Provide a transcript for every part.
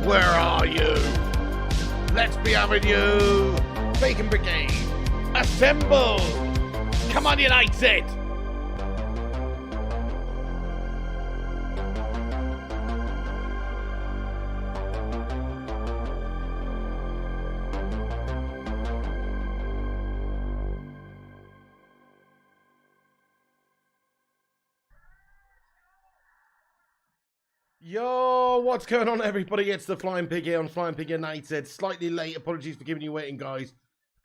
Where are you? Let's be having you. Bacon Brigade, assemble. Come on, United. Yo, what's going on, everybody? It's the Flying Pig here on Flying Pig United. Slightly late. Apologies for giving you waiting, guys.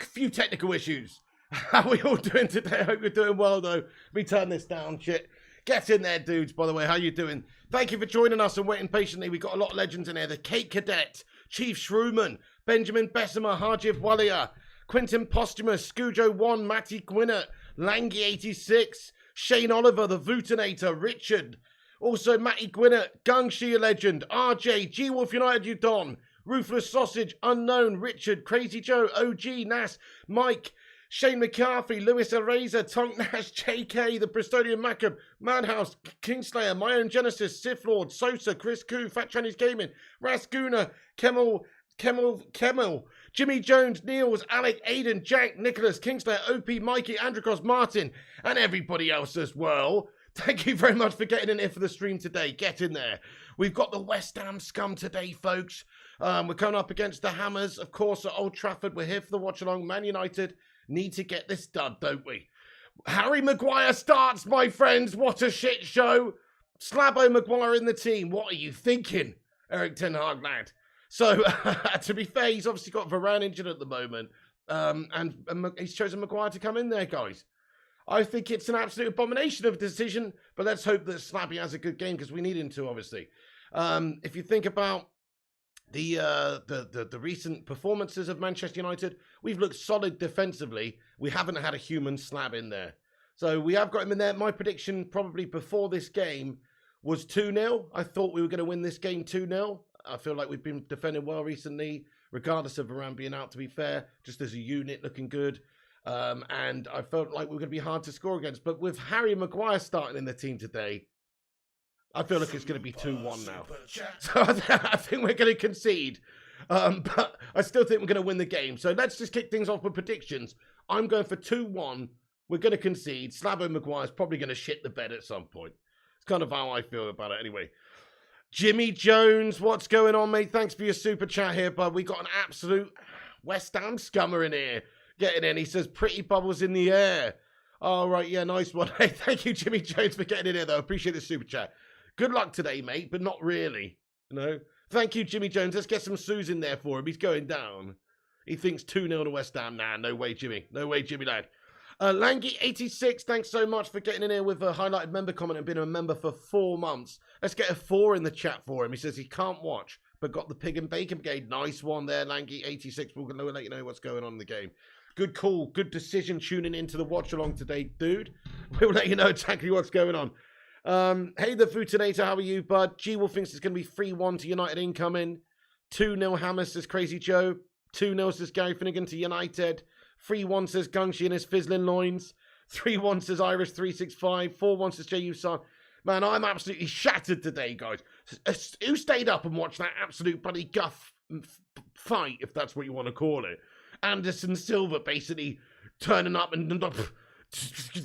A few technical issues. How are we all doing today? I hope you're doing well, though. Let me turn this down, shit. Get in there, dudes, by the way. How you doing? Thank you for joining us and waiting patiently. We've got a lot of legends in here. The Kate Cadet, Chief Shrewman, Benjamin Bessemer, Harjiv Walia, Quintin Posthumus, Scujo 1, Matty Gwinnett, Langy 86, Shane Oliver, The Vootinator, Richard, also Matty Gwinnett, Gung Shia Legend, RJ, G-Wolf United Udon, Ruthless Sausage, Unknown, Richard, Crazy Joe, OG, Nas, Mike, Shane McCarthy, Lewis Eraser, Tonk Nash, JK, The Bristolian Macab, Madhouse, Kingslayer, My Own Genesis, Sith Lord, Sosa, Chris Koo, Fat Chinese Gaming, Rasguna, Kemmel, Jimmy Jones, Niels, Alec, Aiden, Jack, Nicholas, Kingslayer, OP, Mikey, Androcos, Martin, and everybody else as well. Thank you very much for getting in here for the stream today. Get in there. We've got the West Ham scum today, folks. We're coming up against the Hammers, of course, at Old Trafford. We're here for the watch-along. Man United need to get this done, don't we? Harry Maguire starts, my friends. What a shit show. Slabo Maguire in the team. What are you thinking, Eric Ten Hag, lad? So, to be fair, he's obviously got Varane injured at the moment. And he's chosen Maguire to come in there, guys. I think it's an absolute abomination of a decision, but let's hope that Slabby has a good game because we need him to, obviously. If you think about the recent performances of Manchester United, we've looked solid defensively. We haven't had a human slab in there. So we have got him in there. My prediction probably before this game was 2-0. I thought we were going to win this game 2-0. I feel like we've been defending well recently, regardless of Varane being out, to be fair, just as a unit looking good. And I felt like we were going to be hard to score against. But with Harry Maguire starting in the team today, I feel like it's going to be 2-1 now. So I think we're going to concede. But I still think we're going to win the game. So let's just kick things off with predictions. I'm going for 2-1. We're going to concede. Slabo Maguire's probably going to shit the bed at some point. It's kind of how I feel about it anyway. Jimmy Jones, what's going on, mate? Thanks for your super chat here, bud. We got an absolute West Ham scummer in here. Getting in. He says, pretty bubbles in the air. All right, yeah, nice one. Hey, thank you, Jimmy Jones, for getting in here, though. Appreciate the super chat. Good luck today, mate, but not really. You know? Thank you, Jimmy Jones. Let's get some Sues in there for him. He's going down. He thinks 2-0 to West Ham. Nah, no way, Jimmy. No way, Jimmy, lad. Langy86, thanks so much for getting in here with a highlighted member comment and been a member for 4 months. Let's get a 4 in the chat for him. He says he can't watch, but got the Pig and Bacon Brigade. Nice one there, Langy86. We're going to let you know what's going on in the game. Good call. Good decision tuning into the watch-along today, dude. We'll let you know exactly what's going on. Hey, the Foodinator, how are you, bud? G-Wolf thinks it's going to be 3-1 to United incoming. 2-0 Hammers, says Crazy Joe. 2-0 says Gary Finnegan to United. 3-1 says Gungshi and his fizzling loins. 3-1 says Iris365. 4-1 says J.U. Son. Man, I'm absolutely shattered today, guys. Who stayed up and watched that absolute bloody guff fight, if that's what you want to call it? Anderson Silva basically turning up and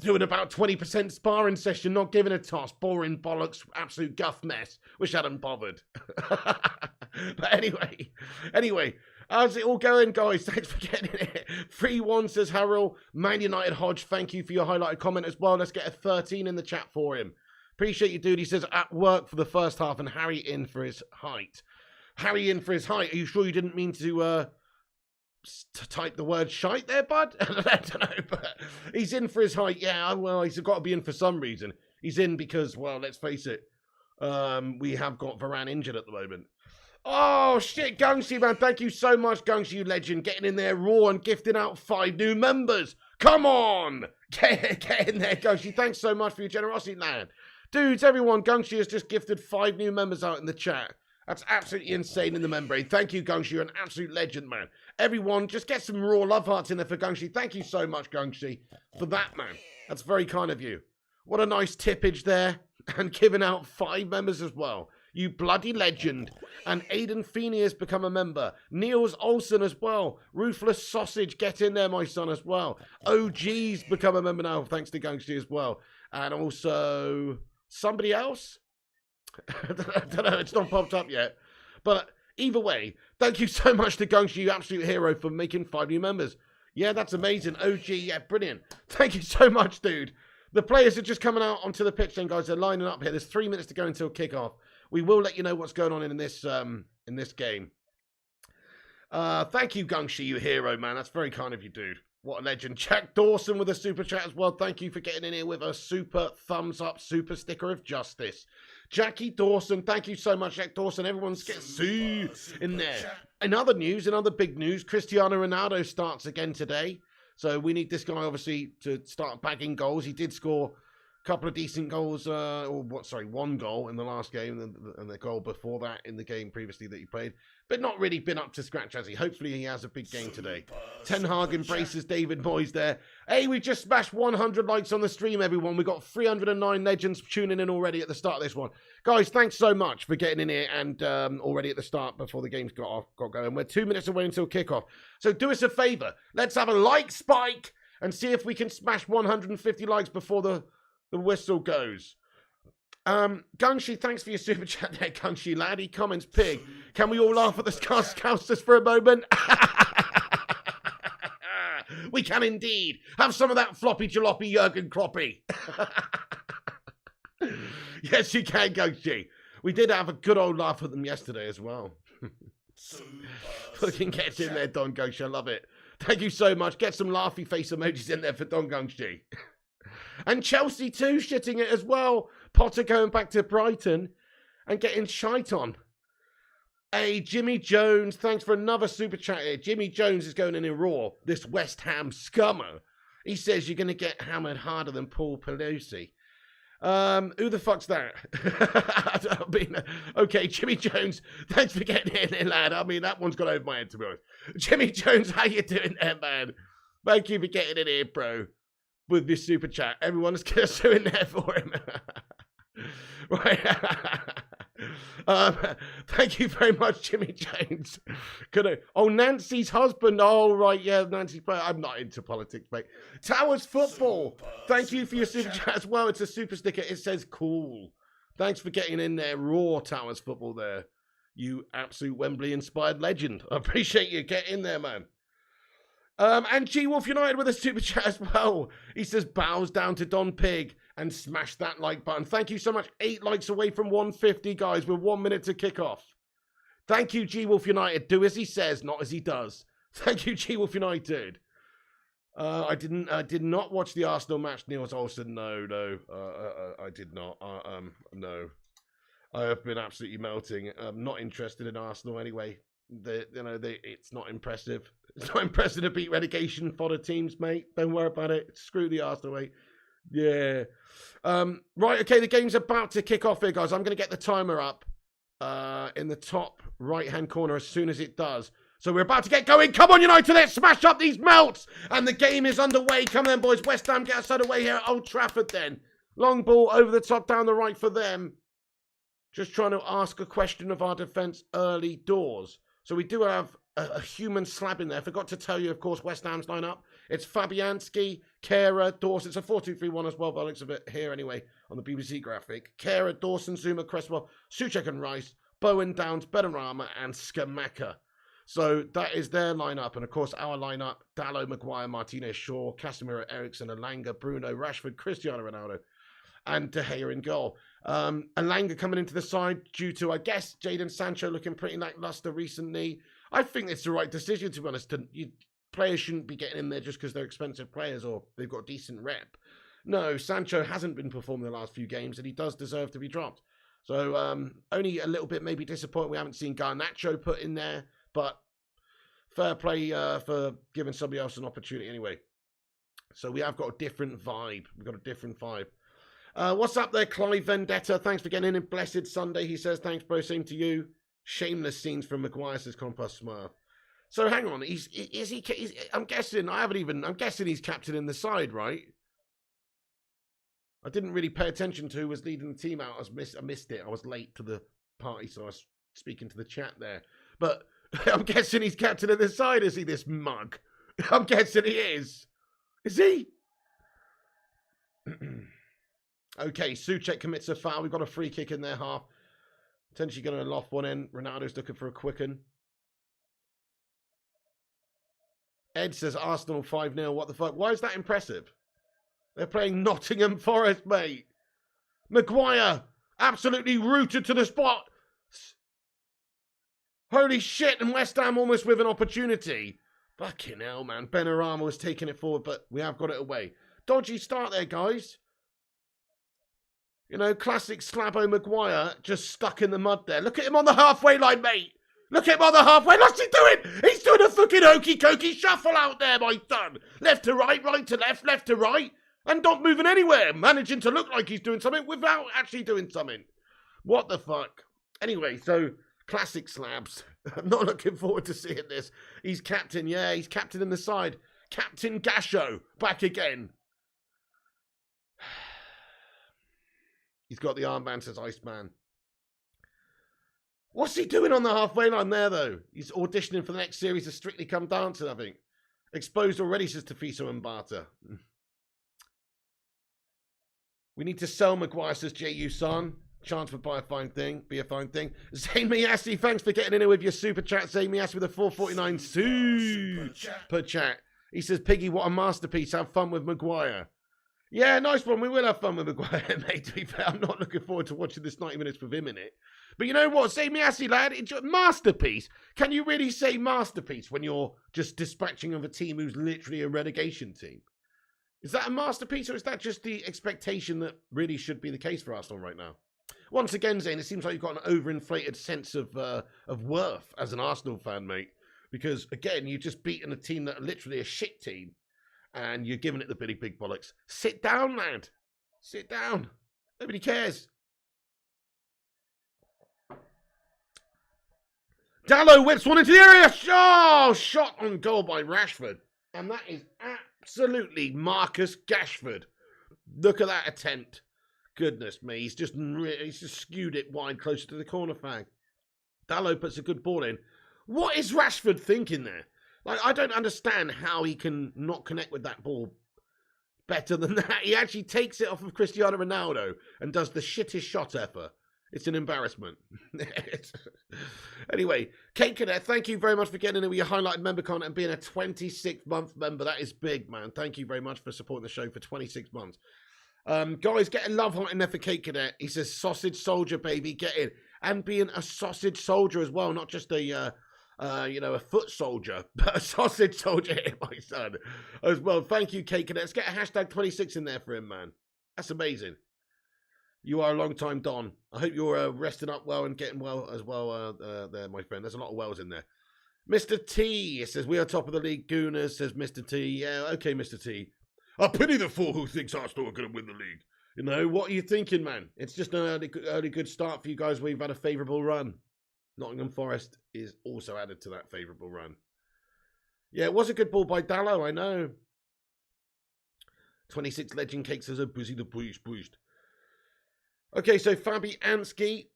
doing about 20% sparring session, not giving a toss. Boring bollocks, absolute guff mess. Wish I hadn't bothered. But anyway. How's it all going, guys? Thanks for getting it. 3-1 says Harold. Man United Hodge, thank you for your highlighted comment as well. Let's get a 13 in the chat for him. Appreciate you, dude. He says, at work for the first half and Harry in for his height. Harry in for his height. Are you sure you didn't mean to type the word shite there, bud? I don't know, but he's in for his height. Yeah, well, he's got to be in for some reason. He's in because, well, let's face it, we have got Varane injured at the moment. Oh, shit, Gungshi, man. Thank you so much, Gungshi, you legend. Getting in there raw and gifting out 5 new members. Come on. Get in there, Gungshi. Thanks so much for your generosity, man. Dudes, everyone, Gungshi has just gifted 5 new members out in the chat. That's absolutely insane in the membrane. Thank you, Gungshi. You're an absolute legend, man. Everyone, just get some raw love hearts in there for Gungshi. Thank you so much, Gungshi, for that, man. That's very kind of you. What a nice tippage there. And giving out 5 members as well. You bloody legend. And Aidan Feeney has become a member. Niels Olsen as well. Ruthless Sausage, get in there, my son, as well. OG's become a member now, thanks to Gangster as well. And also, somebody else? I don't know, it's not popped up yet. But either way, thank you so much to Gangster, you absolute hero, for making 5 new members. Yeah, that's amazing. OG, yeah, brilliant. Thank you so much, dude. The players are just coming out onto the pitch then, guys. They're lining up here. There's 3 minutes to go until kickoff. We will let you know what's going on in this game. Thank you, Gungshi, you hero, man. That's very kind of you, dude. What a legend. Jack Dawson with a super chat as well. Thank you for getting in here with a super thumbs up, super sticker of justice. Jackie Dawson, thank you so much, Jack Dawson. Everyone's getting Sue in there. In other news, in other big news, Cristiano Ronaldo starts again today. So we need this guy, obviously, to start bagging goals. He did score couple of decent goals, one goal in the last game and the goal before that in the game previously that he played, but not really been up to scratch, has he? Hopefully he has a big game today. Ten Hag embraces David Moyes there. Hey, we just smashed 100 likes on the stream, everyone. We got 309 legends tuning in already at the start of this one. Guys, thanks so much for getting in here and already at the start before the game's got going. We're 2 minutes away until kickoff. So do us a favor. Let's have a like spike and see if we can smash 150 likes before the whistle goes. Gungshi, thanks for your super chat there, Gungshi lad. He comments, pig. Can we all laugh at the Scousers for a moment? We can indeed. Have some of that floppy jalopy Jurgen Kloppy. Yes, you can, Gungshi. We did have a good old laugh at them yesterday as well. Fucking get in there, Don Gungshi. I love it. Thank you so much. Get some laughy face emojis in there for Don Gungshi. And Chelsea too, shitting it as well. Potter going back to Brighton and getting shite on. Hey, Jimmy Jones, thanks for another super chat here. Jimmy Jones is going in raw, this West Ham scummer. He says you're going to get hammered harder than Paul Pelosi. Who the fuck's that? I mean, okay, Jimmy Jones, thanks for getting in there, lad. I mean, that one's gone over my head, to be honest. Jimmy Jones, how you doing there, man? Thank you for getting in here, bro, with this super chat. Everyone's going to sue in there for him. Right. Thank you very much, Jimmy Jones. Nancy's husband. Oh, right, yeah, Nancy's. I'm not into politics, mate. Towers Football. Thank you for your super chat as well. It's a super sticker. It says cool. Thanks for getting in there, raw Towers Football there. You absolute Wembley-inspired legend. I appreciate you. Get in there, man. And G-Wolf United with a super chat as well. He says, bows down to Don Pig and smash that like button. Thank you so much. 8 likes away from 150, guys, with 1 minute to kick off. Thank you, G-Wolf United. Do as he says, not as he does. Thank you, G-Wolf United. I did not watch the Arsenal match, Niels Olsen. No, I did not. No. I have been absolutely melting. I'm not interested in Arsenal anyway. It's not impressive. It's not impressive to beat relegation fodder teams, mate. Don't worry about it. Screw the Arsenal, mate. Yeah. Right, okay, the game's about to kick off here, guys. I'm going to get the timer up in the top right-hand corner as soon as it does. So we're about to get going. Come on, United, let's smash up these melts. And the game is underway. Come on, boys. West Ham get us underway here at Old Trafford then. Long ball over the top, down the right for them. Just trying to ask a question of our defence early doors. So we do have a human slab in there. Forgot to tell you, of course, West Ham's line-up. It's Fabianski, Kehrer, Dawson. It's a 4-2-3-1 as well, by the looks of it here anyway, on the BBC graphic. Kehrer, Dawson, Zuma, Cresswell, Souček and Rice, Bowen, Downs, Benrahma, and Skamaka. So that is their lineup. And of course, our lineup: Dalot, Maguire, Martinez, Shaw, Casemiro, Eriksson, Elanga, Bruno, Rashford, Cristiano Ronaldo, and De Gea in goal. Elanga coming into the side due to, I guess, Jadon Sancho looking pretty lackluster recently. I think it's the right decision, to be honest. Players shouldn't be getting in there just because they're expensive players or they've got decent rep. No, Sancho hasn't been performing the last few games, and he does deserve to be dropped. So only a little bit maybe disappointed we haven't seen Garnacho put in there, but fair play for giving somebody else an opportunity anyway. So we have got a different vibe. We've got a different vibe. What's up there, Clive Vendetta? Thanks for getting in. Blessed Sunday, he says. Thanks, bro. Same to you. Shameless scenes from Maguire, says Compass Smurf. So hang on, I'm guessing he's captain in the side, right? I didn't really pay attention to who was leading the team out. I missed it. I was late to the party, so I was speaking to the chat there. But I'm guessing he's captain in the side, is he, this mug? I'm guessing he is. Is he? Okay, Souček commits a foul. We've got a free kick in their half. Potentially going to loft one in. Ronaldo's looking for a quicken. Ed says Arsenal 5-0. What the fuck? Why is that impressive? They're playing Nottingham Forest, mate. Maguire, absolutely rooted to the spot. Holy shit, and West Ham almost with an opportunity. Fucking hell, man. Benrahma was taking it forward, but we have got it away. Dodgy start there, guys. You know, classic Slabo Maguire just stuck in the mud there. Look at him on the halfway line, mate. Look at him on the halfway. What's he doing? He's doing a fucking hokey-cokey shuffle out there, my son. Left to right, right to left, left to right. And not moving anywhere. Managing to look like he's doing something without actually doing something. What the fuck? Anyway, so classic slabs. I'm not looking forward to seeing this. He's captain. Yeah, he's captain in the side. Captain Gasho. Back again. He's got the armband, says Iceman. What's he doing on the halfway line there, though? He's auditioning for the next series of Strictly Come Dancing, I think. Exposed already, says Tafiso and Barter. We need to sell Maguire, says JU Son. Chance would be a fine thing. Zayn Miyasi, thanks for getting in here with your super chat. Zayn Miyasi with a 449 super chat. He says, Piggy, what a masterpiece. Have fun with Maguire. Yeah, nice one. We will have fun with Maguire, mate. To be fair, I'm not looking forward to watching this 90 minutes with him in it. But you know what? Zayn Miyasi, lad, masterpiece. Can you really say masterpiece when you're just dispatching of a team who's literally a relegation team? Is that a masterpiece, or is that just the expectation that really should be the case for Arsenal right now? Once again, Zane, it seems like you've got an overinflated sense of worth as an Arsenal fan, mate. Because, again, you've just beaten a team that are literally a shit team, and you're giving it the Billy Big Bollocks. Sit down, lad. Sit down. Nobody cares. Dallo whips one into the area. Oh, shot on goal by Rashford. And that is absolutely Marcus Rashford. Look at that attempt. Goodness me, he's just skewed it wide closer to the corner flag. Dallo puts a good ball in. What is Rashford thinking there? Like, I don't understand how he can not connect with that ball better than that. He actually takes it off of Cristiano Ronaldo and does the shittest shot ever. It's an embarrassment. Anyway, Kate Cadet, thank you very much for getting in with your highlighted member content and being a 26-month member. That is big, man. Thank you very much for supporting the show for 26 months. Guys, getting love hot in there for Kate Cadet. He says, sausage soldier, baby, get in. And being a sausage soldier as well, not just a foot soldier, but a sausage soldier here, my son, as well. Thank you, Kate Cadet. Let's get a hashtag 26 in there for him, man. That's amazing. You are a long-time Don. I hope you're resting up well and getting well as well there, my friend. There's a lot of wells in there. Mr. T says, we are top of the league. Gooners, says Mr. T. Yeah, okay, Mr. T. I pity the fool who thinks Arsenal are going to win the league. You know, what are you thinking, man? It's just an early good start for you guys where you've had a favourable run. Nottingham Forest is also added to that favourable run. Yeah, it was a good ball by Dallo, I know. 26 Legend Cakes says, a busy the boost. Okay, so Fabi Ansky,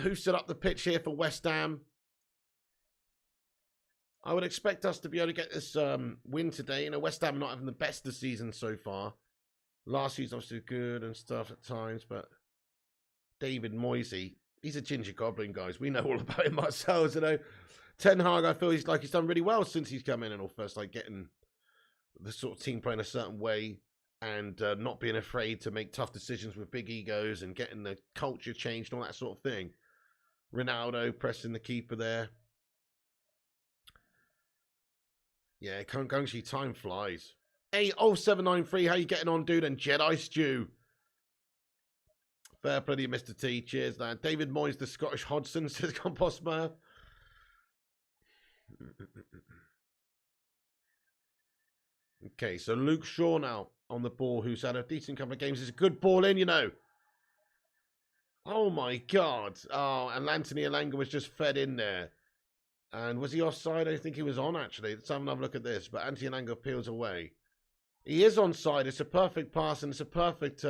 who set up the pitch here for West Ham. I would expect us to be able to get this win today. You know, West Ham not having the best of the season so far. Last season obviously good and stuff at times, but David Moisey, he's a ginger goblin, guys. We know all about him ourselves, you know. Ten Hag, I feel he's done really well since he's come in and all first, like getting the sort of team playing a certain way. And not being afraid to make tough decisions with big egos and getting the culture changed and all that sort of thing. Ronaldo pressing the keeper there. Yeah, Kangshi, time flies. Hey, 0793, how you getting on, dude? And Jedi Stew. Fair play to you, Mr. T. Cheers, lad. David Moyes, the Scottish Hodgson, says Compost Smurf. Okay, so Luke Shaw now on the ball, who's had a decent couple of games. It's a good ball in, you know. Oh, my God. Oh, and Anthony Elanga was just fed in there. And was he offside? I think he was on, actually. Let's have another look at this. But Anthony Elanga peels away. He is onside. It's a perfect pass and it's a perfect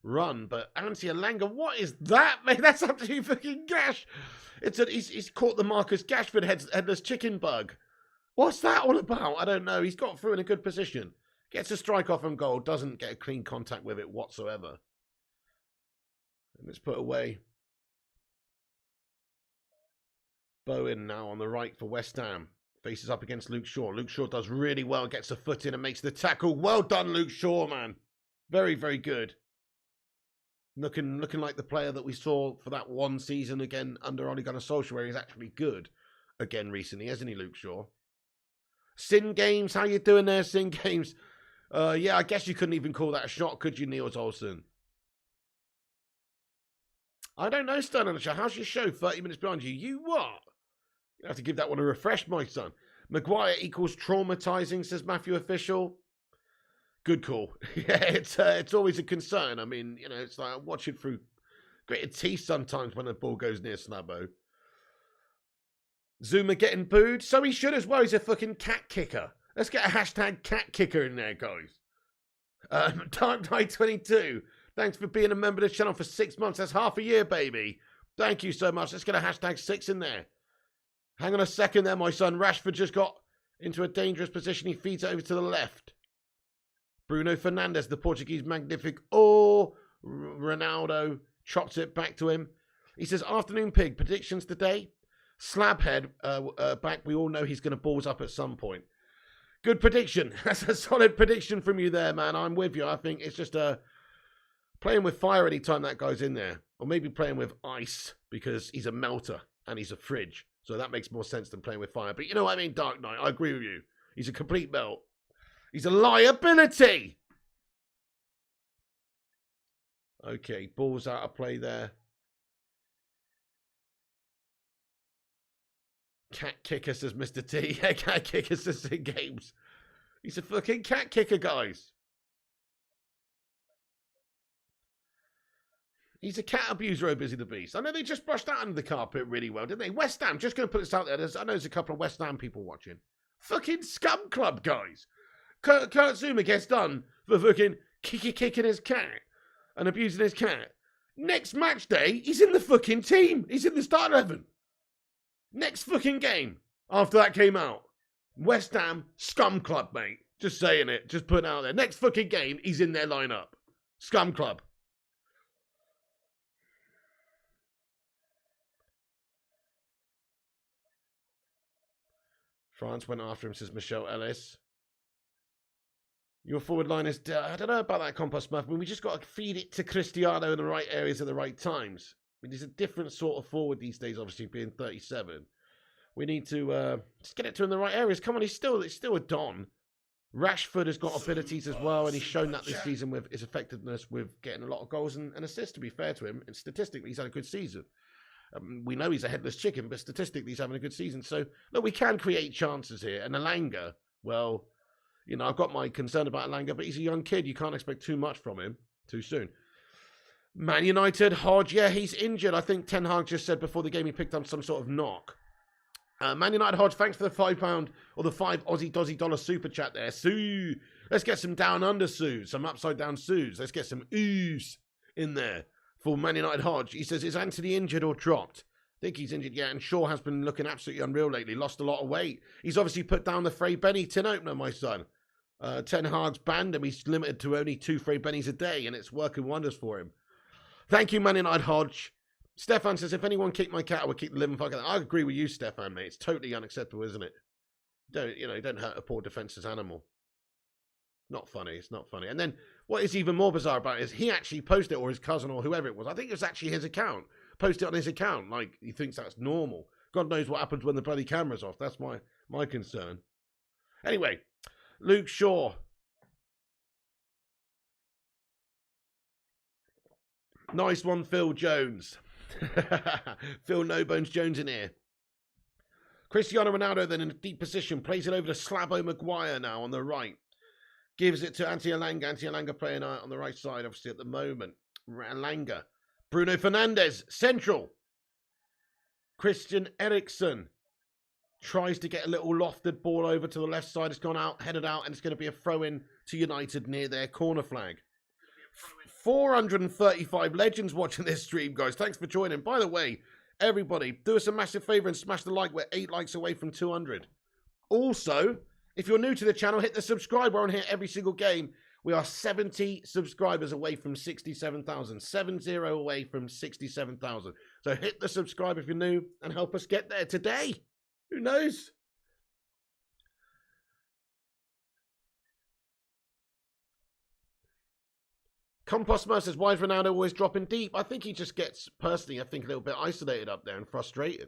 run. But Anthony Elanga, what is that, mate? That's absolutely fucking gash. He's caught the Marcus Rashford headless chicken bug. What's that all about? I don't know. He's got through in a good position. Gets a strike off on goal. Doesn't get a clean contact with it whatsoever. And it's put away. Bowen now on the right for West Ham. Faces up against Luke Shaw. Luke Shaw does really well. Gets a foot in and makes the tackle. Well done, Luke Shaw, man. Very, very good. Looking like the player that we saw for that one season again under Ole Gunnar Solskjaer, where he's actually good again recently, hasn't he, Luke Shaw? Sin Games, how you doing there, Sin Games? Yeah, I guess you couldn't even call that a shot, could you, Niels Olsen? I don't know, Sterling. How's your show? 30 minutes behind you. You what? You have to give that one a refresh, my son. Maguire equals traumatizing, says Matthew Official. Good call. Yeah, it's always a concern. I mean, you know, it's like watching through gritted teeth sometimes when the ball goes near Snabbo. Zuma getting booed. So he should as well. He's a fucking cat kicker. Let's get a hashtag cat kicker in there, guys. Dark Knight 22. Thanks for being a member of the channel for 6 months. That's half a year, baby. Thank you so much. Let's get a hashtag 6 in there. Hang on a second there, my son. Rashford just got into a dangerous position. He feeds it over to the left. Bruno Fernandes, the Portuguese magnific. Oh, Ronaldo chops it back to him. He says, afternoon pig, predictions today? Slabhead back. We all know he's going to balls up at some point. Good prediction. That's a solid prediction from you there, man. I'm with you. I think it's just playing with fire anytime that guy's in there. Or maybe playing with ice because he's a melter and he's a fridge. So that makes more sense than playing with fire. But you know what I mean, Dark Knight. I agree with you. He's a complete melt. He's a liability. Okay, balls out of play there. Cat kicker, says Mr. T. Yeah, cat kicker says in games. He's a fucking cat kicker, guys. He's a cat abuser, oh Busy the Beast. I know they just brushed that under the carpet really well, didn't they? West Ham, just going to put this out there. I know there's a couple of West Ham people watching. Fucking scum club, guys. Kurt Zuma gets done for fucking kicking his cat and abusing his cat. Next match day, he's in the fucking team. He's in the start 11. Next fucking game after that came out. West Ham, scum club, mate. Just saying it. Just putting it out there. Next fucking game, he's in their lineup. Scum club. France went after him, says Michelle Ellis. Your forward line is... I don't know about that, Compost Muff. I mean, we just got to feed it to Cristiano in the right areas at the right times. I mean, he's a different sort of forward these days, obviously, being 37. We need to just get it to him in the right areas. Come on, he's still a Don. Rashford has got abilities as well, and he's shown that this season with his effectiveness with getting a lot of goals and assists, to be fair to him. And statistically, he's had a good season. We know he's a headless chicken, but statistically, he's having a good season. So, look, we can create chances here. And Alanga, well, you know, I've got my concern about Alanga, but he's a young kid. You can't expect too much from him too soon. Man United, Hodge, yeah, he's injured. I think Ten Hag just said before the game he picked up some sort of knock. Man United, Hodge, thanks for the £5 or the $5 Aussie Dozzy dollar super chat there. Sue, let's get some down under Sues, some upside down Sues. Let's get some oohs in there for Man United, Hodge. He says, is Anthony injured or dropped? I think he's injured, yeah, and Shaw has been looking absolutely unreal lately. Lost a lot of weight. He's obviously put down the Frey Benny tin opener, my son. Ten Hag's banned him. He's limited to only 2 Frey Bennies a day, and it's working wonders for him. Thank you, Man United, Hodge. Stefan says, if anyone kicked my cat, I would kick the living fuck out of them. I agree with you, Stefan, mate. It's totally unacceptable, isn't it? Don't hurt a poor defenseless animal. Not funny. It's not funny. And then what is even more bizarre about it is he actually posted it, or his cousin, or whoever it was. I think it was actually his account. Posted it on his account. Like, he thinks that's normal. God knows what happens when the bloody camera's off. That's my concern. Anyway, Luke Shaw. Nice one, Phil Jones. Phil No Bones Jones in here. Cristiano Ronaldo then in a deep position. Plays it over to Slabo Maguire now on the right. Gives it to Ante Alanga. Ante Alanga playing on the right side, obviously, at the moment. Alanga. Bruno Fernandes, central. Christian Eriksen tries to get a little lofted ball over to the left side. It's gone out, headed out, and it's going to be a throw-in to United near their corner flag. 435 legends watching this stream, guys. Thanks for joining. By the way, everybody, do us a massive favour and smash the like. We're 8 likes away from 200. Also, if you're new to the channel, hit the subscribe. We're on here every single game. We are 70 subscribers away from 67,000. 70 away from 67,000. So hit the subscribe if you're new and help us get there today. Who knows? Compost Mo says, why is Ronaldo always dropping deep? I think he just gets, personally, I think a little bit isolated up there and frustrated.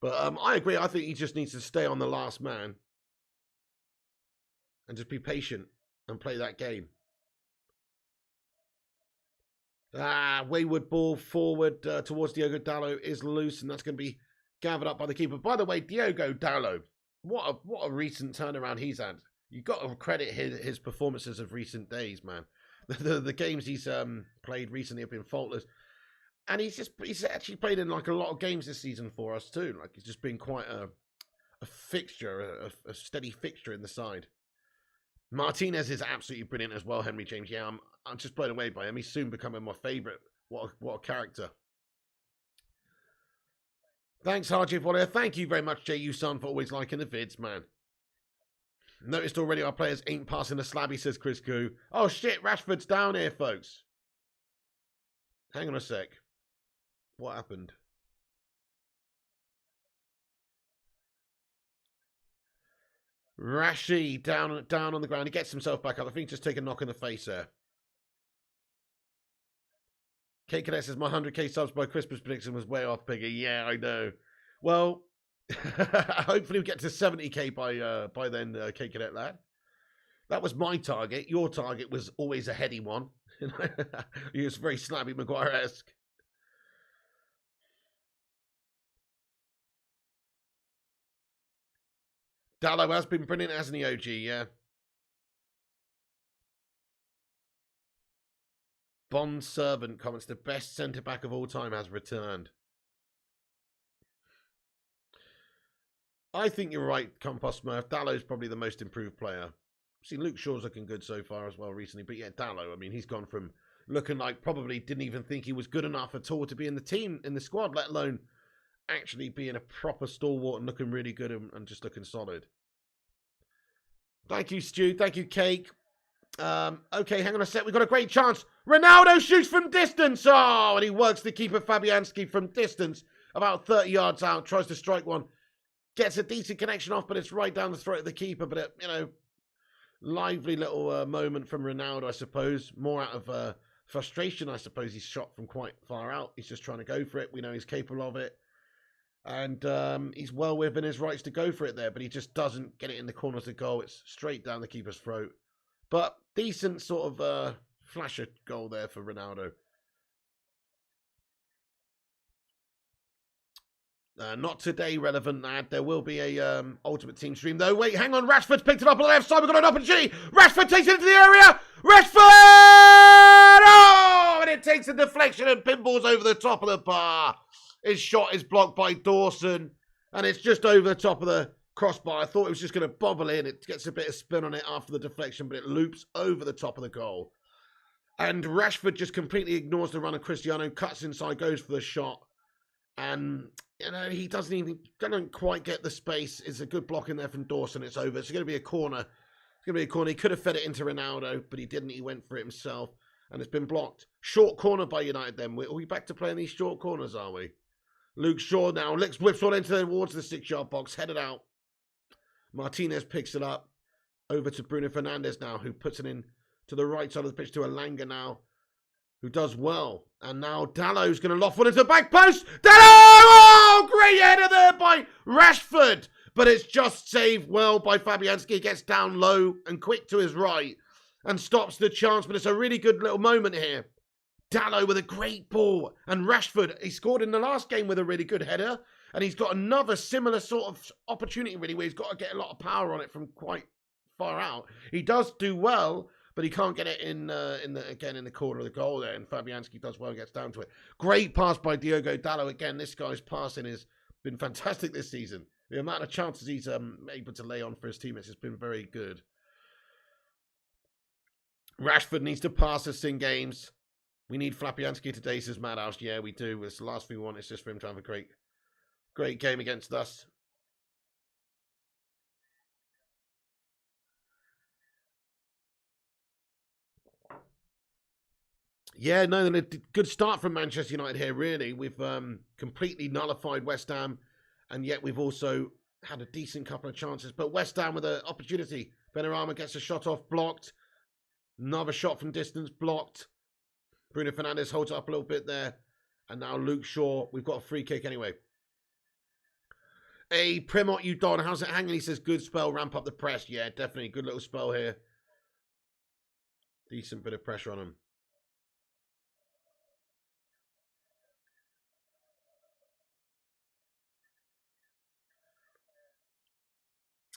But I agree. I think he just needs to stay on the last man and just be patient and play that game. Wayward ball forward towards Diogo Dalot is loose, and that's going to be gathered up by the keeper. By the way, Diogo Dalot, what a recent turnaround he's had. You've got to credit his performances of recent days, man. The games he's played recently have been faultless, and he's actually played in like a lot of games this season for us too. Like he's just been quite a fixture, a steady fixture in the side. Martinez is absolutely brilliant as well, Henry James. Yeah, I'm just blown away by him. He's soon becoming my favourite. What a character. Thanks, Harjit Warrior. Thank you very much, J.U. Son, for always liking the vids, man. Noticed already our players ain't passing the slabby, says Chris Koo. Oh shit, Rashford's down here, folks. Hang on a sec. What happened? Rashi down on the ground. He gets himself back up. I think he's just taking a knock in the face there. K Cadet says, my 100k subs by Christmas prediction was way off, Piggy. Yeah, I know. Well, hopefully we get to 70k by then, K Cadet lad. That was my target. Your target was always a heady one. He was very Slabby Maguire-esque. Dallo has been brilliant, hasn't he, OG? Yeah. Bond Servant comments, the best centre-back of all time has returned. I think you're right, Compost Smurf. Dallo's probably the most improved player. See, Luke Shaw's looking good so far as well recently. But yeah, Dallo, I mean, he's gone from looking like probably didn't even think he was good enough at all to be in the team, in the squad, let alone actually being a proper stalwart and looking really good and just looking solid. Thank you, Stu. Thank you, Cake. Okay, hang on a sec. We've got a great chance. Ronaldo shoots from distance. Oh, and he works the keeper, Fabianski, from distance. About 30 yards out. Tries to strike one. Gets a decent connection off, but it's right down the throat of the keeper. But, you know, lively little moment from Ronaldo, I suppose. More out of frustration, I suppose. He's shot from quite far out. He's just trying to go for it. We know he's capable of it. And he's well within his rights to go for it there, but he just doesn't get it in the corners of the goal. It's straight down the keeper's throat. But decent sort of flasher goal there for Ronaldo. Not today relevant, lad. There will be a Ultimate Team stream, though. Wait, hang on. Rashford's picked it up on the left side. We've got an opportunity. Rashford takes it into the area. Rashford! Oh! And it takes a deflection and pinballs over the top of the bar. His shot is blocked by Dawson. And it's just over the top of the crossbar. I thought it was just going to bobble in. It gets a bit of spin on it after the deflection, but it loops over the top of the goal. And Rashford just completely ignores the run of Cristiano, cuts inside, goes for the shot. And, you know, he doesn't quite get the space. It's a good block in there from Dawson. It's over. It's going to be a corner. It's going to be a corner. He could have fed it into Ronaldo, but he didn't. He went for it himself. And it's been blocked. Short corner by United then. Are we back to playing these short corners, are we? Luke Shaw now. Whips one into towards the 6-yard box. Headed out. Martinez picks it up. Over to Bruno Fernandes now, who puts it in to the right side of the pitch to Elanga now, who does well. And now Dallo's going to loft one into the back post. Dallo! Oh, great header there by Rashford. But it's just saved well by Fabianski. He gets down low and quick to his right and stops the chance. But it's a really good little moment here. Dallo with a great ball. And Rashford, he scored in the last game with a really good header. And he's got another similar sort of opportunity, really, where he's got to get a lot of power on it from quite far out. He does do well, but he can't get it in the corner of the goal there. And Fabianski does well, gets down to it. Great pass by Diogo Dallo. Again, this guy's passing has been fantastic this season. The amount of chances he's able to lay on for his teammates has been very good. Rashford needs to pass us in games. We need Fabianski today, says Madhouse. Yeah, we do. It's the last thing we want is just for him to have a great game against us. Yeah, no, a good start from Manchester United here, really. We've completely nullified West Ham, and yet we've also had a decent couple of chances. But West Ham with an opportunity. Benrahma gets a shot off, blocked. Another shot from distance, blocked. Bruno Fernandes holds it up a little bit there. And now Luke Shaw. We've got a free kick anyway. Hey, Primot, you don. How's it hanging? He says, good spell, ramp up the press. Yeah, definitely. Good little spell here. Decent bit of pressure on him.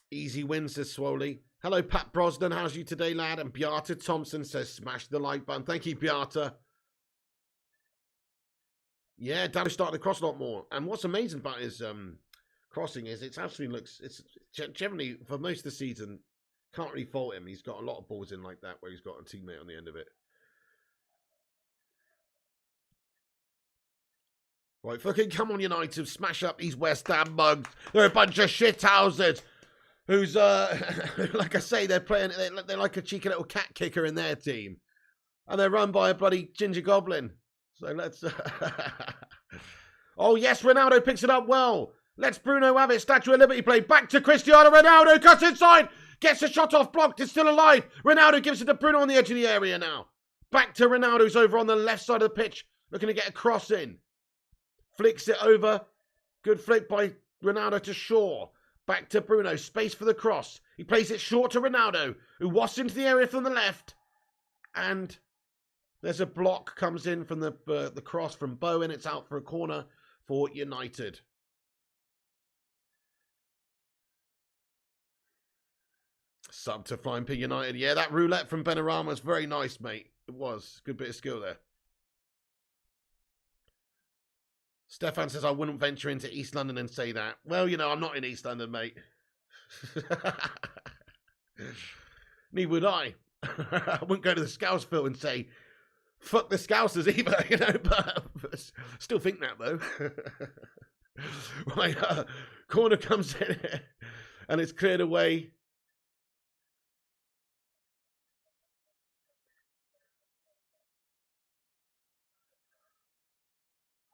Easy win, says Swoley. Hello, Pat Brosnan. How's you today, lad? And Beata Thompson says, smash the like button. Thank you, Beata. Yeah, Dallo started to cross a lot more. And what's amazing about his crossing is it actually looks, it's generally, for most of the season, can't really fault him. He's got a lot of balls in like that where he's got a teammate on the end of it. Right, fucking come on, United. Smash up these West Ham mugs. They're a bunch of shithouses. who's, like I say, they're like a cheeky little cat kicker in their team. And they're run by a bloody ginger goblin. So let's... Oh, yes, Ronaldo picks it up well. Let's Bruno have it. Statue of Liberty play. Back to Cristiano Ronaldo. Cuts inside. Gets a shot off. Blocked. It's still alive. Ronaldo gives it to Bruno on the edge of the area now. Back to Ronaldo, who's over on the left side of the pitch. Looking to get a cross in. Flicks it over. Good flick by Ronaldo to Shaw. Back to Bruno. Space for the cross. He plays it short to Ronaldo, who wafts into the area from the left. And there's a block. Comes in from the cross from Bowen. It's out for a corner for United. Sub to Flying Pig United. Yeah, that roulette from Benrahma was very nice, mate. It was. Good bit of skill there. Stefan says, I wouldn't venture into East London and say that. Well, you know, I'm not in East London, mate. Neither would I. I wouldn't go to the Scouseville and say, fuck the Scousers either, you know, but still think that, though. Right, corner comes in and it's cleared away.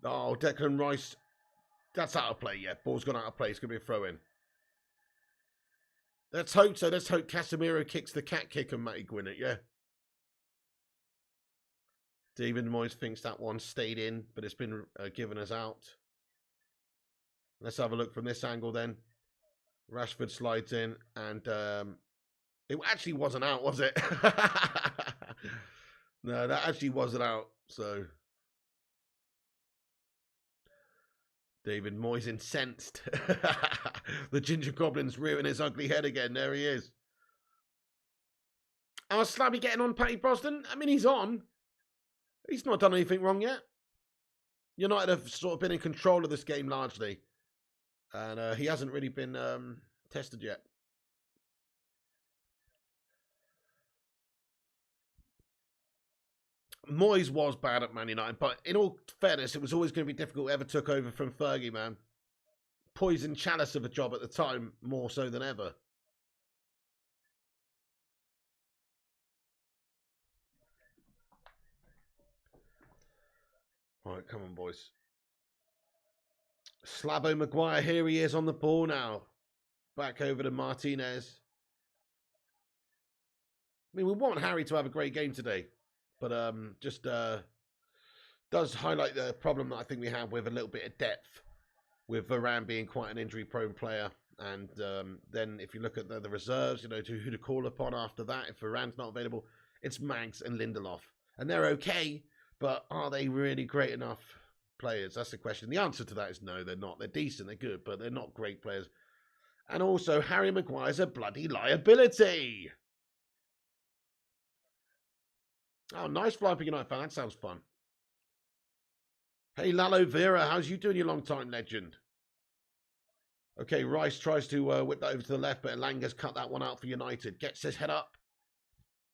Oh, Declan Rice. That's out of play, yeah. Ball's gone out of play. It's going to be a throw-in. Let's hope so. Let's hope Casemiro kicks the cat kick and Matty Gwynn it, yeah. David Moyes thinks that one stayed in, but it's been given us out. Let's have a look from this angle then. Rashford slides in, and it actually wasn't out, was it? No, that actually wasn't out, so... David Moyes incensed. The Ginger Goblin's rearing his ugly head again. There he is. How's Slabby getting on, Patty Brosnan? I mean, he's on. He's not done anything wrong yet. United have sort of been in control of this game largely. And he hasn't really been tested yet. Moyes was bad at Man United, but in all fairness, it was always going to be difficult whoever took over from Fergie, man. Poison chalice of a job at the time, more so than ever. All right, come on, boys. Slabo Maguire, here he is on the ball now. Back over to Martinez. I mean, we want Harry to have a great game today. But just does highlight the problem that I think we have with a little bit of depth, with Varane being quite an injury-prone player. And then if you look at the reserves, you know, who to call upon after that, if Varane's not available, it's Mags and Lindelof. And they're okay, but are they really great enough players? That's the question. The answer to that is no, they're not. They're decent, they're good, but they're not great players. And also, Harry Maguire's a bloody liability. Oh, nice Flying Pig United fan. That sounds fun. Hey, Lalo Vera, how's you doing, you long-time legend? Okay, Rice tries to whip that over to the left, but Elanga's cut that one out for United. Gets his head up.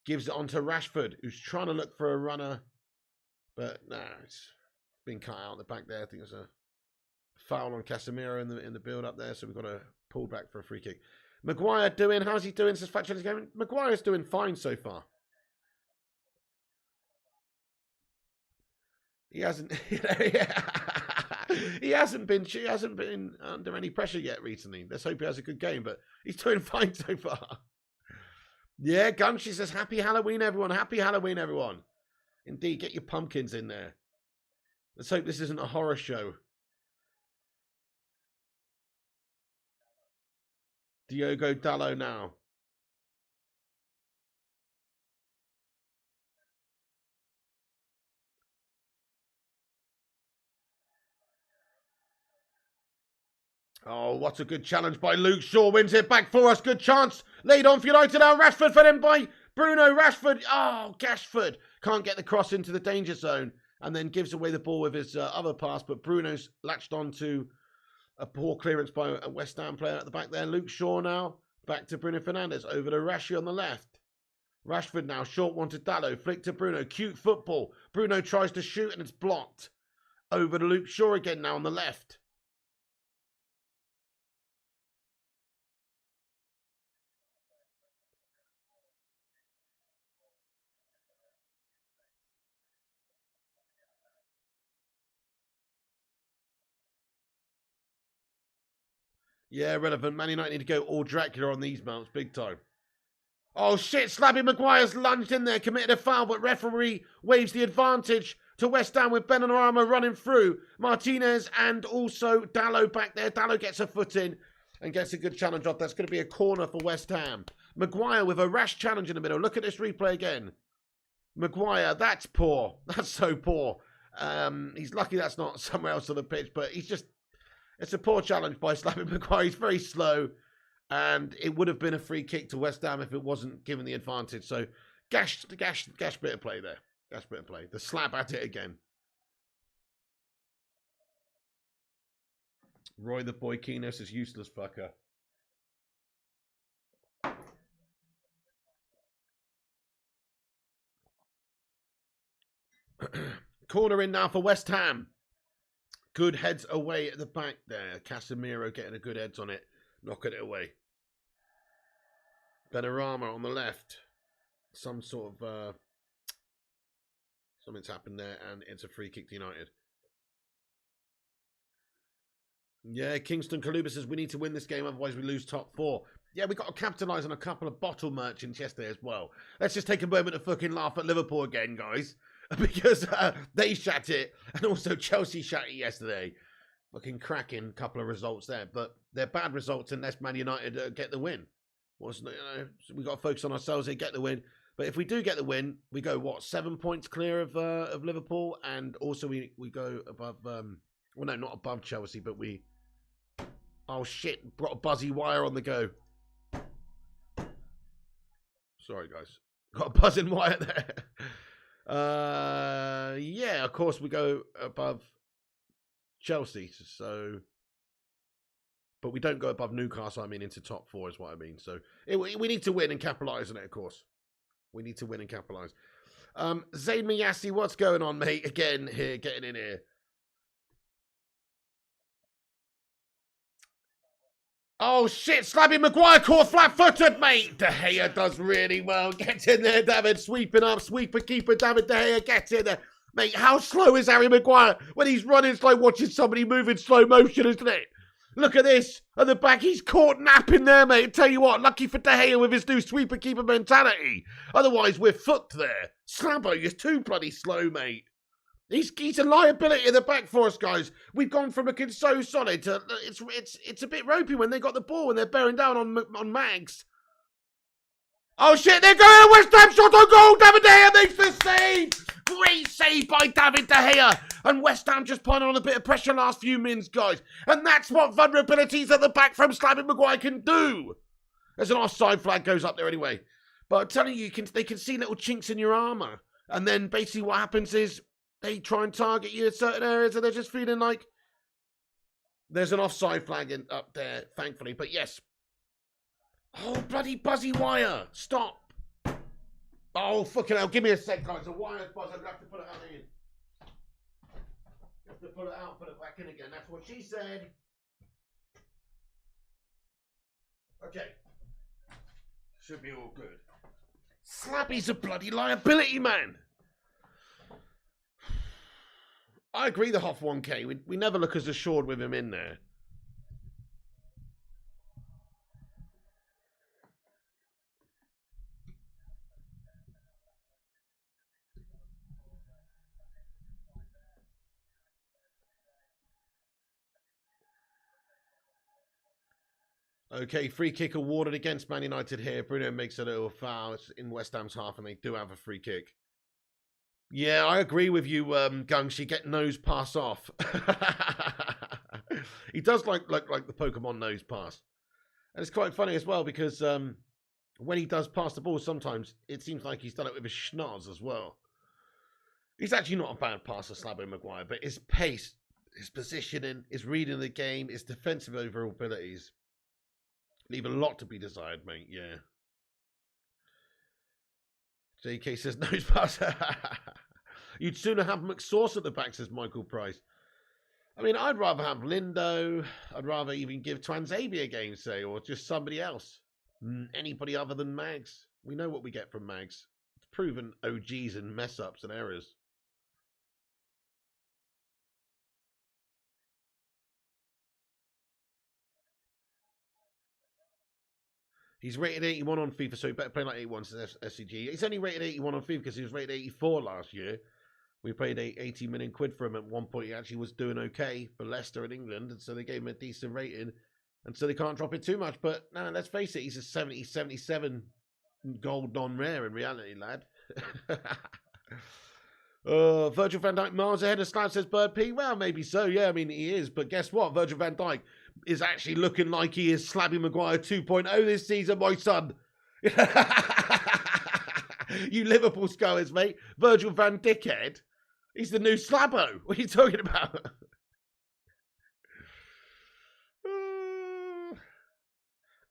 Gives it on to Rashford, who's trying to look for a runner. But, nah, it's been cut out in the back there. I think it's a foul on Casemiro in the build-up there, so we've got to pull back for a free kick. Maguire doing, how's he doing since Factual's game? Maguire's doing fine so far. He hasn't, he hasn't been under any pressure yet recently. Let's hope he has a good game, but he's doing fine so far. Yeah, Gunshi says, happy Halloween, everyone. Happy Halloween, everyone. Indeed, get your pumpkins in there. Let's hope this isn't a horror show. Diogo Dalot now. Oh, what a good challenge by Luke Shaw. Wins it back for us. Good chance. Laid on for United now. Rashford fed in by Bruno Rashford. Oh, Gashford. Can't get the cross into the danger zone. And then gives away the ball with his other pass. But Bruno's latched on to a poor clearance by a West Ham player at the back there. Luke Shaw now. Back to Bruno Fernandes. Over to Rashi on the left. Rashford now. Short one to Dalot. Flick to Bruno. Cute football. Bruno tries to shoot and it's blocked. Over to Luke Shaw again now on the left. Yeah, relevant. Man United need to go all Dracula on these mounts, big time. Oh shit, Slabby Maguire's lunged in there, committed a foul, but referee waves the advantage to West Ham with Benrahma running through. Martinez and also Dallo back there. Dallo gets a foot in and gets a good challenge off. That's going to be a corner for West Ham. Maguire with a rash challenge in the middle. Look at this replay again. Maguire, that's poor. That's so poor. He's lucky that's not somewhere else on the pitch, but it's a poor challenge by Slabby Maguire. He's very slow. And it would have been a free kick to West Ham if it wasn't given the advantage. So, gash bit of play there. Gash bit of play. The slap at it again. Roy the boy Kenos is useless fucker. Corner in now for West Ham. Good heads away at the back there. Casemiro getting a good heads on it. Knocking it away. Benrahma on the left. Some sort of... something's happened there, and it's a free kick to United. Yeah, Kingston Kaluba says we need to win this game, otherwise we lose top 4. Yeah, we got to capitalise on a couple of bottle merchants yesterday as well. Let's just take a moment to fucking laugh at Liverpool again, guys. Because they shat it, and also Chelsea shat it yesterday. Fucking cracking couple of results there, but they're bad results unless Man United get the win. We got to focus on ourselves here, get the win. But if we do get the win, we go what 7 points clear of Liverpool, and also we go above. Well, no, not above Chelsea, but we. Oh shit! Got a buzzy wire on the go. Sorry, guys. Got a buzzing wire there. Yeah, of course we go above Chelsea, so, but we don't go above Newcastle. I mean, into top 4 is what I mean. So we need to win and capitalise on it. Of course, we need to win and capitalise. Zayn Miyasi, what's going on, mate? Again here, getting in here. Oh shit! Slabby Maguire caught flat-footed, mate. De Gea does really well. Gets in there, David. Sweeping up, sweeper keeper. David De Gea gets in there. Mate, how slow is Harry Maguire when he's running? It's like watching somebody move in slow motion, isn't it? Look at this. At the back, he's caught napping there, mate. Tell you what, lucky for De Gea with his new sweeper-keeper mentality. Otherwise, we're fucked there. Slabbo, you're too bloody slow, mate. He's a liability in the back for us, guys. We've gone from looking so solid to... It's a bit ropey when they got the ball and they're bearing down on Mags. Oh, shit, they're going! West Ham shot on goal! David De Gea makes the save! Great save by David De Gea. And West Ham just putting on a bit of pressure last few minutes, guys. And that's what vulnerabilities at the back from Slabby Maguire can do. There's an offside flag goes up there anyway. But I'm telling you, they can see little chinks in your armour. And then basically what happens is they try and target you in certain areas and they're just feeling like there's an offside flag up there, thankfully. But yes. Oh, bloody buzzy wire. Stop. Oh, fucking hell. Give me a sec, guys. The wire's buzzed. I'm going to have to put it out again. You have to put it out, put it back in again. That's what she said. Okay. Should be all good. Slabby's a bloody liability, man. I agree the Hoff 1K. We never look as assured with him in there. Okay, free kick awarded against Man United here. Bruno makes a little foul. It's in West Ham's half, and they do have a free kick. Yeah, I agree with you, Gungshi. Get nose pass off. He does like the Pokemon nose pass. And it's quite funny as well because when he does pass the ball, sometimes it seems like he's done it with his schnoz as well. He's actually not a bad passer, Slabbo Maguire, but his pace, his positioning, his reading of the game, his defensive overall abilities leave a lot to be desired, mate. Yeah. JK says nose pass. You'd sooner have McSauce at the back, says Michael Price. I mean, I'd rather have Lindo. I'd rather even give Twanzebe a game, say, or just somebody else. Anybody other than Mags. We know what we get from Mags. It's proven OGs and mess-ups and errors. He's rated 81 on FIFA, so he better play like 81 since SCG. He's only rated 81 on FIFA because he was rated 84 last year. We paid 80 million quid for him at one point. He actually was doing okay for Leicester in England, and so they gave him a decent rating. And so they can't drop it too much. But no, let's face it, he's a 70, 77 gold non-rare in reality, lad. Virgil van Dijk miles ahead of Slab, says Bird P. Well, maybe so, yeah, I mean, he is. But guess what? Virgil van Dijk is actually looking like he is Slabby Maguire 2.0 this season, my son. You Liverpool skullers, mate. Virgil van Dickhead. He's the new Slabbo. What are you talking about?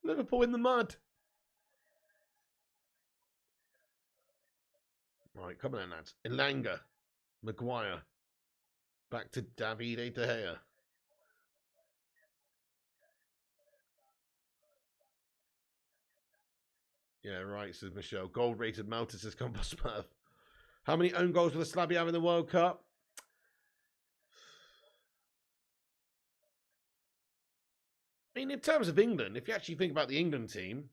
Liverpool in the mud. Right, come on, lads. Elanga. Maguire. Back to Davide De Gea. Yeah, right, says Michelle. Gold-rated Malta, says Compass Smurf. How many own goals will the Slabby have in the World Cup? I mean, in terms of England, if you actually think about the England team,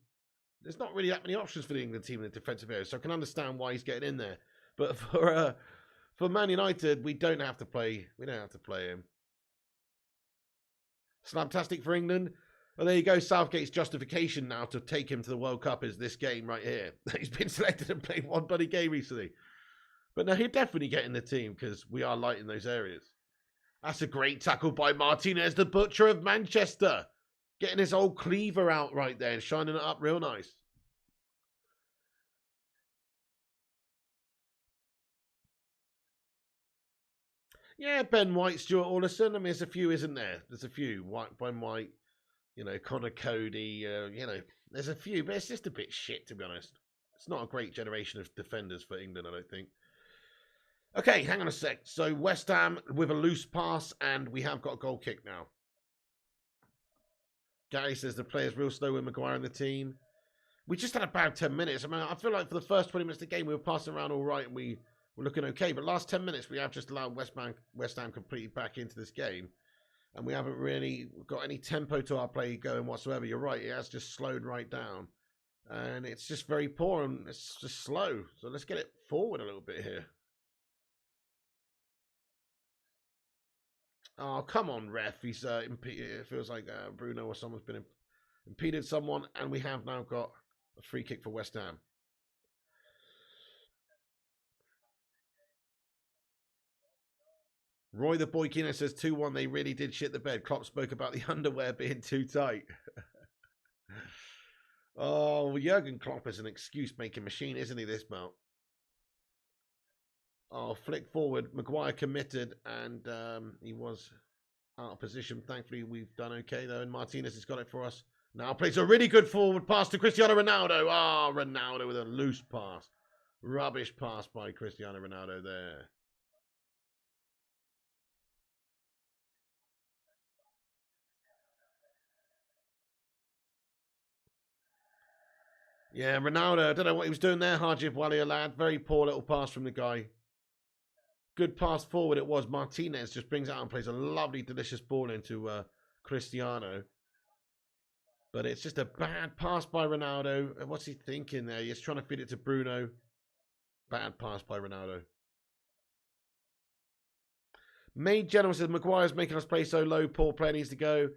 there's not really that many options for the England team in the defensive area, so I can understand why he's getting in there. But for Man United, we don't have to play. We don't have to play him. Slabtastic for England. Well, there you go. Southgate's justification now to take him to the World Cup is this game right here. He's been selected and played one bloody game recently. But no, he'll definitely get in the team because we are light in those areas. That's a great tackle by Martinez, the butcher of Manchester. Getting his old cleaver out right there and shining it up real nice. Yeah, Ben White, Stuart Alderson. I mean, there's a few, isn't there? There's a few. Ben White, you know, Connor Cody, you know, there's a few, but it's just a bit shit, to be honest. It's not a great generation of defenders for England, I don't think. Okay, hang on a sec. So West Ham with a loose pass, and we have got a goal kick now. Gary says the player's real slow with Maguire in the team. We just had about 10 minutes. I mean, I feel like for the first 20 minutes of the game, we were passing around all right, and we were looking okay. But last 10 minutes, we have just allowed West Ham completely back into this game. And we haven't really got any tempo to our play going whatsoever. You're right, it has just slowed right down. And it's just very poor, and it's just slow. So let's get it forward a little bit here. Oh, come on, ref. He's it feels like Bruno or someone's been impeded someone, and we have now got a free kick for West Ham. Roy the Boy Kino says 2-1. They really did shit the bed. Klopp spoke about the underwear being too tight. Oh, Jurgen Klopp is an excuse-making machine, isn't he, this mount? Oh, flick forward. Maguire committed, and he was out of position. Thankfully, we've done okay, though, and Martinez has got it for us. Now plays a really good forward pass to Cristiano Ronaldo. Ah, oh, Ronaldo with a loose pass. Rubbish pass by Cristiano Ronaldo there. Yeah, Ronaldo, I don't know what he was doing there, Harjiv Walia lad. Very poor little pass from the guy. Good pass forward it was. Martinez just brings out and plays a lovely, delicious ball into Cristiano. But it's just a bad pass by Ronaldo. What's he thinking there? He's trying to feed it to Bruno. Bad pass by Ronaldo. Made General says, Maguire's making us play so low. Poor player needs to go.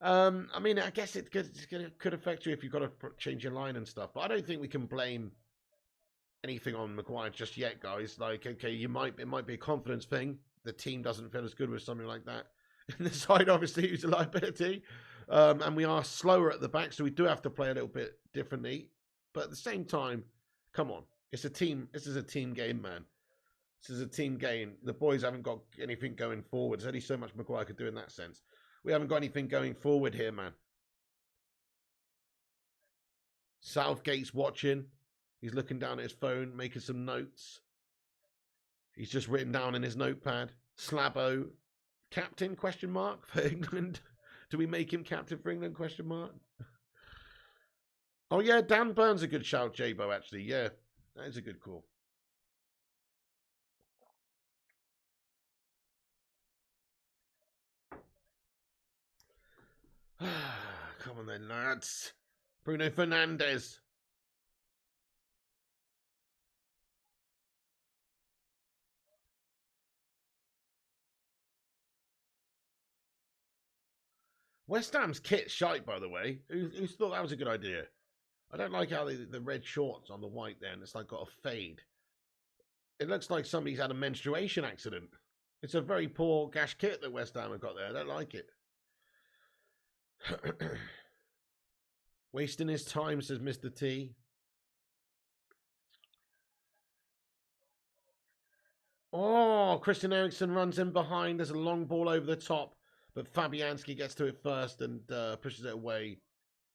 I mean, I guess it could affect you if you've got to change your line and stuff. But I don't think we can blame anything on Maguire just yet, guys. Like, okay, it might be a confidence thing. The team doesn't feel as good with something like that. And the side, obviously, is a liability. And we are slower at the back, so we do have to play a little bit differently. But at the same time, come on. It's a team. This is a team game, man. This is a team game. The boys haven't got anything going forward. There's only so much Maguire could do in that sense. We haven't got anything going forward here, man. Southgate's watching. He's looking down at his phone, making some notes. He's just written down in his notepad. Slabbo, captain, question mark, for England. Do we make him captain for England, question mark? Oh, yeah, Dan Burns a good shout, Jabo, actually. Yeah, that is a good call. Come on then, lads. Bruno Fernandes. West Ham's kit's shite, by the way. Who thought that was a good idea? I don't like how the red shorts on the white there, and it's like got a fade. It looks like somebody's had a menstruation accident. It's a very poor gash kit that West Ham have got there. I don't like it. Wasting his time, says Mr. T. Oh, Christian Eriksen runs in behind. There's a long ball over the top, but Fabianski gets to it first and pushes it away.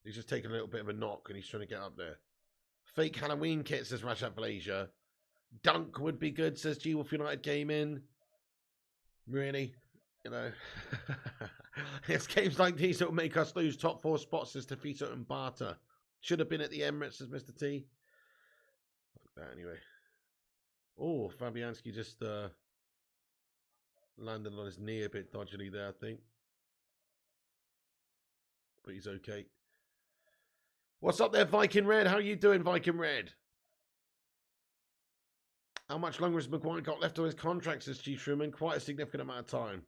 He's just taking a little bit of a knock and he's trying to get up there. Fake Halloween kit, says Rashford Malaysia. Dunk would be good, says G Wolf United Gaming. Really? You know. It's games like these that will make us lose top 4 spots, says Tafito and Barter. Should have been at the Emirates, says Mr. T. Like that anyway. Oh, Fabianski just landed on his knee a bit dodgily there, I think. But he's okay. What's up there, Viking Red? How are you doing, Viking Red? How much longer has Maguire got left on his contract, says G. Truman? Quite a significant amount of time.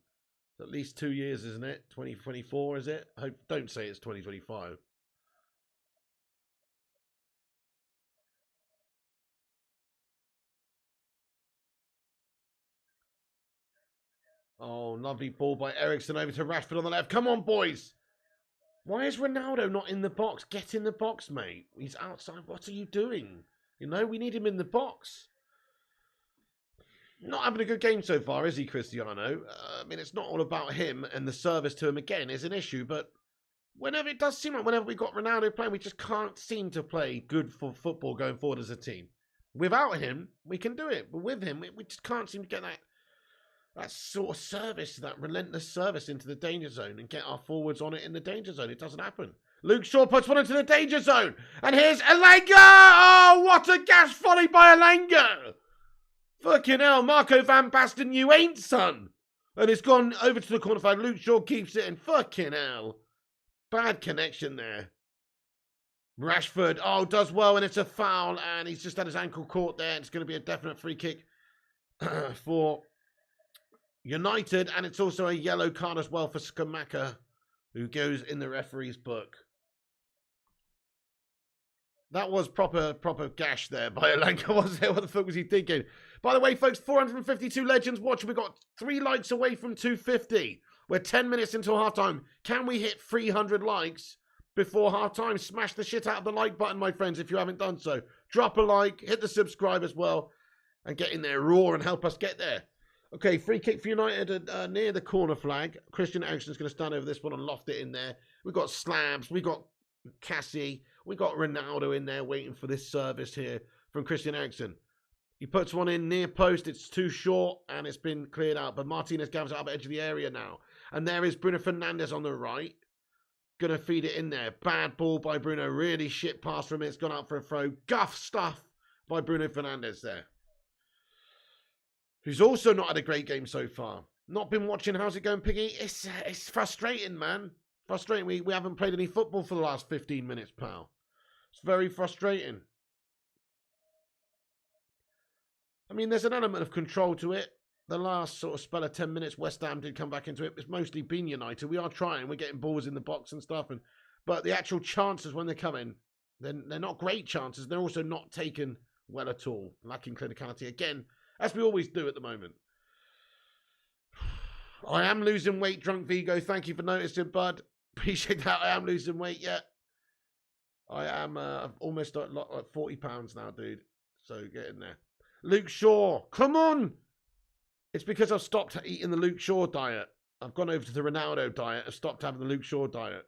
At least 2 years, isn't it? 2024, is it? Don't say it's 2025. Oh, lovely ball by Eriksen over to Rashford on the left. Come on, boys. Why is Ronaldo not in the box? Get in the box, mate. He's outside. What are you doing? You know, we need him in the box. Not having a good game so far, is he, Cristiano? I mean, it's not all about him, and the service to him, again, is an issue, but whenever it does seem like whenever we've got Ronaldo playing, we just can't seem to play good for football going forward as a team. Without him, we can do it, but with him, we just can't seem to get that sort of service, that relentless service into the danger zone and get our forwards on it in the danger zone. It doesn't happen. Luke Shaw puts one into the danger zone, and here's Elanga! Oh, what a gash volley by Elanga! Fucking hell, Marco van Basten, you ain't, son. And it's gone over to the corner flag. Luke Shaw keeps it in. Fucking hell. Bad connection there. Rashford, oh, does well, and it's a foul, and he's just had his ankle caught there. It's going to be a definite free kick for United, and it's also a yellow card as well for Skamaka, who goes in the referee's book. That was proper gash there by Elanga, wasn't it? What the fuck was he thinking? By the way, folks, 452 legends watching. We got 3 likes away from 250. We're 10 minutes into halftime. Can we hit 300 likes before halftime? Smash the shit out of the like button, my friends, if you haven't done so. Drop a like, hit the subscribe as well, and get in there raw and help us get there. Okay, free kick for United near the corner flag. Christian Eriksen's going to stand over this one and loft it in there. We've got Slabs, we've got Cassie, we got Ronaldo in there waiting for this service here from Christian Eriksen. He puts one in near post. It's too short and it's been cleared out. But Martinez gathers it up at the edge of the area now. And there is Bruno Fernandes on the right. Going to feed it in there. Bad ball by Bruno. Really shit pass from it. It's gone out for a throw. Guff stuff by Bruno Fernandes there. Who's also not had a great game so far. Not been watching. How's it going, Piggy? It's frustrating, man. Frustrating. We haven't played any football for the last 15 minutes, pal. It's very frustrating. I mean, there's an element of control to it. The last sort of spell of 10 minutes, West Ham did come back into it. It's mostly been United. We are trying. We're getting balls in the box and stuff. But the actual chances when they come in, they're not great chances. They're also not taken well at all. Lacking clinicality. Again, as we always do at the moment. I am losing weight, Drunk Vigo. Thank you for noticing, bud. Appreciate that. I am losing weight, yeah. I am almost like 40 pounds now, dude. So get in there. Luke Shaw, come on! It's because I've stopped eating the Luke Shaw diet. I've gone over to the Ronaldo diet. I've stopped having the Luke Shaw diet.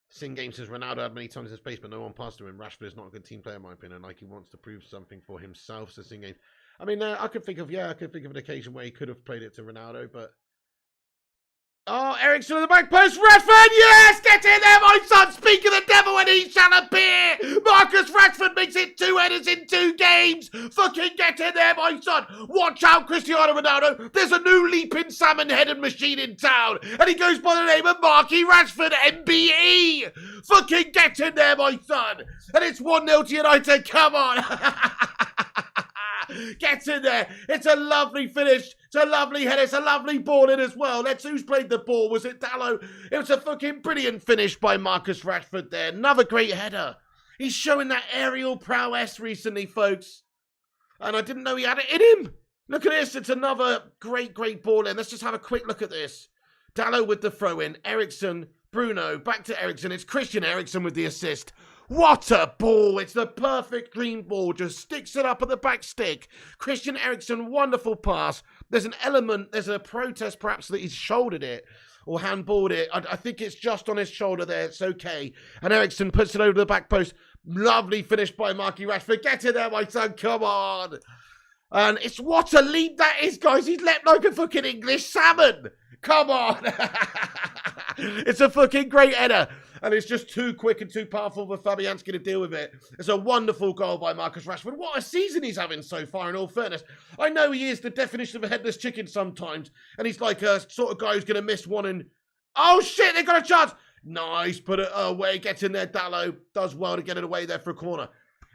Sing Game says Ronaldo had many times in space, but no one passed to him. Rashford is not a good team player, in my opinion. Like he wants to prove something for himself. Says Sing Game. I mean, I could think of an occasion where he could have played it to Ronaldo, but Oh, Ericsson on the back post. Rashford, yes! Get in there, my son! Speak of the devil and he shall appear! Marcus Rashford makes it 2 headers in 2 games! Fucking get in there, my son! Watch out, Cristiano Ronaldo! There's a new leaping salmon-headed machine in town! And he goes by the name of Marky Rashford, MBE! Fucking get in there, my son! And it's 1-0 to United, come on! Get in there. It's a lovely finish. It's a lovely header. It's a lovely ball in as well. Let's who's played the ball. Was it Dallo? It was a fucking brilliant finish by Marcus Rashford there. Another great header. He's showing that aerial prowess recently, folks. And I didn't know he had it in him. Look at this. It's another great ball in. Let's just have a quick look at this. Dallo with the throw in. Ericsson, Bruno, back to Ericsson. It's Christian Eriksen with the assist. What a ball! It's the perfect green ball. Just sticks it up at the back stick. Christian Eriksen, wonderful pass. There's an element, there's a protest perhaps that he's shouldered it or handballed it. I think it's just on his shoulder there. It's okay. And Eriksen puts it over the back post. Lovely finish by Marky Rashford. Get in there, my son. Come on. And it's what a leap that is, guys. He's leapt like a fucking English salmon. Come on. It's a fucking great header. And it's just too quick and too powerful for Fabianski to deal with it. It's a wonderful goal by Marcus Rashford. What a season he's having so far, in all fairness. I know he is the definition of a headless chicken sometimes. And he's like a sort of guy who's going to miss one and... Oh, shit, they got a chance. Nice, put it away. Gets in there, Dallo. Does well to get it away there for a corner.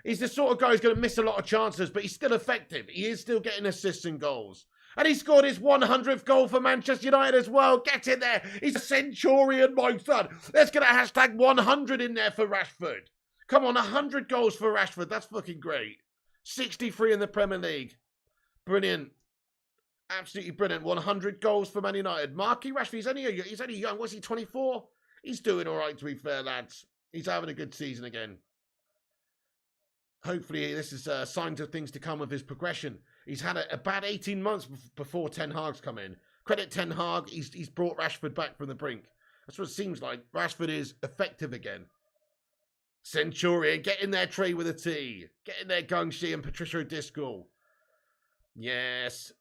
He's the sort of guy who's going to miss a lot of chances, but he's still effective. He is still getting assists and goals. And he scored his 100th goal for Manchester United as well. Get in there. He's a centurion, my son. Let's get a hashtag 100 in there for Rashford. Come on, 100 goals for Rashford. That's fucking great. 63 in the Premier League. Brilliant. Absolutely brilliant. 100 goals for Man United. Marky Rashford, he's only young. Was he 24? He's doing all right, to be fair, lads. He's having a good season again. Hopefully, this is signs of things to come with his progression. He's had a bad 18 months before Ten Hag's come in. Credit Ten Hag, he's brought Rashford back from the brink. That's what it seems like. Rashford is effective again. Centurion, get in there, Trey with a T. Get in there, Gungshi and Patricia O'Driscoll. Yes.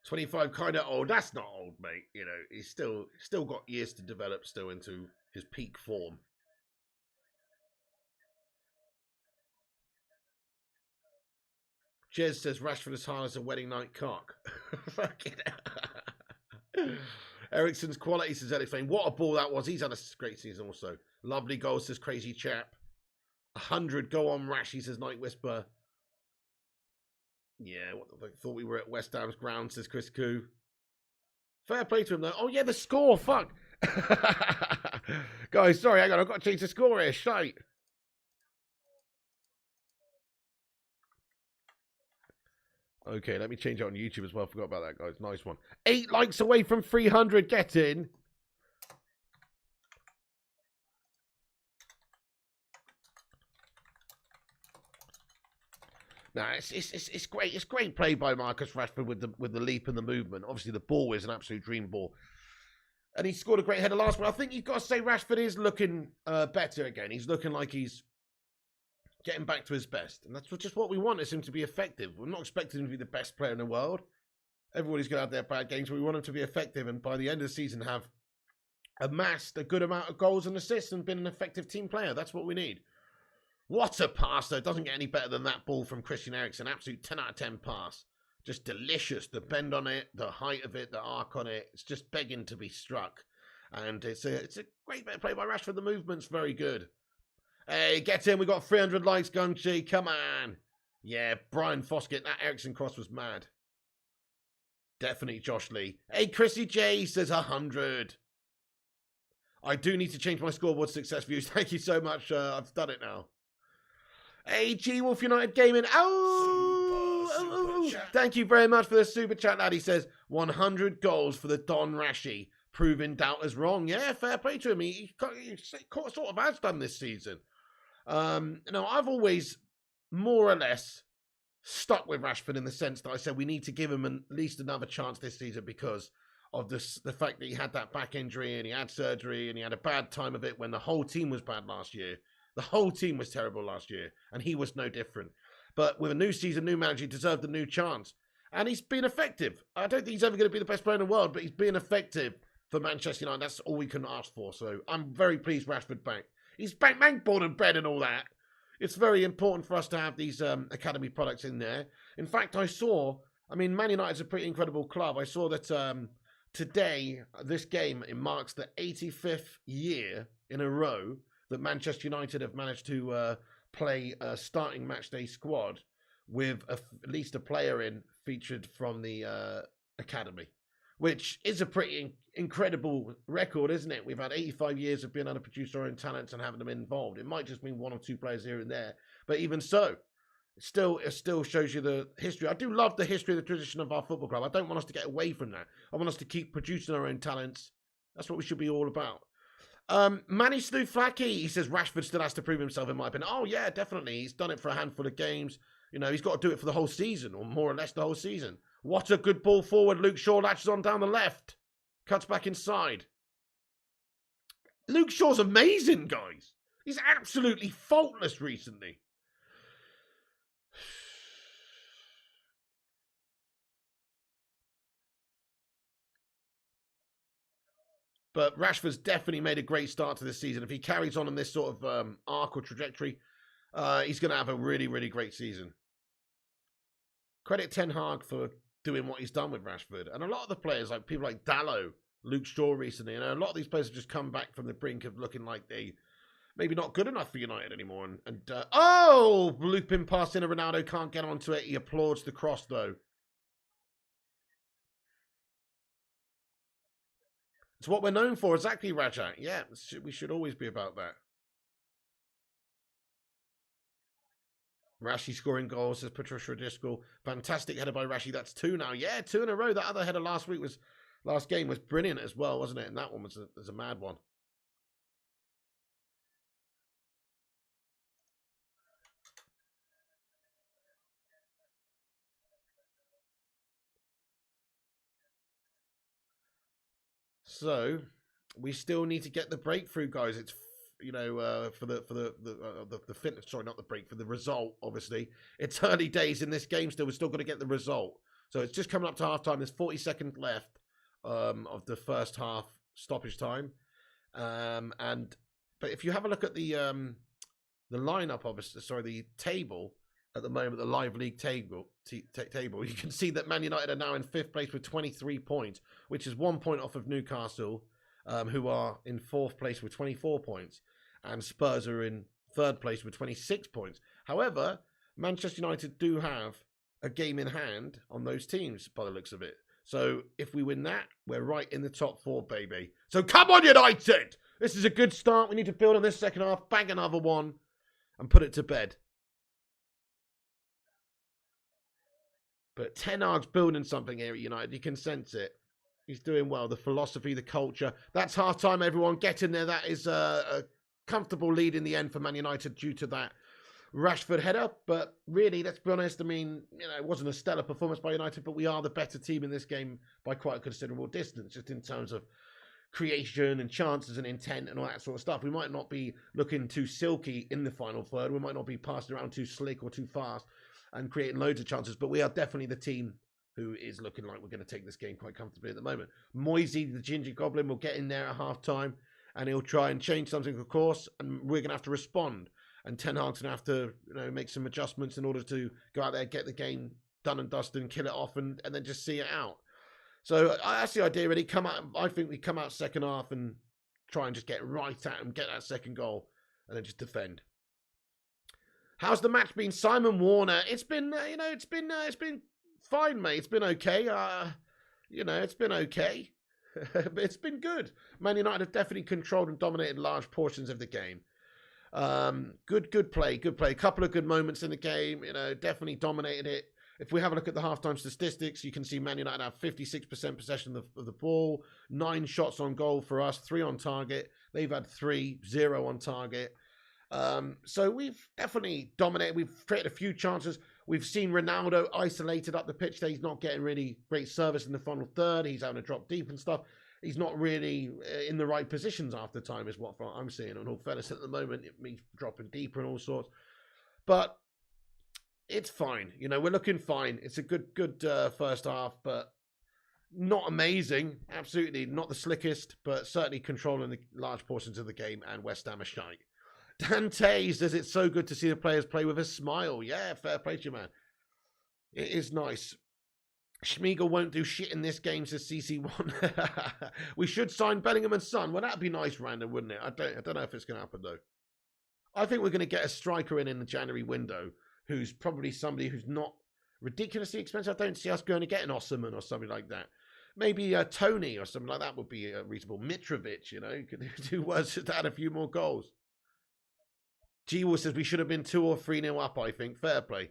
25, kind of old. That's not old, mate. You know, he's still got years to develop still into his peak form. Jez says Rashford as hard as a wedding night cock. Fucking Ericsson's quality, says Alex Fane. What a ball that was. He's had a great season also. Lovely goal, says Crazy Chap. 100, go on, Rashy, says Night Whisper. Yeah, what the fuck? Thought we were at West Ham's ground, says Chris Koo. Fair play to him, though. Oh, yeah, the score. Fuck. Guys, sorry, hang on. I've got to change the score here. Shite. Okay, let me change it on YouTube as well. Forgot about that, guys. Nice one. 8 likes away from 300. Get in. No, it's great. It's great play by Marcus Rashford with the leap and the movement. Obviously, the ball is an absolute dream ball, and he scored a great header last one. I think you've got to say Rashford is looking better again. He's looking like he's getting back to his best, and that's just what we want: is him to be effective. We're not expecting him to be the best player in the world. Everybody's going to have their bad games, but we want him to be effective, and by the end of the season, have amassed a good amount of goals and assists and been an effective team player. That's what we need. What a pass, though. It doesn't get any better than that ball from Christian Eriksen. Absolute 10 out of 10 pass. Just delicious. The bend on it, the height of it, the arc on it. It's just begging to be struck. And it's a great bit of play by Rashford. The movement's very good. Hey, get in. We got 300 likes, Gunchi. Come on. Yeah, Brian Foskett. That Eriksen cross was mad. Definitely Josh Lee. Hey, Chrissy J says 100. I do need to change my scoreboard success views. Thank you so much. I've done it now. Hey, G-Wolf United Gaming. Oh, super thank you very much for the super chat, lad. He says 100 goals for the Don Rashi, proving doubters wrong. Yeah, fair play to him. He sort of has done this season. I've always more or less stuck with Rashford in the sense that I said we need to give him at least another chance this season because of this, the fact that he had that back injury and he had surgery and he had a bad time of it when the whole team was bad last year. The whole team was terrible last year, and he was no different. But with a new season, new manager, he deserved a new chance. And he's been effective. I don't think he's ever going to be the best player in the world, but he's been effective for Manchester United. That's all we can ask for. So I'm very pleased Rashford back. He's back board and bed and all that. It's very important for us to have these academy products in there. In fact, Man United's a pretty incredible club. I saw that today, this game, it marks the 85th year in a row that Manchester United have managed to play a starting matchday squad with at least a player in featured from the academy, which is a pretty incredible record, isn't it? We've had 85 years of being able to produce our own talents and having them involved. It might just mean one or two players here and there, but even so, it still shows you the history. I do love the history, the tradition of our football club. I don't want us to get away from that. I want us to keep producing our own talents. That's what we should be all about. Manny Stu Flacky, he says Rashford still has to prove himself, in my opinion. Oh yeah, definitely. He's done it for a handful of games. You know, he's got to do it for the whole season, or more or less the whole season. What a good ball forward. Luke Shaw latches on down the left. Cuts back inside. Luke Shaw's amazing, guys. He's absolutely faultless recently. But Rashford's definitely made a great start to this season. If he carries on this sort of arc or trajectory, he's going to have a really, really great season. Credit Ten Hag for doing what he's done with Rashford. And a lot of the players, like people like Dallo, Luke Shaw recently, a lot of these players have just come back from the brink of looking like they maybe not good enough for United anymore. Looping past in, Ronaldo can't get onto it. He applauds the cross, though. It's what we're known for, exactly, Rajak. Yeah, we should always be about that. Rashi scoring goals, says Patricia Driscoll. Fantastic header by Rashi. That's 2 now. Yeah, 2 in a row. That other header last game was brilliant as well, wasn't it? And that one was a mad one. So we still need to get the breakthrough, guys. It's for the fitness. Sorry, not the break, for the result. Obviously, it's early days in this game. Still, we're still going to get the result. So it's just coming up to half time. There's 40 seconds left of the first half stoppage time. But if you have a look at the lineup, obviously, sorry, the table at the moment, the live league table, you can see that Man United are now in 5th place with 23 points, which is 1 point off of Newcastle, who are in 4th place with 24 points, and Spurs are in 3rd place with 26 points. However, Manchester United do have a game in hand on those teams by the looks of it. So if we win that, we're right in the top 4, baby. So come on, United! This is a good start. We need to build on this second half, bang another one, and put it to bed. But Ten Hag's building something here at United. You can sense it. He's doing well. The philosophy, the culture. That's half-time, everyone. Get in there. That is a comfortable lead in the end for Man United due to that Rashford header. But really, let's be honest, it wasn't a stellar performance by United, but we are the better team in this game by quite a considerable distance, just in terms of creation and chances and intent and all that sort of stuff. We might not be looking too silky in the final third. We might not be passing around too slick or too fast and creating loads of chances, but we are definitely the team who is looking like we're going to take this game quite comfortably at the moment. Moisey, the Ginger Goblin, will get in there at half-time, and he'll try and change something, of course, and we're going to have to respond. And Ten Hag's going to have to make some adjustments in order to go out there, get the game done and dusted, and kill it off, and then just see it out. So that's the idea, really. I think we come out second half and try and just get right at them, get that second goal, and then just defend. How's the match been, Simon Warner? It's been, it's been fine, mate. It's been okay. It's been okay. But it's been good. Man United have definitely controlled and dominated large portions of the game. Good play. A couple of good moments in the game. Definitely dominated it. If we have a look at the halftime statistics, you can see Man United have 56% possession of the ball, 9 shots on goal for us, 3 on target. They've had 3, 0 on target. So we've definitely dominated. We've created a few chances. We've seen Ronaldo isolated up the pitch there. He's not getting really great service in the final third. He's having to drop deep and stuff. He's not really in the right positions after time is what I'm seeing. And all fairness, at the moment, it means dropping deeper and all sorts. But it's fine. You know, we're looking fine. It's a good first half, but not amazing. Absolutely not the slickest, but certainly controlling the large portions of the game, and West Ham are shite. Dante says it's so good to see the players play with a smile. Yeah, fair play to you, man. It is nice. Schmiegel won't do shit in this game, says CC1. We should sign Bellingham and Son. Well, that'd be nice, Random, wouldn't it? I don't know if it's going to happen, though. I think we're going to get a striker in the January window who's probably somebody who's not ridiculously expensive. I don't see us going to get an Osserman or something like that. Maybe Tony or something like that would be reasonable. Mitrovic, you know, could do worse to add a few more goals. G-Will says we should have been 2 or 3-0 up, I think. Fair play.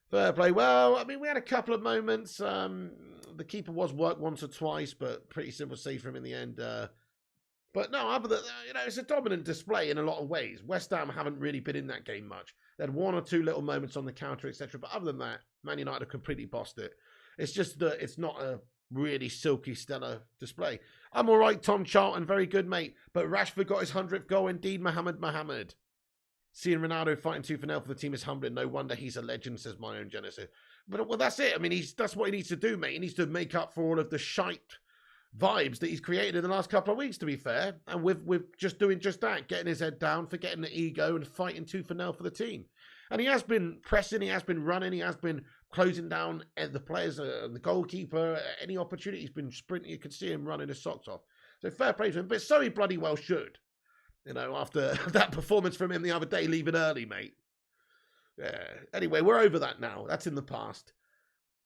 Fair play. Well, I mean, we had a couple of moments. The keeper was worked once or twice, but pretty simple save for him in the end. But no, other than you know, it's a dominant display in a lot of ways. West Ham haven't really been in that game much. They had 1 or 2 little moments on the counter, etc. But other than that, Man United have completely bossed it. It's just that it's not a really silky, stellar display. I'm all right, Tom Charlton. Very good, mate. But Rashford got his 100th goal indeed, Mohamed. Seeing Ronaldo fighting 2-0 for the team is humbling. No wonder he's a legend, says my own Genesis. But well, that's it. I mean, that's what he needs to do, mate. He needs to make up for all of the shite vibes that he's created in the last couple of weeks, to be fair. And with just doing just that, getting his head down, forgetting the ego and fighting 2-0 for the team. And he has been pressing, he has been running, he has been closing down the players, the goalkeeper, any opportunity. He's been sprinting. You can see him running his socks off. So fair play to him. But so he bloody well should. You know, after that performance from him the other day, leaving early, mate. Yeah. Anyway, we're over that now. That's in the past.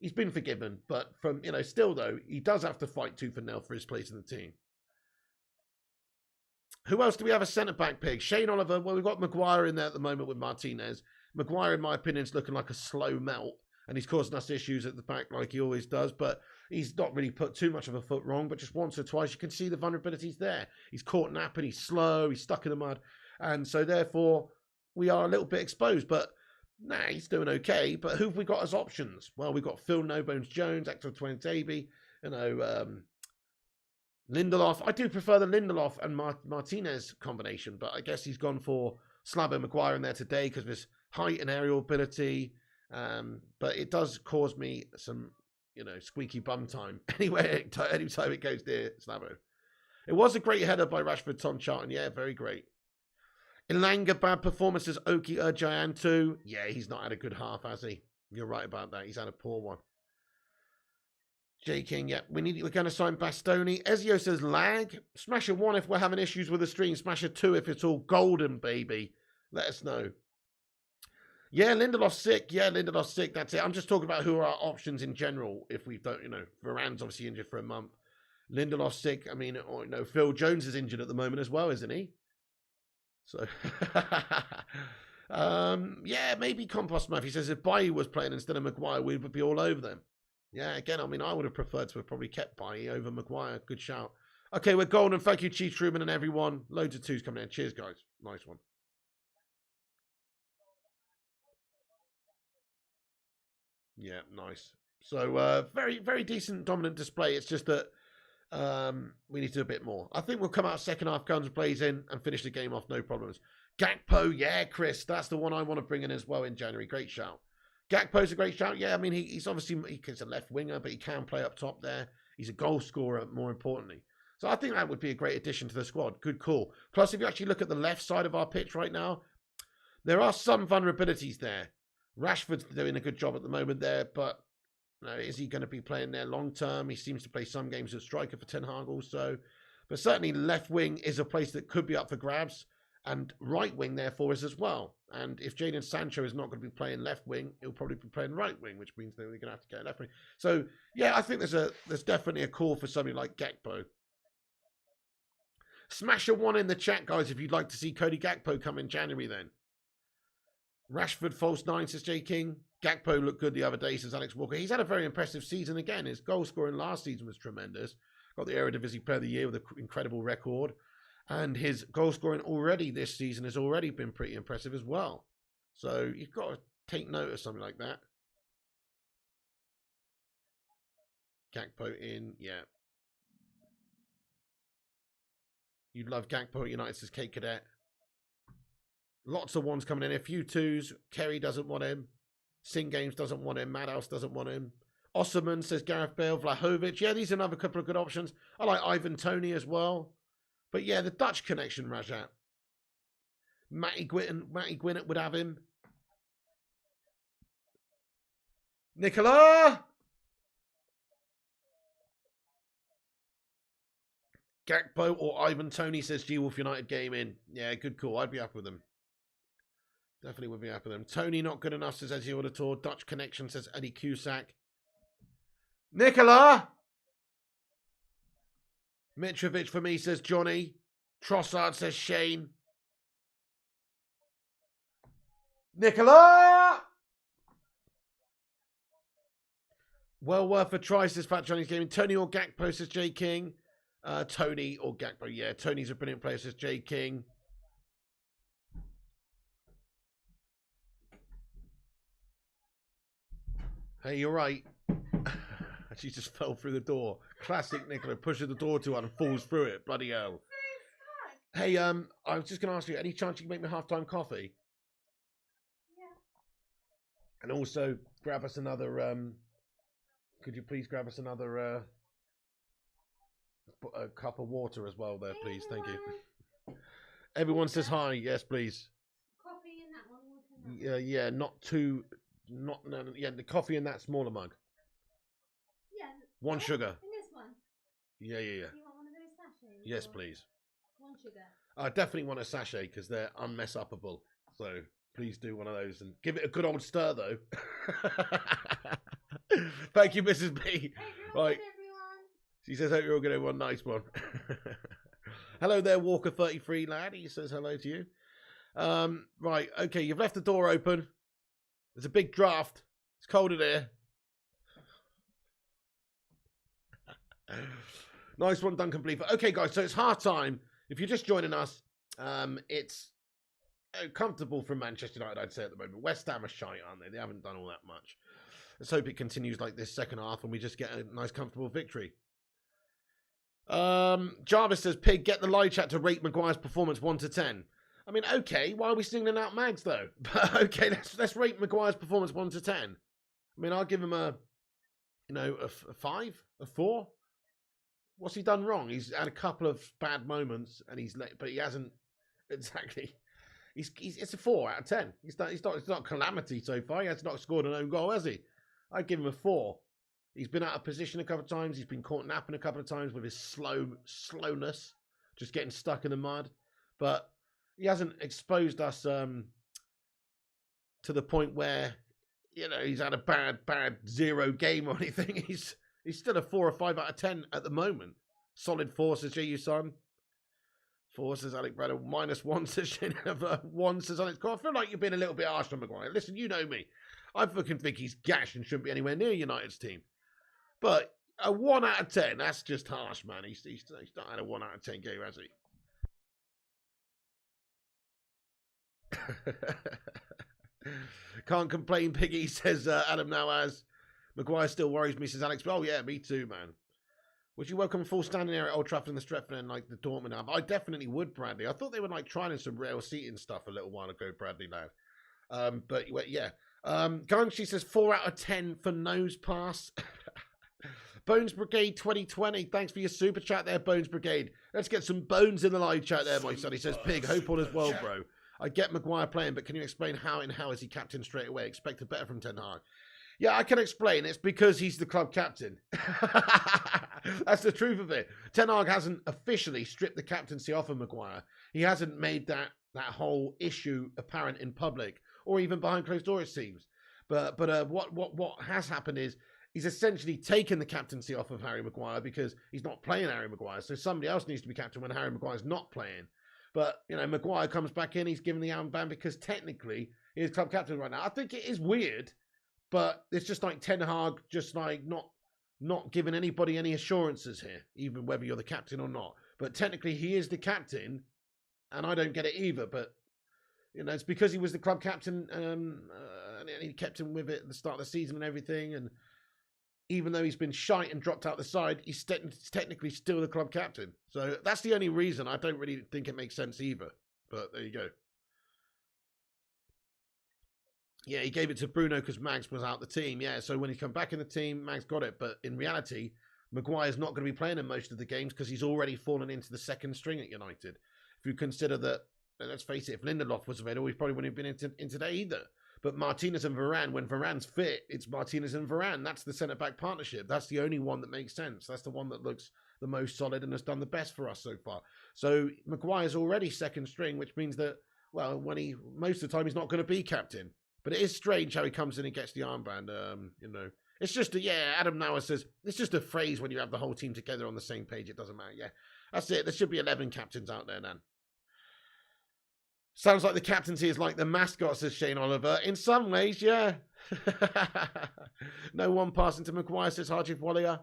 He's been forgiven, but from, you know, still though, he does have to fight 2-0 for his place in the team. Who else do we have a centre-back pick? Shane Oliver. Well, we've got Maguire in there at the moment with Martinez. Maguire, in my opinion, is looking like a slow melt, and he's causing us issues at the back like he always does, but he's not really put too much of a foot wrong, but just once or twice you can see the vulnerabilities there. He's caught napping, he's slow, he's stuck in the mud, and so therefore we are a little bit exposed, but nah, he's doing okay. But who've we got as options? Well, we've got Phil No Bones Jones, Hector Twenty, you know, Lindelof. I do prefer the Lindelof and Martinez combination, but I guess he's gone for Slabo Maguire in there today because of his height and aerial ability. But it does cause me some, you know, squeaky bum time anyway, anytime it goes near Slabo. It was a great header by Rashford, Tom Charlton. Yeah, very great. Ilanga, bad performances. Oki Urjayantu. Yeah, he's not had a good half, has he? You're right about that. He's had a poor one. J King, yeah, we're going to sign Bastoni. Ezio says lag. Smash a 1 if we're having issues with the stream. Smash a 2 if it's all golden, baby. Let us know. Yeah, Lindelof's sick. Yeah, Lindelof's sick. That's it. I'm just talking about who are our options in general. If we don't, you know, Varane's obviously injured for a month. Lindelof's sick. I mean, or, you know, Phil Jones is injured at the moment as well, isn't he? So, yeah, maybe Compost Murphy says if Bailly was playing instead of Maguire, we would be all over them. Yeah, again, I mean, I would have preferred to have probably kept Bailly over Maguire. Good shout. Okay, we're golden. Thank you, Chief Truman and everyone. Loads of 2s coming in. Cheers, guys. Nice one. Yeah, nice. So, very, very decent dominant display. It's just that we need to do a bit more. I think we'll come out second half, guns blazing, and finish the game off, no problems. Gakpo, yeah, Chris, that's the one I want to bring in as well in January. Great shout. Gakpo's a great shout. Yeah, I mean, he's obviously he's a left winger, but he can play up top there. He's a goal scorer, more importantly. So I think that would be a great addition to the squad. Good call. Plus, if you actually look at the left side of our pitch right now, there are some vulnerabilities there. Rashford's doing a good job at the moment there, but is he going to be playing there long term? He seems to play some games as striker for Ten Hag also. But certainly left wing is a place that could be up for grabs. And right wing, therefore, is as well. And if Jadon Sancho is not going to be playing left wing, he'll probably be playing right wing, which means they're going to have to get a left wing. So, yeah, I think there's definitely a call for somebody like Gakpo. Smash a 1 in the chat, guys, if you'd like to see Cody Gakpo come in January then. Rashford, false 9, says J King. Gakpo looked good the other day, says Alex Walker. He's had a very impressive season again. His goal scoring last season was tremendous. Got the Eredivisie Player of the Year with an incredible record. And his goal scoring already this season has already been pretty impressive as well. So you've got to take note of something like that. Gakpo in, yeah. You'd love Gakpo at United, says Kate Cadet. Lots of ones coming in. A few twos. Kerry doesn't want him. Sing Games doesn't want him. Madhouse doesn't want him. Osserman says Gareth Bale. Vlahovic. Yeah, these are another couple of good options. I like Ivan Toney as well. But yeah, the Dutch connection, Rajat. Matty Gwinnett would have him. Nicola! Gakpo or Ivan Toney, says G-Wolf United game in. Yeah, good call. I'd be happy with them. Definitely would be happy with them. Tony not good enough, says Ezio Auditor. Dutch connection, says Eddie Cusack. Nicola! Mitrovic for me, says Johnny. Trossard, says Shane. Nicola! Well worth a try, says Fat Johnny's Gaming. Tony or Gakpo, says J King. Tony or Gakpo, yeah. Tony's a brilliant player, says J King. Hey, you're right. She just fell through the door. Classic Nicola. Pushes the door to her and falls through it. Bloody hell. Hey, I was just going to ask you, any chance you can make me halftime coffee? Yeah. And also, grab us another, could you please grab us another a cup of water as well there, please? Thank you. Everyone says hi. Yes, please. Coffee in that one, water in that one. Yeah, not too, yeah, the coffee in that smaller mug. Yeah. One sugar. In this one? Yeah. You want one of those sachets? Yes, please. One sugar. I definitely want a sachet because they're unmess-upable. So please do one of those and give it a good old stir, though. Thank you, Mrs. B. Right. Everyone. She says, hope you're all getting one nice one. Hello there, Walker33 lad. He says hello to you. Right, okay, you've left the door open. There's a big draft. It's cold in here. Nice one, Duncan Bleefer. Okay, guys, so it's half time. If you're just joining us, it's comfortable from Manchester United, I'd say, at the moment. West Ham are shite, aren't they? They haven't done all that much. Let's hope it continues like this second half and we just get a nice, comfortable victory. Jarvis says, Pig, get the live chat to rate Maguire's performance 1 to 10. I mean, okay, why are we singling out Mags, though? But, okay, let's rate Maguire's performance 1 to 10. I mean, I'll give him a 5, a 4. What's he done wrong? He's had a couple of bad moments, and but he hasn't exactly. It's a 4 out of 10. It's not calamity so far. He has not scored an own goal, has he? I'd give him a 4. He's been out of position a couple of times. He's been caught napping a couple of times with his slowness, just getting stuck in the mud. But he hasn't exposed us to the point where he's had a bad 0 game or anything. He's still a 4 or 5 out of 10 at the moment. Solid 4, says J.U. Son. 4, says Alec Braddock. -1, says Shane. 1, says Alex Cole. I feel like you're being a little bit harsh on Maguire. Listen, you know me. I fucking think he's gash and shouldn't be anywhere near United's team. But a 1 out of 10, that's just harsh, man. He's not had a 1 out of 10 game, has he? Can't complain, Piggy, says Adam Nawaz. Maguire still worries me, says Alex. Oh, yeah, me too, man. Would you welcome full standing area at Old Trafford and the Stretford and like the Dortmund have? I definitely would, Bradley. I thought they were like trying some rail seating stuff a little while ago, Bradley, lad. But yeah. Ganshi says 4 out of 10 for nose pass. Bones Brigade 2020. Thanks for your super chat there, Bones Brigade. Let's get some bones in the live chat there, my son. He says, Pig, hope all is well, bro. I get Maguire playing, but can you explain how is he captain straight away? Expected better from Ten Hag. Yeah, I can explain. It's because he's the club captain. That's the truth of it. Ten Hag hasn't officially stripped the captaincy off of Maguire. He hasn't made that whole issue apparent in public or even behind closed doors, it seems. But what has happened is he's essentially taken the captaincy off of Harry Maguire because he's not playing Harry Maguire. So somebody else needs to be captain when Harry Maguire's not playing. But, Maguire comes back in, he's given the armband because technically he is club captain right now. I think it is weird, but it's just like Ten Hag just like not giving anybody any assurances here, even whether you're the captain or not. But technically he is the captain, and I don't get it either. But, it's because he was the club captain and he kept him with it at the start of the season and everything. And even though he's been shite and dropped out the side, he's technically still the club captain. So that's the only reason. I don't really think it makes sense either. But there you go. Yeah, he gave it to Bruno because Mags was out the team. Yeah, so when he come back in the team, Mags got it. But in reality, Maguire's not going to be playing in most of the games because he's already fallen into the second string at United. If you consider that, let's face it, if Lindelof was available, he probably wouldn't have been in today either. But Martinez and Varane, when Varane's fit, it's Martinez and Varane. That's the centre-back partnership. That's the only one that makes sense. That's the one that looks the most solid and has done the best for us so far. So Maguire's already second string, which means that, well, most of the time he's not going to be captain. But it is strange how he comes in and gets the armband, It's just Adam Nauer says, it's just a phrase when you have the whole team together on the same page. It doesn't matter. Yeah, that's it. There should be 11 captains out there, then. Sounds like the captaincy is like the mascot, says Shane Oliver. In some ways, yeah. No one passing to Maguire, says Hajif Walia.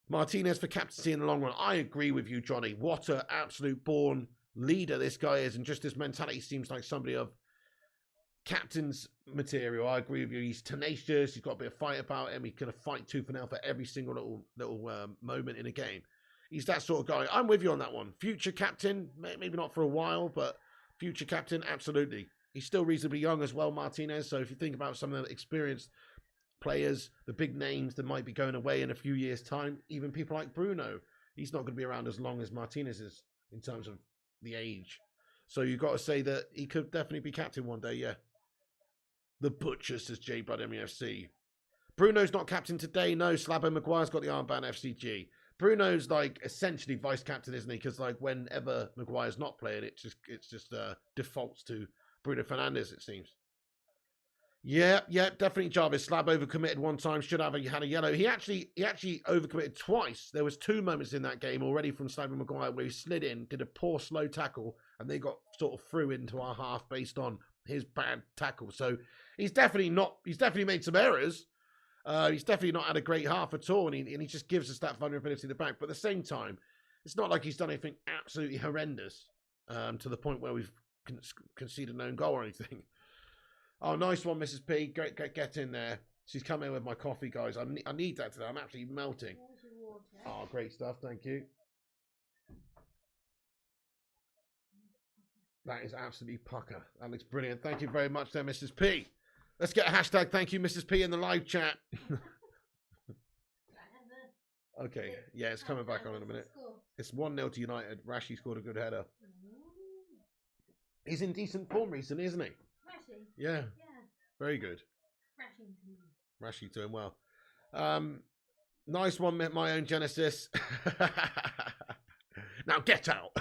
Martinez for captaincy in the long run. I agree with you, Johnny. What an absolute born leader this guy is. And just his mentality seems like somebody of captain's material. I agree with you. He's tenacious. He's got a bit of fight about him. He's going to fight tooth and nail for every single little moment in a game. He's that sort of guy. I'm with you on that one. Future captain, maybe not for a while, but future captain, absolutely. He's still reasonably young as well, Martinez. So if you think about some of the experienced players, the big names that might be going away in a few years' time, even people like Bruno, he's not going to be around as long as Martinez is in terms of the age. So you've got to say that he could definitely be captain one day, yeah. The Butcher, says J Bud MEFC. Bruno's not captain today. No, Slabo Maguire's got the armband, FCG. Bruno's like essentially vice captain, isn't he? Because like whenever Maguire's not playing, it just defaults to Bruno Fernandes, it seems. Yeah, definitely Jarvis. Slab overcommitted one time. Should have had a yellow. He actually overcommitted twice. There was 2 moments in that game already from Slab Maguire where he slid in, did a poor slow tackle, and they got sort of through into our half based on his bad tackle. So he's definitely made some errors. He's definitely not had a great half at all, and he just gives us that vulnerability in the back. But at the same time, it's not like he's done anything absolutely horrendous to the point where we've conceded an own goal or anything. Oh, nice one, Mrs. P. Get in there. She's come in with my coffee, guys. I need that today. I'm absolutely melting. Oh, great stuff. Thank you. That is absolutely pucker. That looks brilliant. Thank you very much there, Mrs. P. Let's get a hashtag thank you, Mrs. P, in the live chat. Okay, yeah, it's coming back on in a minute. It's 1-0 to United. Rashi scored a good header. He's in decent form recently, isn't he? Rashi? Yeah. Very good. Rashi doing well. Nice one, my own Genesis. Now get out.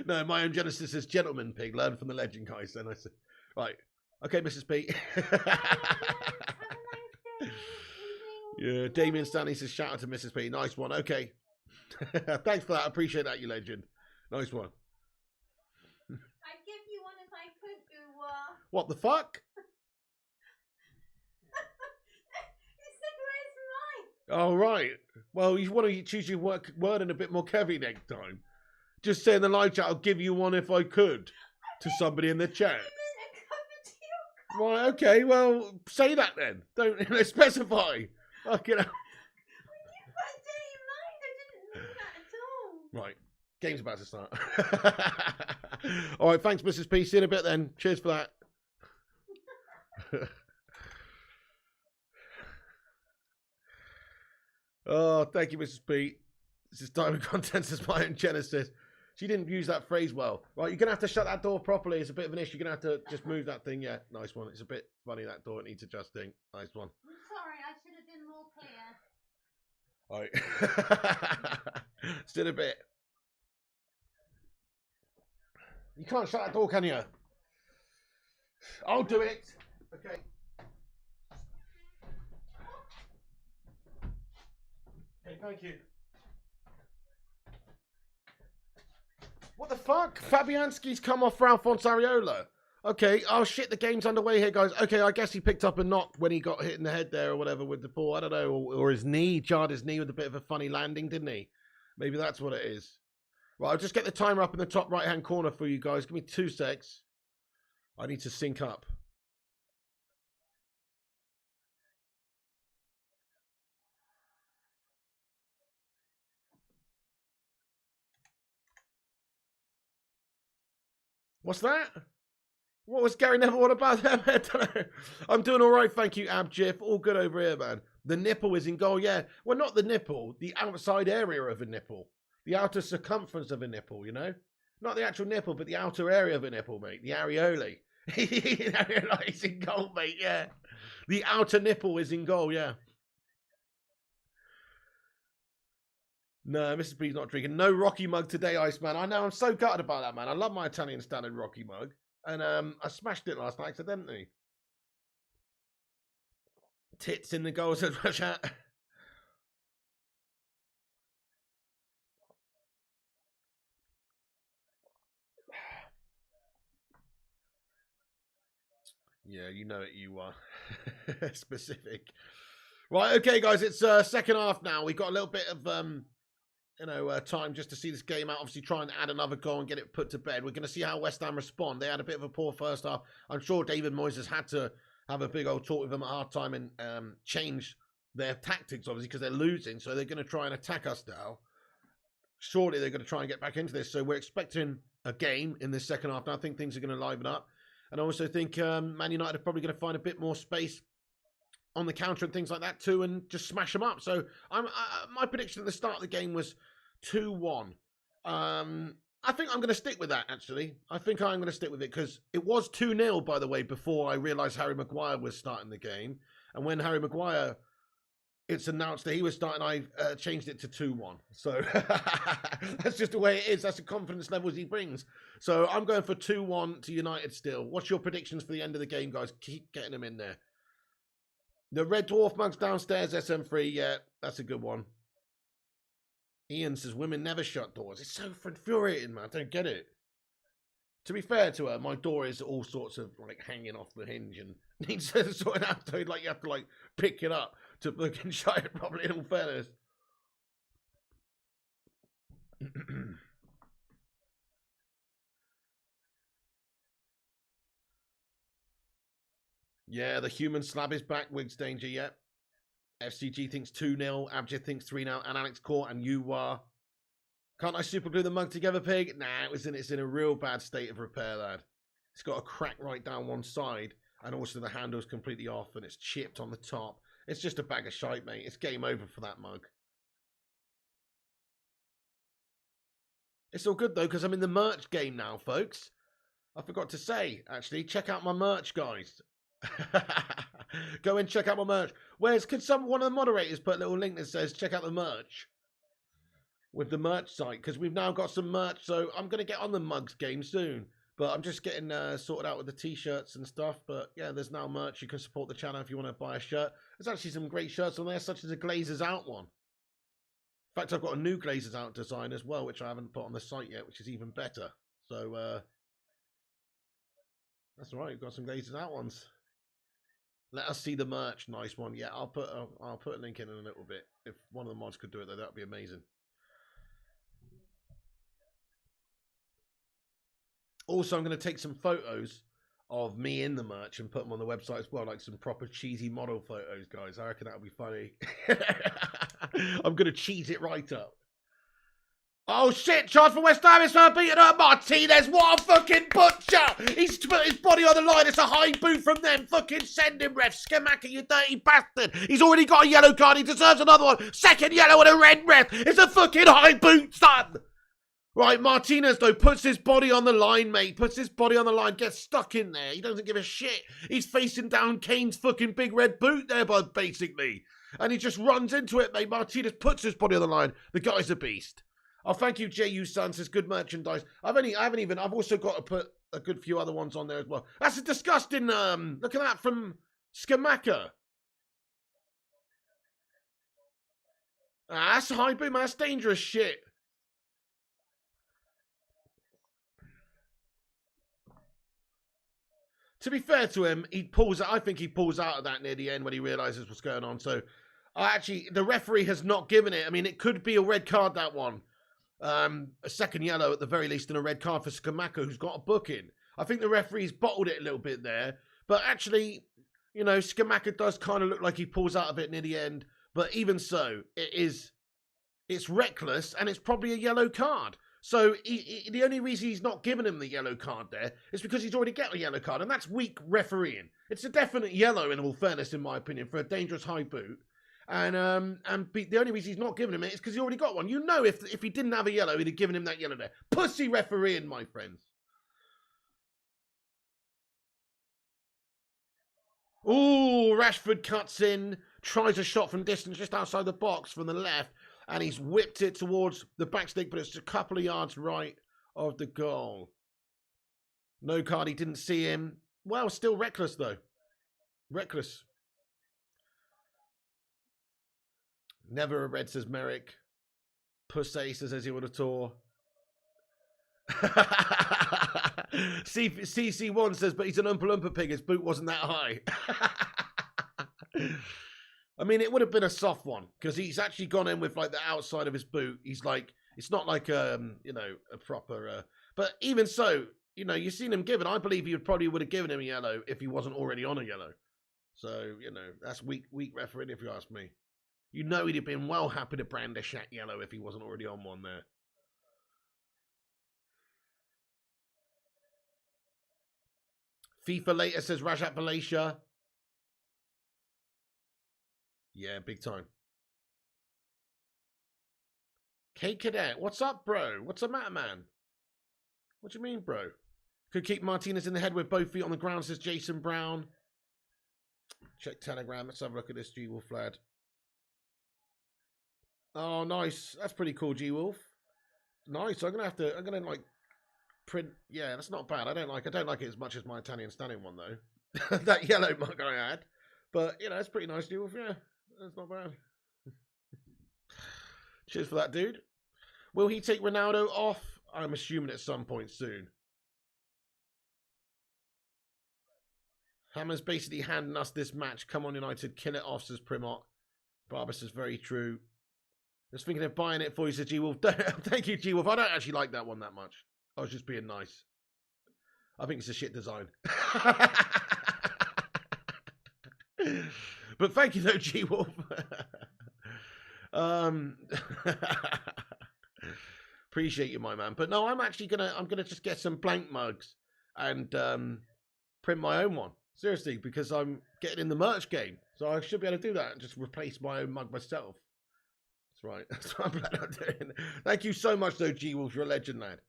No, my own Genesis is Gentleman Pig. Learn from the legend, guys. Then I said, right. Okay, Mrs. P. Yeah, Damien Stanley says, shout out to Mrs. P. Nice one. Okay. Thanks for that. I appreciate that, you legend. Nice one. I'd give you one if I could, Gua. What the fuck? You said where's mine? Oh, right. Well, you want to choose your word in a bit more Kevy next time. Just say in the live chat, I'll give you one if I could to somebody in the chat. Right, okay, well, say that then. Don't specify. Fucking hell. Right, game's about to start. All right, thanks, Mrs. P. See you in a bit then. Cheers for that. Oh, thank you, Mrs. P. This is Diamond Contents as my own Genesis. She didn't use that phrase well. Right, you're going to have to shut that door properly. It's a bit of an issue. You're going to have to just move that thing. Yeah, nice one. It's a bit funny, that door. It needs adjusting. Nice one. I'm sorry, I should have been more clear. All right. Still a bit. You can't shut that door, can you? I'll do it. Okay. Okay, thank you. What the fuck? Fabianski's come off for Alphonse Areola. Okay, oh shit, the game's underway here, guys. Okay, I guess he picked up a knock when he got hit in the head there or whatever with the ball. I don't know. Or his knee, jarred his knee with a bit of a funny landing, didn't he? Maybe that's what it is. Right, I'll just get the timer up in the top right-hand corner for you guys. Give me 2 secs. I need to sync up. What's that? What was Gary Neville on about that? I don't know. I'm doing all right, thank you, Abjif. All good over here, man. The nipple is in goal, yeah. Well, not the nipple, the outside area of a nipple. The outer circumference of a nipple, you know? Not the actual nipple, but the outer area of a nipple, mate. The areolae. It's in goal, mate, yeah. The outer nipple is in goal, yeah. No, Mrs. B's not drinking. No Rocky mug today, Iceman. I know, I'm so gutted about that, man. I love my Italian standard Rocky mug. And I smashed it last night accidentally. Tits in the goal, said Russia. Yeah, you know it, you are. Specific. Right, okay, guys, it's second half now. We've got a little bit of, time just to see this game out. Obviously, try and add another goal and get it put to bed. We're going to see how West Ham respond. They had a bit of a poor first half. I'm sure David Moyes has had to have a big old talk with them at half time and change their tactics, obviously, because they're losing. So they're going to try and attack us now. Surely they're going to try and get back into this. So we're expecting a game in this second half. Now I think things are going to liven up. And I also think Man United are probably going to find a bit more space on the counter and things like that too, and just smash them up. So my prediction at the start of the game was 2-1. I think I'm going to stick with that, actually. I think I'm going to stick with it because it was 2-0, by the way, before I realised Harry Maguire was starting the game. And when Harry Maguire, it's announced that he was starting, I changed it to 2-1. So that's just the way it is. That's the confidence levels he brings. So I'm going for 2-1 to United still. What's your predictions for the end of the game, guys? Keep getting them in there. The Red Dwarf mugs downstairs, SM3. Yeah, that's a good one. Ian says, women never shut doors. It's so infuriating, man. I don't get it. To be fair to her, my door is all sorts of, like, hanging off the hinge and needs to sort it out. So, like, you have to, like, pick it up to fucking shut it properly, in all fairness. Yeah, the human slab is back. Wigs danger, yeah. FCG thinks 2-0. Abjad thinks 3-0. And Alex Court and you are. Can't I super glue the mug together, pig? Nah, it's in a real bad state of repair, lad. It's got a crack right down one side. And also the handle's completely off and it's chipped on the top. It's just a bag of shite, mate. It's game over for that mug. It's all good, though, because I'm in the merch game now, folks. I forgot to say, actually, check out my merch, guys. Go and check out my merch. Could one of the moderators put a little link that says check out the merch with the merch site, because we've now got some merch, so I'm going to get on the mugs game soon, but I'm just getting sorted out with the t-shirts and stuff. But yeah, there's now merch. You can support the channel if you want to buy a shirt. There's actually some great shirts on there, such as a Glazers Out one. In fact, I've got a new Glazers Out design as well, which I haven't put on the site yet, which is even better. So that's all right, we've got some Glazers Out ones. Let us see the merch. Nice one. Yeah, I'll put a link in a little bit. If one of the mods could do it, though, that would be amazing. Also, I'm going to take some photos of me in the merch and put them on the website as well, like some proper cheesy model photos, guys. I reckon that would be funny. I'm going to cheese it right up. Oh shit, charge for West Ham, it's beating up Martinez, what a fucking butcher! He's put his body on the line, it's a high boot from them, fucking send him, ref, Skamaka, you dirty bastard! He's already got a yellow card, he deserves another one, second yellow and a red, ref, it's a fucking high boot, son! Right, Martinez, though, puts his body on the line, mate, puts his body on the line, gets stuck in there, he doesn't give a shit, he's facing down Kane's fucking big red boot there, bud, basically, and he just runs into it, mate. Martinez puts his body on the line, the guy's a beast. Oh, thank you, J.U. Sons. It's good merchandise. I've also got to put a good few other ones on there as well. That's a disgusting, look at that from Skamaka. That's high boom, man. That's dangerous shit. To be fair to him, I think he pulls out of that near the end when he realises what's going on. So, actually, the referee has not given it. I mean, it could be a red card, that one. A second yellow at the very least and a red card for Skamaka, who's got a booking. I think the referee's bottled it a little bit there. But actually, you know, Skamaka does kind of look like he pulls out of it near the end. But even so, it's reckless and it's probably a yellow card. So the only reason he's not giving him the yellow card there is because he's already got a yellow card, and that's weak refereeing. It's a definite yellow, in all fairness, in my opinion, for a dangerous high boot. And the only reason he's not giving him it is because he already got one. You know, if he didn't have a yellow, he'd have given him that yellow there. Pussy refereeing, my friends. Ooh, Rashford cuts in, tries a shot from distance just outside the box from the left, and he's whipped it towards the back stick, but it's a couple of yards right of the goal. No card, he didn't see him. Well, still reckless, though. Reckless. Never a red, says Merrick. Pussy, says he would have tore. CC1 says, but he's an Oompa Loompa pig. His boot wasn't that high. I mean, it would have been a soft one because he's actually gone in with like the outside of his boot. He's like, it's not like you know, a proper. But even so, you know, you've seen him give it. I believe he probably would have given him a yellow if he wasn't already on a yellow. So you know, that's weak refereeing if you ask me. You know, he'd have been well happy to brandish that yellow if he wasn't already on one there. FIFA later, says Rajat Malaysia. Yeah, big time. K Cadet, what's up, bro? What's the matter, man? What do you mean, bro? Could keep Martinez in the head with both feet on the ground, says Jason Brown. Check Telegram. Let's have a look at this G-Wolf lad. Oh, nice. That's pretty cool, G-Wolf. Nice. I'm gonna like print. Yeah, that's not bad. I don't like it as much as my Italian stunning one though. That yellow mug I had, but you know, it's pretty nice, G-Wolf. Yeah, that's not bad. Cheers for that, dude. Will he take Ronaldo off? I'm assuming at some point soon. Hammer's basically handing us this match. Come on, United, kill it off, says Primot. Barber says very true. Just thinking of buying it for you, says G-Wolf. Thank you, G-Wolf. I don't actually like that one that much. I was just being nice. I think it's a shit design. But thank you, though, G-Wolf. Appreciate you, my man. But no, I'm gonna just get some blank mugs and print my own one. Seriously, because I'm getting in the merch game. So I should be able to do that and just replace my own mug myself. That's right. That's what I'm glad I'm doing. Thank you so much, though, G-Wolf. You're a legend, lad.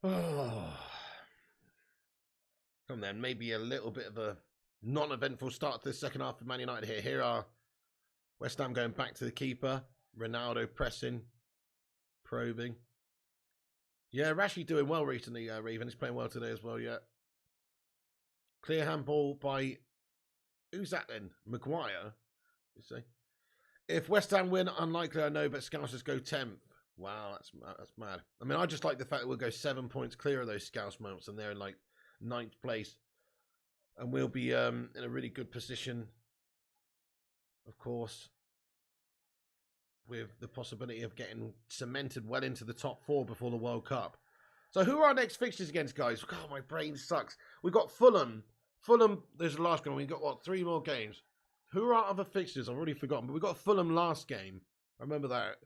Oh. Come then, maybe a little bit of a non-eventful start to the second half of Man United here. Here are West Ham going back to the keeper. Ronaldo pressing, probing. Yeah, Rashie doing well recently, Raven. He's playing well today as well, yeah. Clear handball by... Who's that then? Maguire? You see? If West Ham win, unlikely, I know, but Scousers go 10th. Wow, that's mad. I mean, I just like the fact that we'll go 7 points clear of those Scouse mounts, and they're in like 9th place. And we'll be in a really good position, of course, with the possibility of getting cemented well into the top 4 before the World Cup. So who are our next fixtures against, guys? God, my brain sucks. We've got Fulham. Fulham, there's the last game. We've got, what, 3 more games? Who are our other fixtures? I've already forgotten. But we've got Fulham last game. I remember that.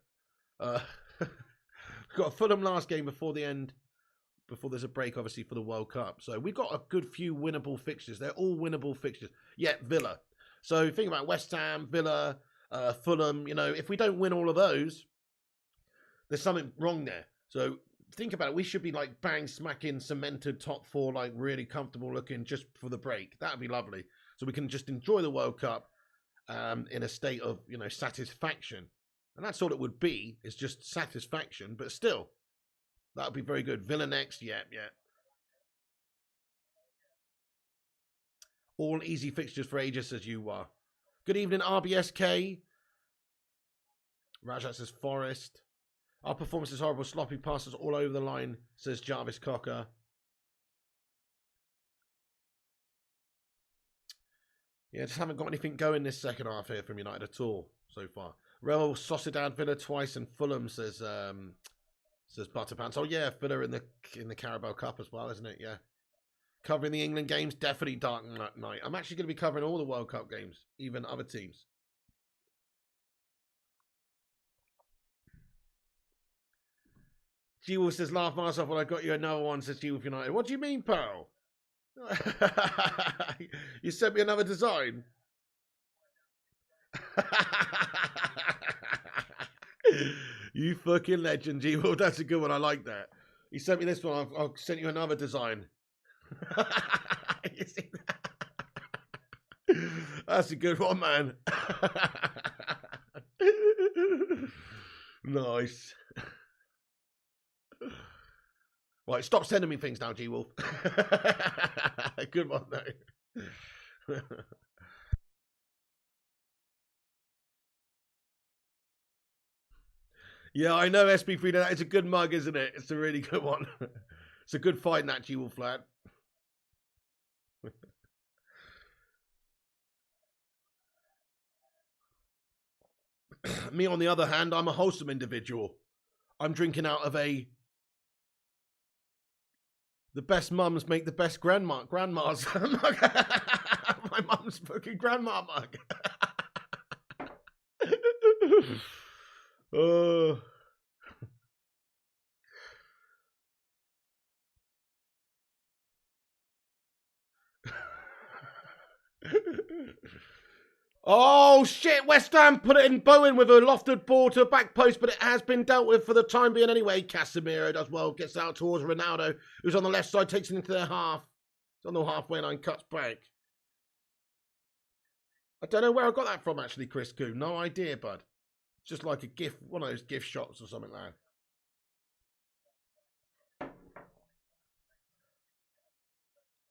We've got a Fulham last game before the end, before there's a break, obviously, for the World Cup. So we've got a good few winnable fixtures. They're all winnable fixtures. Yeah, Villa. So think about West Ham, Villa, Fulham. You know, if we don't win all of those, there's something wrong there. So think about it. We should be like bang, smacking, cemented top 4, like really comfortable looking just for the break. That would be lovely. So we can just enjoy the World Cup in a state of, you know, satisfaction. And that's all it would be, is just satisfaction. But still, that would be very good. Villa next. Yeah. All easy fixtures for ages, as you are. Good evening, RBSK. Rajat says Forest. Our performance is horrible. Sloppy passes all over the line, says Jarvis Cocker. Yeah, just haven't got anything going this second half here from United at all so far. Real Sociedad, Villa twice, and Fulham, says Butterpants. Oh yeah, Villa in the Carabao Cup as well, isn't it? Yeah. Covering the England games, definitely Dark Night. I'm actually going to be covering all the World Cup games, even other teams. G-Wolf says, laugh myself when I got you another one, says G-Wolf United. What do you mean, pal? You sent me another design? You fucking legend, G-Wolf. That's a good one. I like that. You sent me this one. I'll send you another design. You see that? That's a good one, man. Nice. Right, stop sending me things now, G-Wolf. Good one, though. Yeah, I know, SP3. That is a good mug, isn't it? It's a really good one. It's a good fight in that G-Wolf flat. Me, on the other hand, I'm a wholesome individual. I'm drinking out of the best mums make the best grandmas mug. My mum's fucking grandma mug. Oh shit, West Ham put it in Bowen with a lofted ball to a back post, but it has been dealt with for the time being anyway. Casemiro does well, gets out towards Ronaldo, who's on the left side, takes it into their half. It's on the halfway line, cuts back. I don't know where I got that from actually, Chris Koo. No idea, bud. Just like a gift, one of those gift shops or something like that.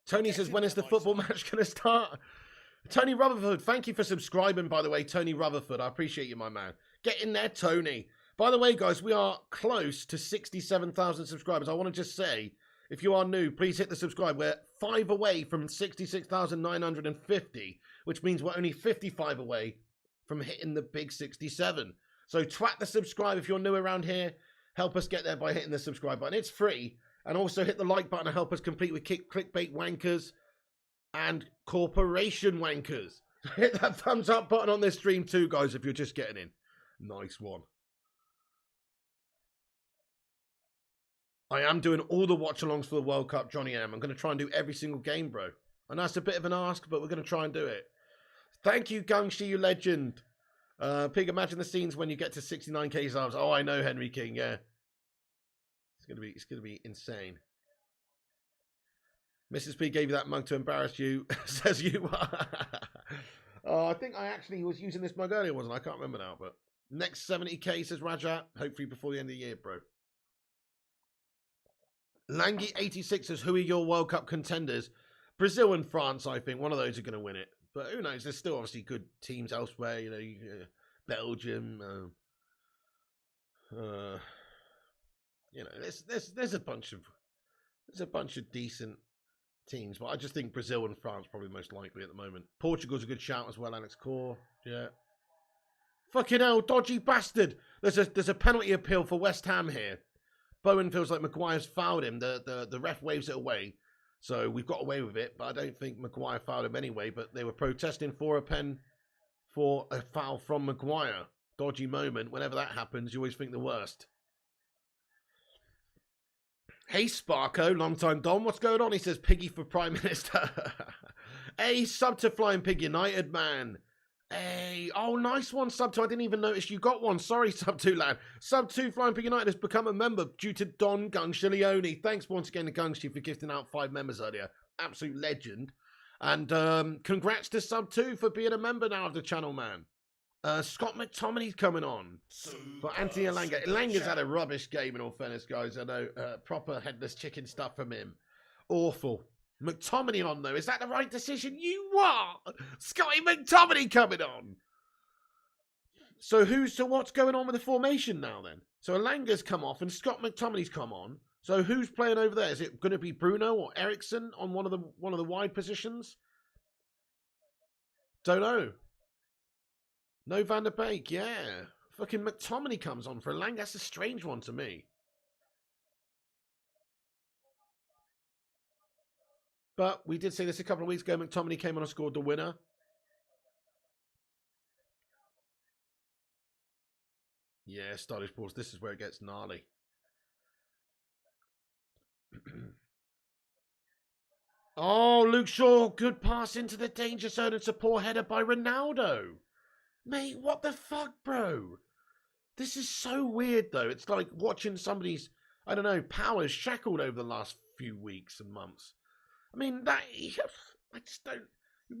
Tony says, when is the football match going to start? Tony Rutherford, thank you for subscribing, by the way, Tony Rutherford. I appreciate you, my man. Get in there, Tony. By the way, guys, we are close to 67,000 subscribers. I want to just say, if you are new, please hit the subscribe. We're 5 away from 66,950, which means we're only 55 away from hitting the big 67. So twat the subscribe if you're new around here. Help us get there by hitting the subscribe button. It's free. And also hit the like button to help us compete with clickbait wankers and corporation wankers. Hit that thumbs up button on this stream too, guys, if you're just getting in. Nice one. I am doing all the watch-alongs for the World Cup, Johnny M. I'm going to try and do every single game, bro. I know it's a bit of an ask, but we're going to try and do it. Thank you, Gangshi, you legend. Pig, imagine the scenes when you get to 69k subs. Oh, I know, Henry King, yeah. It's gonna be insane. Mrs. P gave you that mug to embarrass you, says you. I think I actually was using this mug earlier, wasn't I? I can't remember now, but next 70k, says Rajat. Hopefully before the end of the year, bro. Langy86 says, who are your World Cup contenders? Brazil and France, I think. One of those are going to win it. But who knows? There's still obviously good teams elsewhere. You know, Belgium. You know, there's a bunch of decent teams, but I just think Brazil and France probably most likely at the moment. Portugal's a good shout as well. Alex Core, yeah. Fucking hell, dodgy bastard! There's a penalty appeal for West Ham here. Bowen feels like Maguire's fouled him. The ref waves it away, so we've got away with it. But I don't think Maguire fouled him anyway. But they were protesting for a foul from Maguire. Dodgy moment. Whenever that happens, you always think the worst. Hey, Sparko, long time Don. What's going on? He says, Piggy for Prime Minister. Hey, sub to Flying Pig United, man. Hey, oh, nice one, sub to. I didn't even notice you got one. Sorry, sub to, lad. Sub to Flying Pig United has become a member due to Don Gungshilioni. Thanks once again to Gungshi for gifting out 5 members earlier. Absolute legend. And congrats to sub 2 for being a member now of the channel, man. Scott McTominay's coming on. For Anthony Elanga. Elanga's had a rubbish game in all fairness, guys. I know. Proper headless chicken stuff from him. Awful. McTominay on, though. Is that the right decision? You what? Scotty McTominay coming on. So what's going on with the formation now then? So Alanga's come off and Scott McTominay's come on. So who's playing over there? Is it going to be Bruno or Ericsson on one of the wide positions? Don't know. No Van der Beek, yeah. Fucking McTominay comes on for Alanga. That's a strange one to me. But we did say this a couple of weeks ago. McTominay came on and scored the winner. Yeah, stylish balls. This is where it gets gnarly. Oh, Luke Shaw. Good pass into the danger zone. It's a poor header by Ronaldo. Mate, what the fuck, bro? This is so weird, though. It's like watching somebody's, I don't know, powers shackled over the last few weeks and months. I mean, I just don't.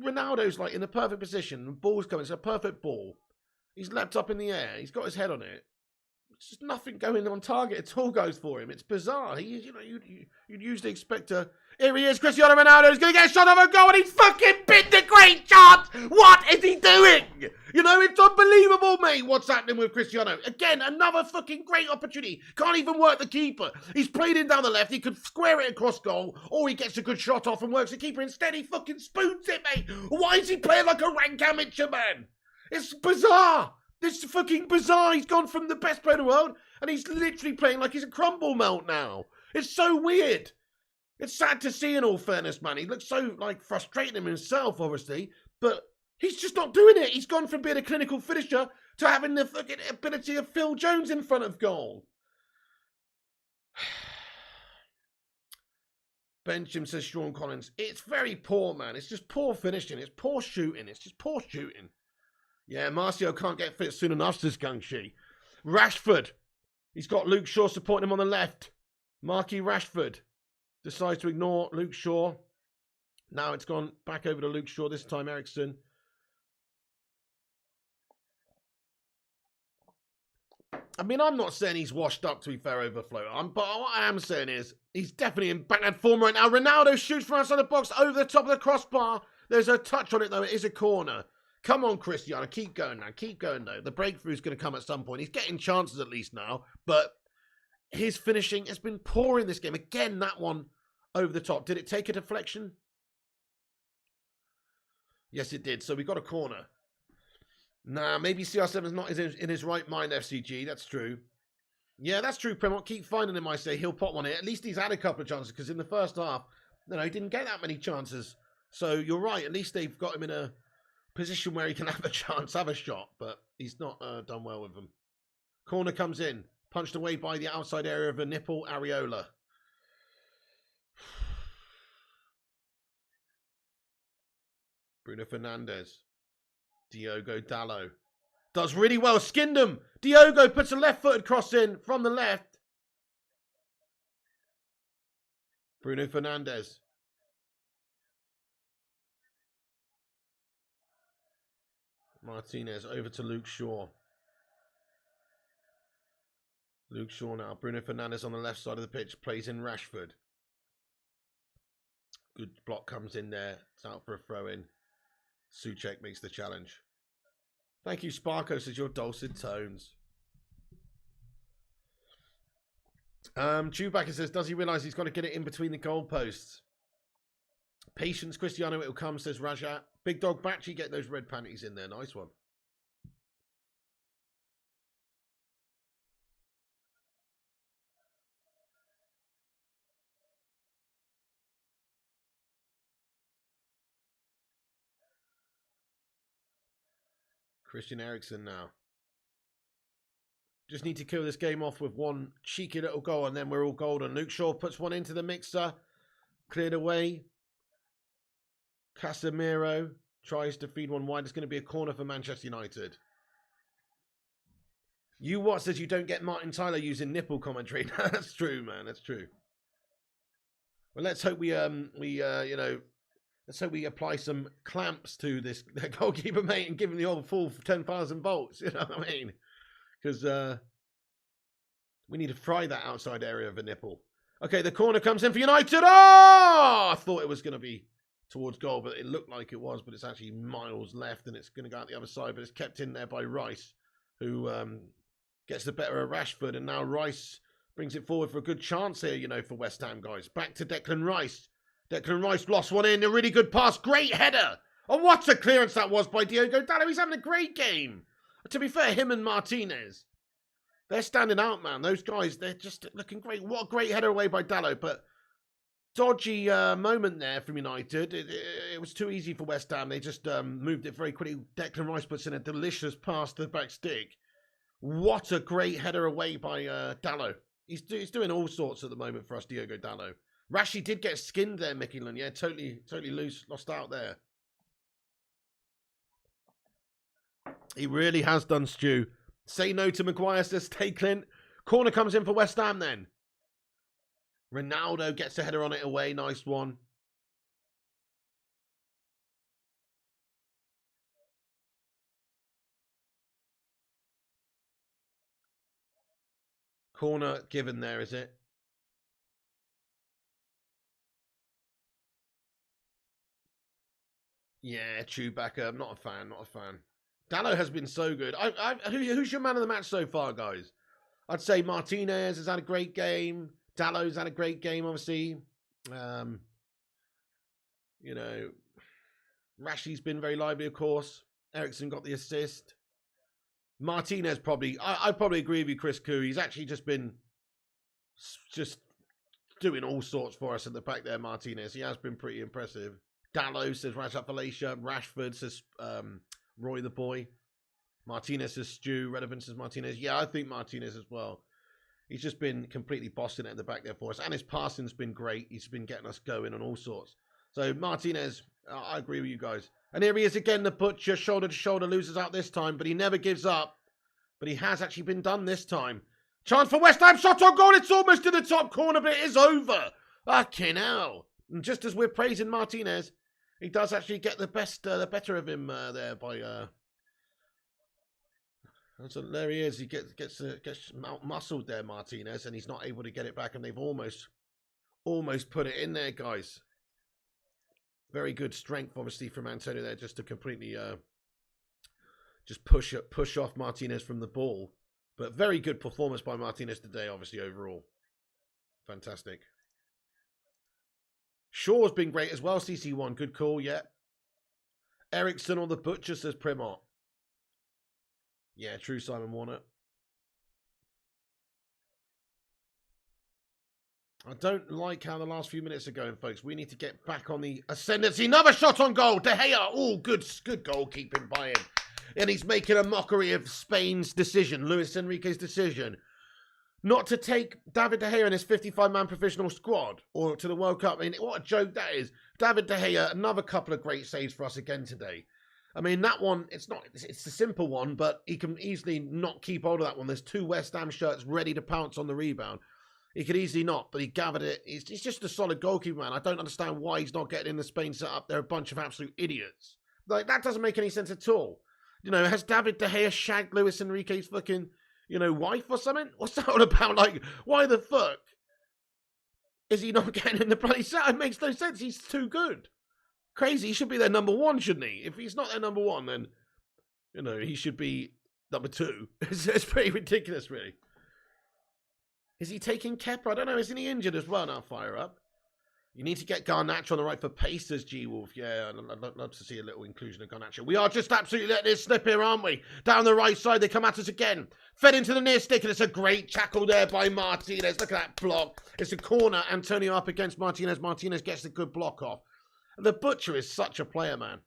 Ronaldo's like in the perfect position. The ball's coming. It's a perfect ball. He's leapt up in the air. He's got his head on it. It's just nothing going on target at all goes for him. It's bizarre. You'd usually expect a... Here he is, Cristiano Ronaldo. He's going to get a shot off a goal and he's fucking bit the great chance. What is he doing? You know, it's unbelievable, mate, what's happening with Cristiano. Again, another fucking great opportunity. Can't even work the keeper. He's played in down the left. He could square it across goal or he gets a good shot off and works the keeper. Instead, he fucking spoons it, mate. Why is he playing like a rank amateur, man? It's bizarre. This is fucking bizarre. He's gone from the best player in the world and he's literally playing like he's a crumble melt now. It's so weird. It's sad to see, in all fairness, man. He looks so, like, frustrating himself, obviously, but he's just not doing it. He's gone from being a clinical finisher to having the fucking ability of Phil Jones in front of goal. Benjamin says Sean Collins. It's very poor, man. It's just poor finishing. It's poor shooting. It's just poor shooting. Yeah, Marcio can't get fit soon enough, says Gangshi. Rashford. He's got Luke Shaw supporting him on the left. Marquis Rashford decides to ignore Luke Shaw. Now it's gone back over to Luke Shaw, this time Ericsson. I mean, I'm not saying he's washed up, to be fair, Overflow. But what I am saying is he's definitely in bad form right now. Ronaldo shoots from outside the box over the top of the crossbar. There's a touch on it, though. It is a corner. Come on, Cristiano. Keep going now. Keep going, though. The breakthrough's going to come at some point. He's getting chances at least now, but his finishing has been poor in this game. Again, that one over the top. Did it take a deflection? Yes, it did. So we got a corner. Nah, maybe CR7's not in his right mind, FCG. That's true. Yeah, that's true, Premont. Keep finding him, I say. He'll pop one in. At least he's had a couple of chances, because in the first half, he didn't get that many chances. So you're right. At least they've got him in a position where he can have a chance, have a shot. But he's not done well with them. Corner comes in. Punched away by the outside area of a nipple, Areola. Bruno Fernandes. Diogo Dalot. Does really well. Skinned him. Diogo puts a left-footed cross in from the left. Bruno Fernandes. Martinez over to Luke Shaw. Luke Shaw now. Bruno Fernandes on the left side of the pitch. Plays in Rashford. Good block comes in there. It's out for a throw-in. Souček makes the challenge. Thank you, Sparko, says your dulcet tones. Chewbacca says, does he realise he's got to get it in between the goalposts? Patience, Cristiano, it'll come, says Rajat. Big Dog Batchy, get those red panties in there. Nice one. Christian Eriksen now. Just need to kill this game off with one cheeky little goal and then we're all golden. Luke Shaw puts one into the mixer. Cleared away. Casemiro tries to feed one wide. It's going to be a corner for Manchester United. You what says you don't get Martin Tyler using nipple commentary? That's true, man. That's true. Well, let's hope let's hope we apply some clamps to this goalkeeper, mate, and give him the old full 10,000 volts. You know what I mean? Because we need to fry that outside area of a nipple. Okay, the corner comes in for United. Oh! I thought it was going to be towards goal, but it looked like it was, but it's actually miles left, and it's going to go out the other side, but it's kept in there by Rice. who gets the better of Rashford, and now Rice brings it forward for a good chance here, for West Ham, guys. Back to Declan Rice. Declan Rice lost one in, a really good pass, great header. Oh, what a clearance that was by Diogo Dalot. He's having a great game. To be fair, him and Martinez, they're standing out, man. Those guys, they're just looking great. What a great header away by Dalot, but dodgy moment there from United. It was too easy for West Ham. They just moved it very quickly. Declan Rice puts in a delicious pass to the back stick. What a great header away by Dalot. He's doing all sorts at the moment for us, Diogo Dalot. Rashi did get skinned there, Mickey Lund. Yeah, totally lost out there. He really has done, Stu. Say no to Maguire, says Stay Clint. Corner comes in for West Ham then. Ronaldo gets a header on it away. Nice one. Corner given there, is it? Yeah, Chewbacca. I'm not a fan. Dalot has been so good. Who's your man of the match so far, guys? I'd say Martinez has had a great game. Dalot's had a great game, obviously. Rashi's been very lively, of course. Eriksen got the assist. Martinez probably, I probably agree with you, Chris Koo. He's actually just been doing all sorts for us at the back there, Martinez. He has been pretty impressive. Dalot says Rashford Felicia. Rashford says Roy the boy. Martinez says Stu. Relevant says Martinez. Yeah, I think Martinez as well. He's just been completely bossing it at the back there for us. And his passing's been great. He's been getting us going on all sorts. So Martinez, I agree with you guys. And here he is again, the butcher, shoulder to shoulder, loses out this time, but he never gives up. But he has actually been done this time. Chance for West Ham, shot on goal. It's almost in the top corner, but it is over. Fucking hell. And just as we're praising Martinez, he does actually get the better of him there by. So there he is. He gets muscled there, Martinez, and he's not able to get it back. And they've almost put it in there, guys. Very good strength, obviously, from Antonio there, just to completely just push off Martinez from the ball. But very good performance by Martinez today, obviously, overall. Fantastic. Shaw's been great as well, CC1. Good call, yeah. Eriksen or the Butcher, says Primot. Yeah, true, Simon Warner. I don't like how the last few minutes are going, folks. We need to get back on the ascendancy. Another shot on goal. De Gea. Oh, good goalkeeping by him. And he's making a mockery of Spain's decision, Luis Enrique's decision, not to take David De Gea in his 55-man professional squad or to the World Cup. I mean, what a joke that is. David De Gea, another couple of great saves for us again today. I mean, that one, it's a simple one, but he can easily not keep hold of that one. There's two West Ham shirts ready to pounce on the rebound. He could easily not, but he gathered it. He's just a solid goalkeeper, man. I don't understand why he's not getting in the Spain setup. They're a bunch of absolute idiots. Like, that doesn't make any sense at all. Has David De Gea shagged Luis Enrique's fucking, wife or something? What's that all about? Like, why the fuck is he not getting in the bloody set? It makes no sense. He's too good. Crazy. He should be their number one, shouldn't he? If he's not their number one, then, he should be number two. It's pretty ridiculous, really. Is he taking Kepa? I don't know. Isn't he injured as well now? Fire up. You need to get Garnacho on the right for Pacers, G-Wolf. Yeah, I'd love to see a little inclusion of Garnacho. We are just absolutely letting this slip here, aren't we? Down the right side, they come at us again. Fed into the near stick, and it's a great tackle there by Martinez. Look at that block. It's a corner. Antonio up against Martinez. Martinez gets the good block off. The Butcher is such a player, man.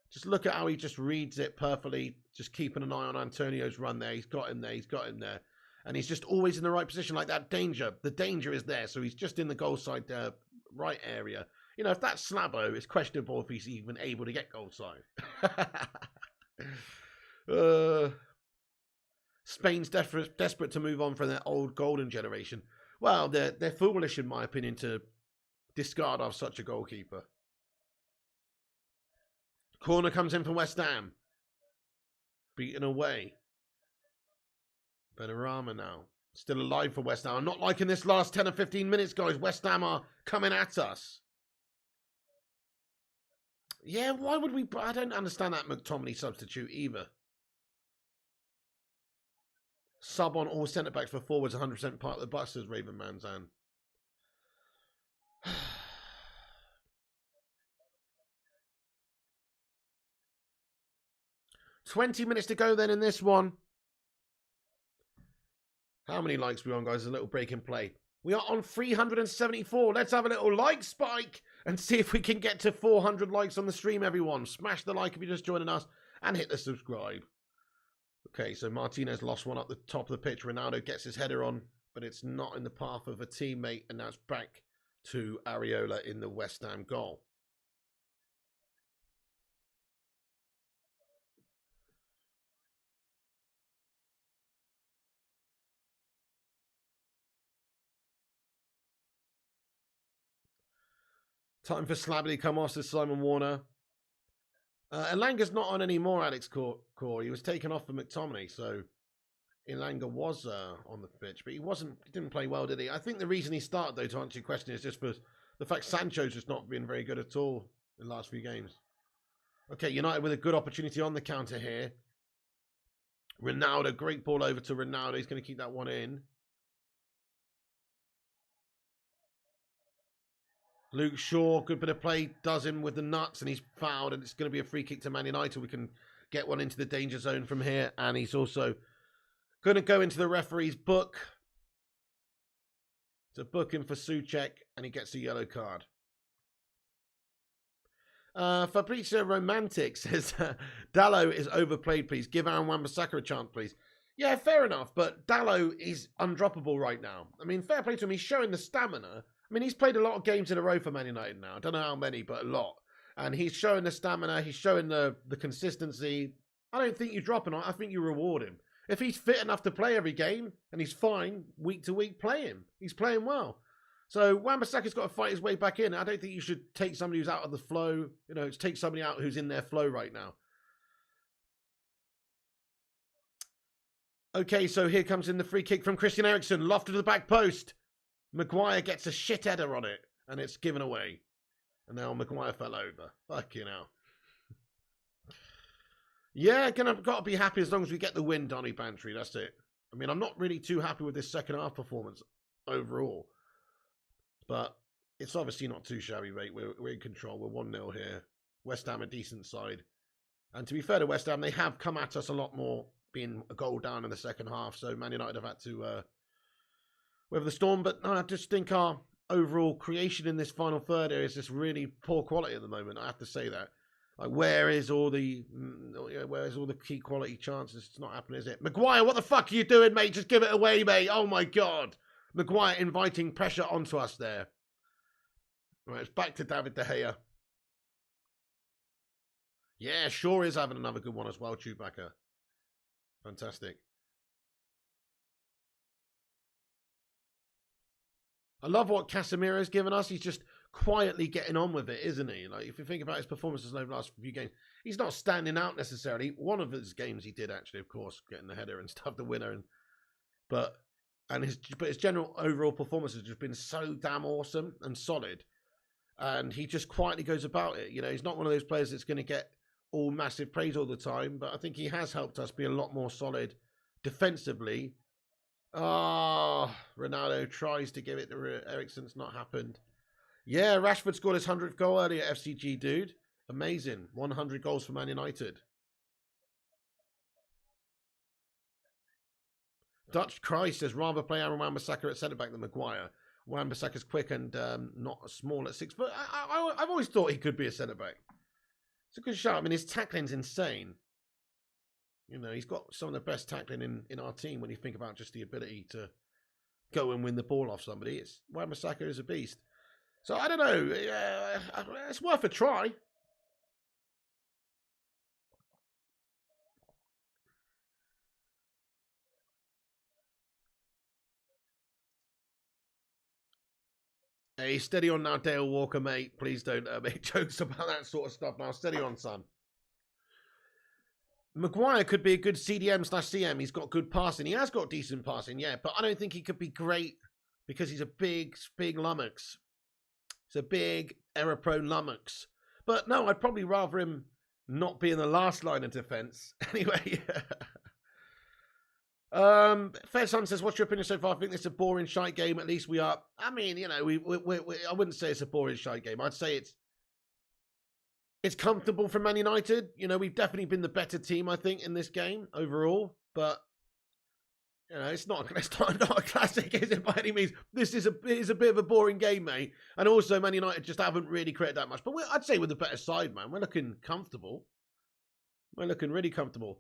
Just look at how he just reads it perfectly. Just keeping an eye on Antonio's run there. He's got him there. And he's just always in the right position, like that danger. The danger is there, so he's just in the goal side right area. If that's Slabo, it's questionable if he's even able to get goal side. Spain's desperate to move on from their old golden generation. Well, they're foolish, in my opinion, to discard off such a goalkeeper. Corner comes in for West Ham. Beaten away. Benrahma now. Still alive for West Ham. I'm not liking this last 10 or 15 minutes, guys. West Ham are coming at us. Yeah, why would we... I don't understand that McTominay substitute either. Sub on all centre-backs for forwards 100% part of the bus, says Raven Manzan. 20 minutes to go then in this one. How many likes are we on, guys? A little break in play. We are on 374. Let's have a little like spike and see if we can get to 400 likes on the stream, everyone. Smash the like if you're just joining us and hit the subscribe. Okay, so Martinez lost one up the top of the pitch. Ronaldo gets his header on, but it's not in the path of a teammate, and that's back to Areola in the West Ham goal. Time for Slabby to come off, says Simon Warner. Elanga's not on anymore, Alex Core. He was taken off for McTominay, so Elanga was on the pitch, but he didn't play well, did he? I think the reason he started, though, to answer your question, is just for the fact Sancho's just not been very good at all in the last few games. Okay, United with a good opportunity on the counter here. Ronaldo, great ball over to Ronaldo. He's going to keep that one in. Luke Shaw, good bit of play, does him with the nuts, and he's fouled, and it's going to be a free kick to Man United. We can get one into the danger zone from here, and he's also going to go into the referee's book. To book him for Souček, and he gets a yellow card. Fabrizio Romantic says, Dallo is overplayed, please. Give Aaron Wan-Bissaka a chance, please. Yeah, fair enough, but Dallo is undroppable right now. I mean, fair play to him. He's showing the stamina. I mean, he's played a lot of games in a row for Man United now. I don't know how many, but a lot. And he's showing the stamina. He's showing the consistency. I don't think you drop him. I think you reward him. If he's fit enough to play every game and he's fine week to week, play him. He's playing well. So Wan-Bissaka's got to fight his way back in. I don't think you should take somebody who's out of the flow. You know, take somebody out who's in their flow right now. Okay, so here comes in the free kick from Christian Eriksen. Lofted to the back post. Maguire gets a shit header on it, and it's given away. And now Maguire fell over. Fucking hell. Yeah, got to be happy as long as we get the win, Donny Bantry. That's it. I mean, I'm not really too happy with this second half performance overall. But it's obviously not too shabby, mate. We're in control. We're 1-0 here. West Ham a decent side. And to be fair to West Ham, they have come at us a lot more, being a goal down in the second half. So Man United have had to weather the storm. But no, I just think our overall creation in this final third area is just really poor quality at the moment. I have to say that. Like, where's all the key quality chances? It's not happening, is it? Maguire, what the fuck are you doing, mate? Just give it away, mate. Oh, my God. Maguire inviting pressure onto us there. Right, it's back to David De Gea. Yeah, Shaw is having another good one as well, Chewbacca. Fantastic. I love what Casemiro's given us. He's just quietly getting on with it, isn't he? Like, if you think about his performances over the last few games, he's not standing out necessarily. One of his games he did actually, of course, getting the header and stuff, the winner, but his general overall performance has just been so damn awesome and solid. And he just quietly goes about it. You know, he's not one of those players that's going to get all massive praise all the time, but I think he has helped us be a lot more solid defensively. Oh, Ronaldo tries to give it to Eriksen. It's not happened. Yeah, Rashford scored his 100th goal earlier at FCG, dude. Amazing. 100 goals for Man United. Dutch Christ says, rather play Aaron Wan-Bissaka at centre-back than Maguire. Wan-Bissaka's quick and not small at 6 foot. I've always thought he could be a centre-back. It's a good shot. I mean, his tackling's insane. You know, he's got some of the best tackling in our team when you think about just the ability to go and win the ball off somebody. It's Wan-Bissaka is a beast. So, I don't know. It's worth a try. Hey, steady on now, Dale Walker, mate. Please don't make jokes about that sort of stuff now. Steady on, son. Maguire could be a good CDM/CM. He's got good passing. He has got decent passing, yeah. But I don't think he could be great because he's a big lummox. He's a big, error-prone lummox. But no, I'd probably rather him not be in the last line of defence. Anyway. Fair Son says, what's your opinion so far? I think it's a boring shite game. At least we are. I mean, you know, we I wouldn't say it's a boring shite game. I'd say it's comfortable for Man United. You know, we've definitely been the better team, I think, in this game overall. But you know, it's not a classic, is it, by any means? This is a bit of a boring game, mate. And also, Man United just haven't really created that much. But I'd say we're the better side, man. We're looking comfortable. We're looking really comfortable.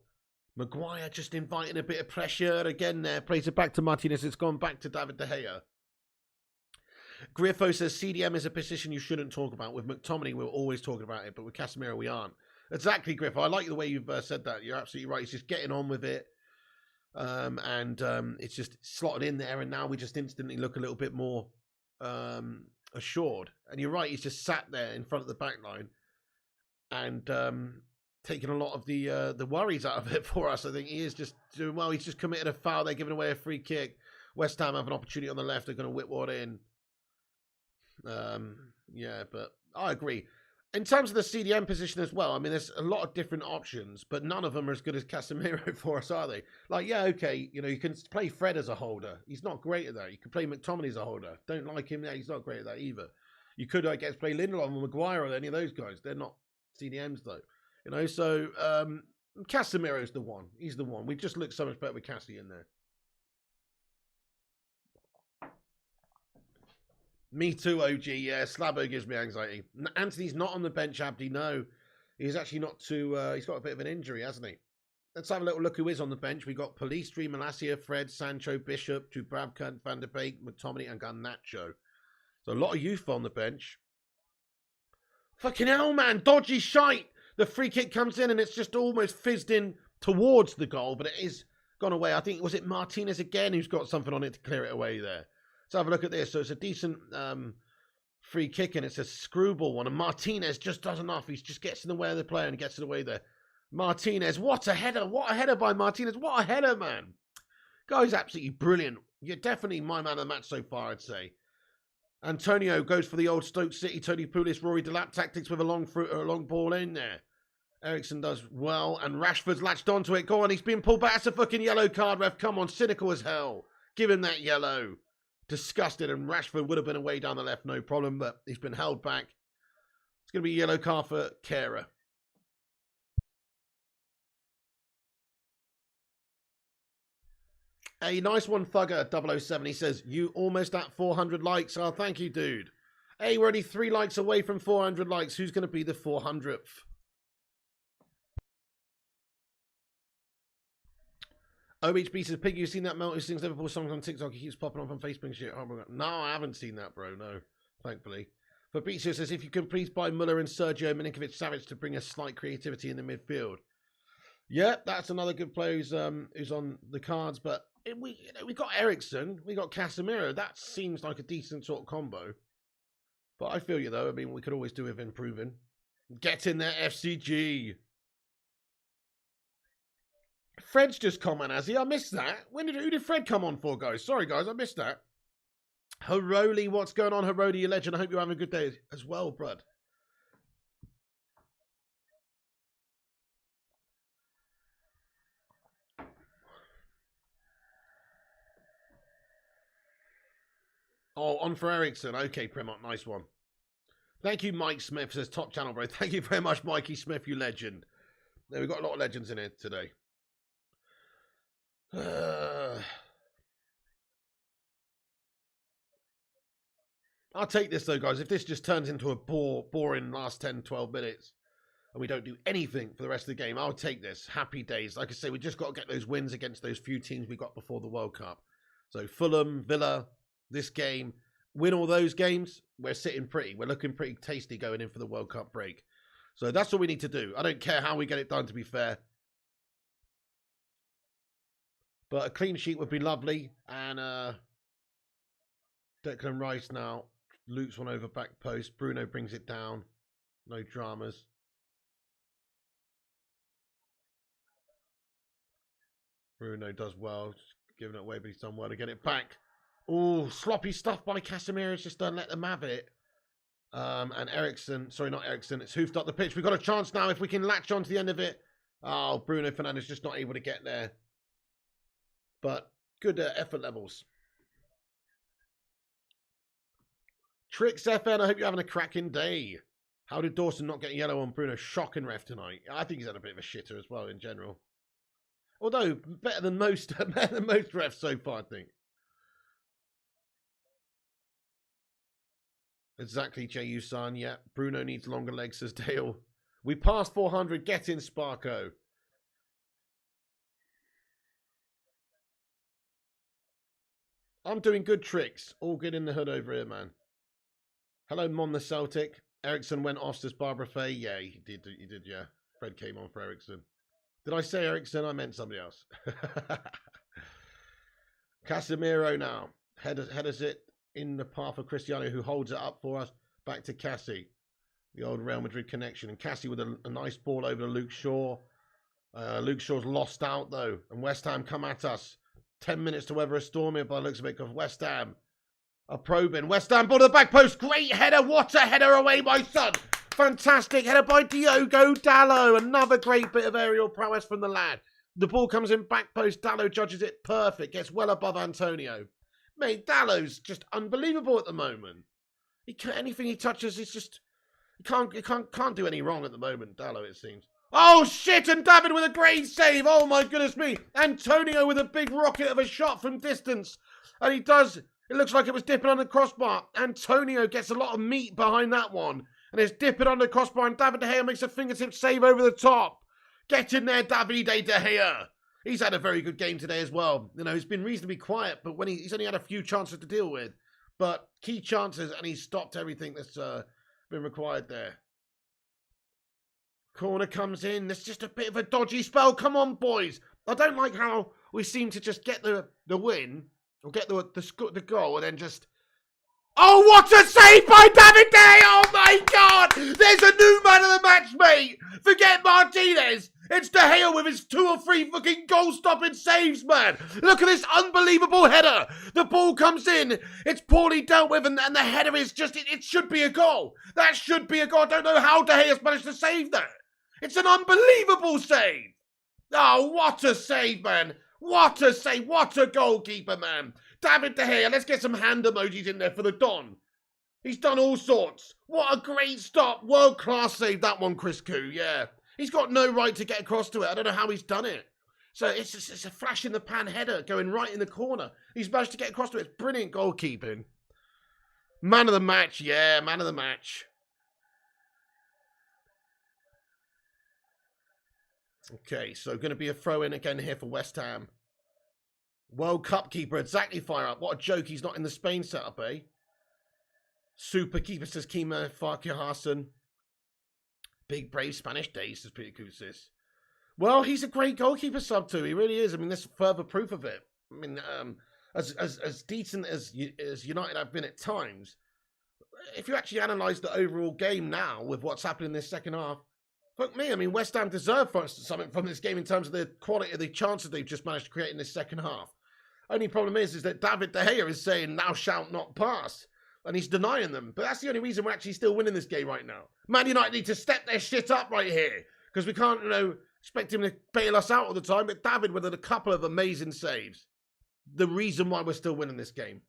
Maguire just inviting a bit of pressure again there. Plays it back to Martinez. It's gone back to David De Gea. Griffo says CDM is a position you shouldn't talk about. With McTominay, we're always talking about it, but with Casemiro, we aren't. Exactly, Griffo. I like the way you've said that. You're absolutely right. He's just getting on with it. It's just slotted in there, and now we just instantly look a little bit more assured. And you're right. He's just sat there in front of the back line and taking a lot of the worries out of it for us. I think he is just doing well. He's just committed a foul. They're giving away a free kick. West Ham have an opportunity on the left. They're going to whip one in. Yeah, but I agree. In terms of the CDM position as well, I mean, there's a lot of different options, but none of them are as good as Casemiro for us, are they? Like, yeah, okay, you know, you can play Fred as a holder. He's not great at that. You can play McTominay as a holder. Don't like him. Yeah, he's not great at that either. You could, I guess, play Lindelof or Maguire or any of those guys. They're not CDMs, though. You know, so Casemiro's the one. He's the one. We just look so much better with Cassie in there. Me too, OG. Yeah, Slabo gives me anxiety. Anthony's not on the bench, Abdi. No, he's actually not too. He's got a bit of an injury, hasn't he? Let's have a little look who is on the bench. We got Pelistri, Malacia, Fred, Sancho, Bishop, Dubravka, Van der Beek, McTominay, and Garnacho. So a lot of youth on the bench. Fucking hell, man. Dodgy shite. The free kick comes in and it's just almost fizzed in towards the goal, but it is gone away. I think, was it Martinez again who's got something on it to clear it away there? Let's have a look at this. So it's a decent free kick, and it's a screwball one. And Martinez just does enough. He just gets in the way of the player and gets it away there. Martinez, what a header. What a header by Martinez. What a header, man. Guy's absolutely brilliant. You're definitely my man of the match so far, I'd say. Antonio goes for the old Stoke City, Tony Pulis, Rory Delap tactics with a long ball in there. Ericsson does well, and Rashford's latched onto it. Go on, he's been pulled back. That's a fucking yellow card, ref. Come on, cynical as hell. Give him that yellow. Disgusted, and Rashford would have been away down the left, no problem, but he's been held back. It's going to be a yellow card for Kehrer. A nice one, Thugger 007. He says, you almost at 400 likes. Oh, thank you, dude. Hey, we're only 3 likes away from 400 likes. Who's going to be the 400th? OHB says, Piggy, you've seen that Melt who sings Liverpool songs on TikTok? He keeps popping up on Facebook shit. Oh my God. No, I haven't seen that, bro. No, thankfully. Fabrizio says, if you can please buy Muller and Sergio Milinkovic-Savic to bring a slight creativity in the midfield. Yeah, that's another good player who's on the cards. But we got Ericsson, we got Casemiro. That seems like a decent sort of combo. But I feel you, though. I mean, we could always do with improving. Get in there, FCG. Fred's just come on, has he? I missed that. Who did Fred come on for, guys? Sorry, guys, I missed that. Haroli, what's going on, Haroli, you legend? I hope you're having a good day as well, bud. Oh, on for Ericsson. Okay, Primot, nice one. Thank you, Mike Smith, says top channel, bro. Thank you very much, Mikey Smith, you legend. There, we've got a lot of legends in here today. I'll take this, though, guys. If this just turns into a boring last 10, 12 minutes and we don't do anything for the rest of the game, I'll take this. Happy days. Like I say, we just got to get those wins against those few teams we got before the World Cup. So Fulham, Villa, this game. Win all those games, we're sitting pretty. We're looking pretty tasty going in for the World Cup break. So that's what we need to do. I don't care how we get it done, to be fair. But a clean sheet would be lovely. And Declan Rice now loops one over back post. Bruno brings it down. No dramas. Bruno does well. Just giving it away, but he's done well to get it back. Oh, sloppy stuff by Casemiro. It's just don't let them have it. And Ericsson, sorry, not Ericsson. It's hoofed up the pitch. We've got a chance now if we can latch on to the end of it. Oh, Bruno Fernandes just not able to get there. But good effort levels. Tricks FN, I hope you're having a cracking day. How did Dawson not get yellow on Bruno? Shocking ref tonight. I think he's had a bit of a shitter as well in general. Although, better than most refs so far, I think. Exactly, J.U.-san. Yeah, Bruno needs longer legs, says Dale. We passed 400. Get in, Sparko. I'm doing good tricks. All good in the hood over here, man. Hello, Mon the Celtic. Ericsson went off as Barbara Fay. Yeah, he did, yeah. Fred came on for Ericsson. Did I say Ericsson? I meant somebody else. Casemiro now. Headers it in the path of Cristiano, who holds it up for us. Back to Cassie. The old Real Madrid connection. And Cassie with a nice ball over to Luke Shaw. Luke Shaw's lost out, though. And West Ham come at us. 10 minutes to weather a storm here by the looks of it, because West Ham are probing. West Ham, ball to the back post. Great header. What a header away, my son. Fantastic header by Diogo Dalot. Another great bit of aerial prowess from the lad. The ball comes in back post. Dalot judges it perfect. Gets well above Antonio. Mate, Dalot's just unbelievable at the moment. Anything he touches, it's just... He can't do any wrong at the moment, Dalot, it seems. Oh, shit! And David with a great save. Oh, my goodness me. Antonio with a big rocket of a shot from distance. And he does... It looks like it was dipping on the crossbar. Antonio gets a lot of meat behind that one. And it's dipping on the crossbar. And David De Gea makes a fingertip save over the top. Get in there, Davide De Gea. He's had a very good game today as well. You know, he's been reasonably quiet, but when he's only had a few chances to deal with. But key chances, and he's stopped everything that's been required there. Corner comes in. There's just a bit of a dodgy spell. Come on, boys. I don't like how we seem to just get the win, or get the goal, and then just... Oh, what a save by David Day! Oh, my God! There's a new man of the match, mate! Forget Martinez! It's De Gea with his 2 or 3 fucking goal-stopping saves, man! Look at this unbelievable header! The ball comes in, it's poorly dealt with, and the header is just... It should be a goal! That should be a goal! I don't know how De Gea's managed to save that! It's an unbelievable save! Oh, what a save, man! What a save! What a goalkeeper, man! David De Gea, let's get some hand emojis in there for the Don. He's done all sorts. What a great stop. World-class save, that one, Chris Koo, yeah. He's got no right to get across to it. I don't know how he's done it. So it's a flash-in-the-pan header going right in the corner. He's managed to get across to it. It's brilliant goalkeeping. Man of the match, yeah, man of the match. Okay, so going to be a throw-in again here for West Ham. World Cup keeper, exactly, fire up. What a joke, he's not in the Spain setup, eh? Super keeper, says Kima Farquharson. Big brave Spanish days, says Peter Kousis. Well, he's a great goalkeeper sub too, he really is. I mean, there's further proof of it. I mean, as decent as United have been at times, if you actually analyse the overall game now with what's happening in this second half, fuck me, I mean, West Ham deserve something from this game in terms of the quality of the chances they've just managed to create in this second half. Only problem is that David De Gea is saying, "Thou shalt not pass," and he's denying them. But that's the only reason we're actually still winning this game right now. Man United need to step their shit up right here, because we can't, expect him to bail us out all the time. But David with a couple of amazing saves. The reason why we're still winning this game.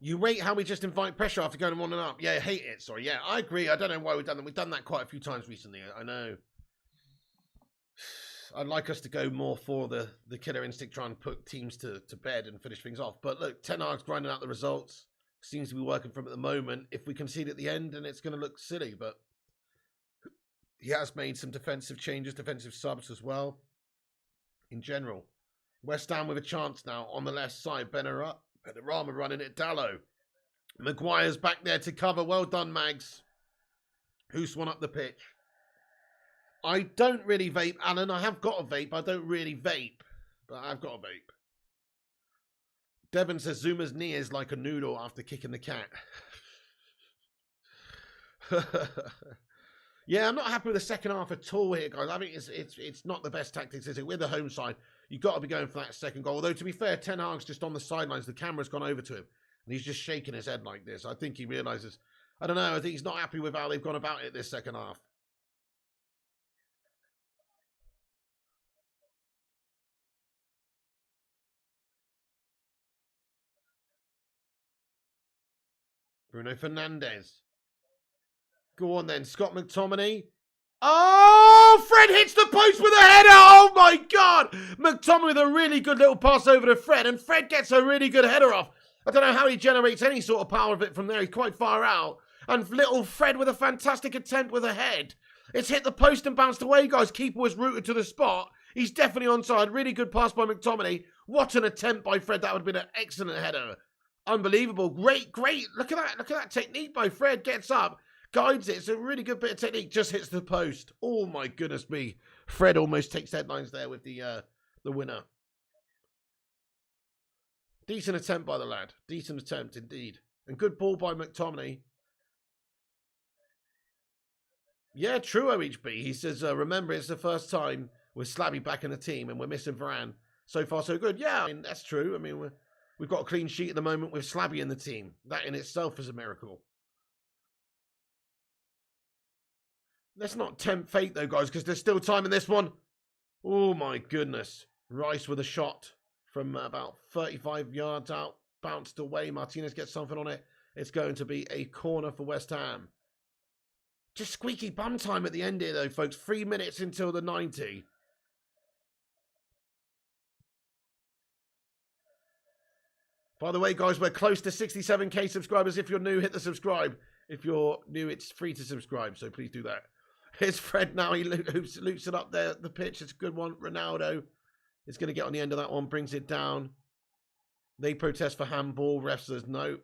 You rate how we just invite pressure after going 1-up. Yeah, I hate it. Sorry. Yeah, I agree. I don't know why we've done that. We've done that quite a few times recently. I know. I'd like us to go more for the killer instinct, try and put teams to bed and finish things off. But look, Ten Hag's grinding out the results. Seems to be working for him at the moment. If we concede at the end, then it's going to look silly. But he has made some defensive changes, defensive subs as well. In general. West Ham with a chance now on the left side. Benrahma running it. Dalot. Maguire's back there to cover. Well done, Mags. Who's one up the pitch? I don't really vape, Alan. I have got a vape. I don't really vape, but I've got a vape. Devon says Zuma's knee is like a noodle after kicking the cat. Yeah, I'm not happy with the second half at all here, guys. I mean, it's not the best tactics, is it? We're the home side. You've got to be going for that second goal. Although, to be fair, Ten Hag's just on the sidelines. The camera's gone over to him, and he's just shaking his head like this. I think he realises, I don't know, I think he's not happy with how they've gone about it this second half. Bruno Fernandes. Go on then, Scott McTominay. Oh, Fred hits the post with a header. Oh my God. McTominay with a really good little pass over to Fred, and Fred gets a really good header off. I don't know how he generates any sort of power of it from there. He's quite far out. And little Fred with a fantastic attempt with a head. It's hit the post and bounced away, guys. Keeper was rooted to the spot. He's definitely onside. Really good pass by McTominay. What an attempt by Fred. That would have been an excellent header. Unbelievable. Great. Look at that. Look at that technique by Fred. Gets up. Guides it. It's a really good bit of technique. Just hits the post. Oh my goodness me. Fred almost takes headlines there with the winner. Decent attempt by the lad. Decent attempt indeed. And good ball by McTominay. Yeah, true OHB. He says, remember, it's the first time with Slabby back in the team and we're missing Varane. So far, so good. Yeah, I mean, that's true. I mean, we've got a clean sheet at the moment with Slabby in the team. That in itself is a miracle. Let's not tempt fate, though, guys, because there's still time in this one. Oh, my goodness. Rice with a shot from about 35 yards out. Bounced away. Martinez gets something on it. It's going to be a corner for West Ham. Just squeaky bum time at the end here, though, folks. 3 minutes until the 90. By the way, guys, we're close to 67k subscribers. If you're new, hit the subscribe. If you're new, it's free to subscribe, so please do that. Here's Fred now. He loops it up there. The pitch, it's a good one. Ronaldo is going to get on the end of that one, brings it down. They protest for handball. Ref says no.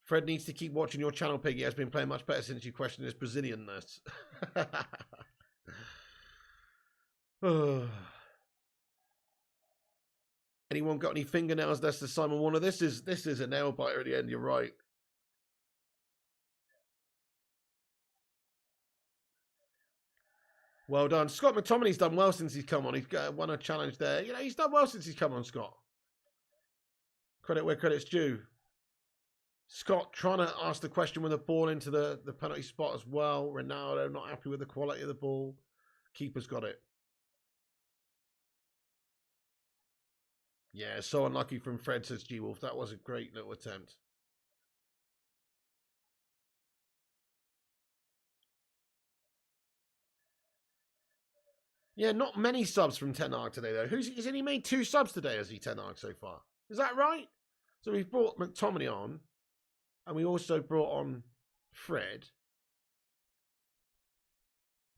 Fred needs to keep watching your channel, Piggy. He has been playing much better since you questioned his Brazilianness. Anyone got any fingernails? That's the Simon Warner. This is a nail biter at the end. You're right. Well done. Scott McTominay's done well since he's come on. He's won a challenge there. You know, he's done well since he's come on, Scott. Credit where credit's due. Scott trying to ask the question with the ball into the penalty spot as well. Ronaldo not happy with the quality of the ball. Keeper's got it. Yeah, so unlucky from Fred, says G-Wolf. That was a great little attempt. Yeah, not many subs from Ten Hag today, though. He's only made 2 subs today, has he, Ten Hag, so far? Is that right? So we've brought McTominay on, and we also brought on Fred.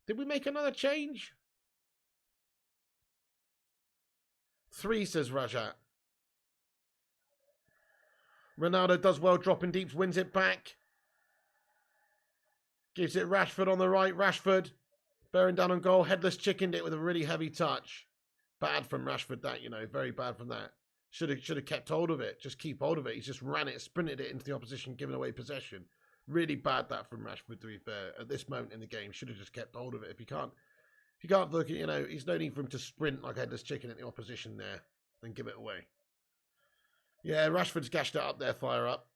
Did we make another change? 3, says Rajat. Ronaldo does well, dropping deeps, wins it back. Gives it Rashford on the right. Rashford bearing down on goal. Headless chickened it with a really heavy touch. Bad from Rashford, that, you know. Very bad from that. Should have kept hold of it. Just keep hold of it. He just ran it, sprinted it into the opposition, giving away possession. Really bad that from Rashford, to be fair. At this moment in the game, should have just kept hold of it. If you can't look at, you know, he's no need for him to sprint like Headless chicken at the opposition there and give it away. Yeah, Rashford's gashed it up there, fire up.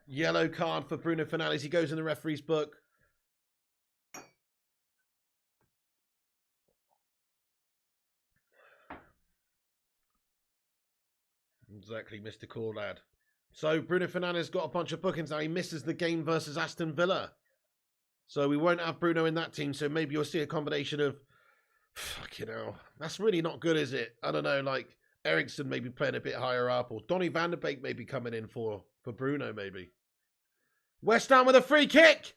Yellow card for Bruno Fernandes. He goes in the referee's book. Exactly, Mr. Cool Lad. So Bruno Fernandes got a bunch of bookings now. He misses the game versus Aston Villa. So we won't have Bruno in that team. So maybe you'll see a combination of... Fucking hell. That's really not good, is it? I don't know, like Ericsson maybe playing a bit higher up. Or Donny van der Beek maybe coming in for Bruno, maybe. West Ham with a free kick.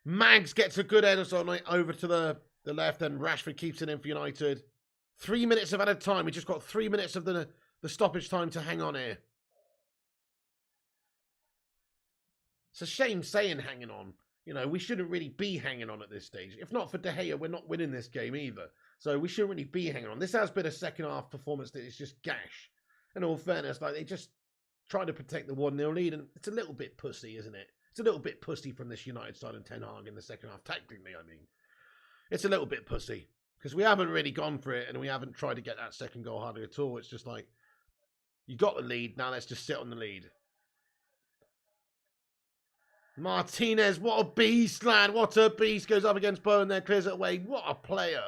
Mags gets a good header over to the left. And Rashford keeps it in for United. 3 minutes of added time. We just got 3 minutes of the stoppage time to hang on here. It's a shame saying hanging on. You know, we shouldn't really be hanging on at this stage. If not for De Gea, we're not winning this game either. So we shouldn't really be hanging on. This has been a second half performance that is just gash. In all fairness, like they just try to protect the 1-0 lead, and it's a little bit pussy, isn't it? It's a little bit pussy from this United side and Ten Hag in the second half, tactically, I mean. It's a little bit pussy. Because we haven't really gone for it, and we haven't tried to get that second goal harder at all. It's just like, you got the lead, now let's just sit on the lead. Martinez, what a beast, lad. What a beast. Goes up against Bowen there, clears it away. What a player.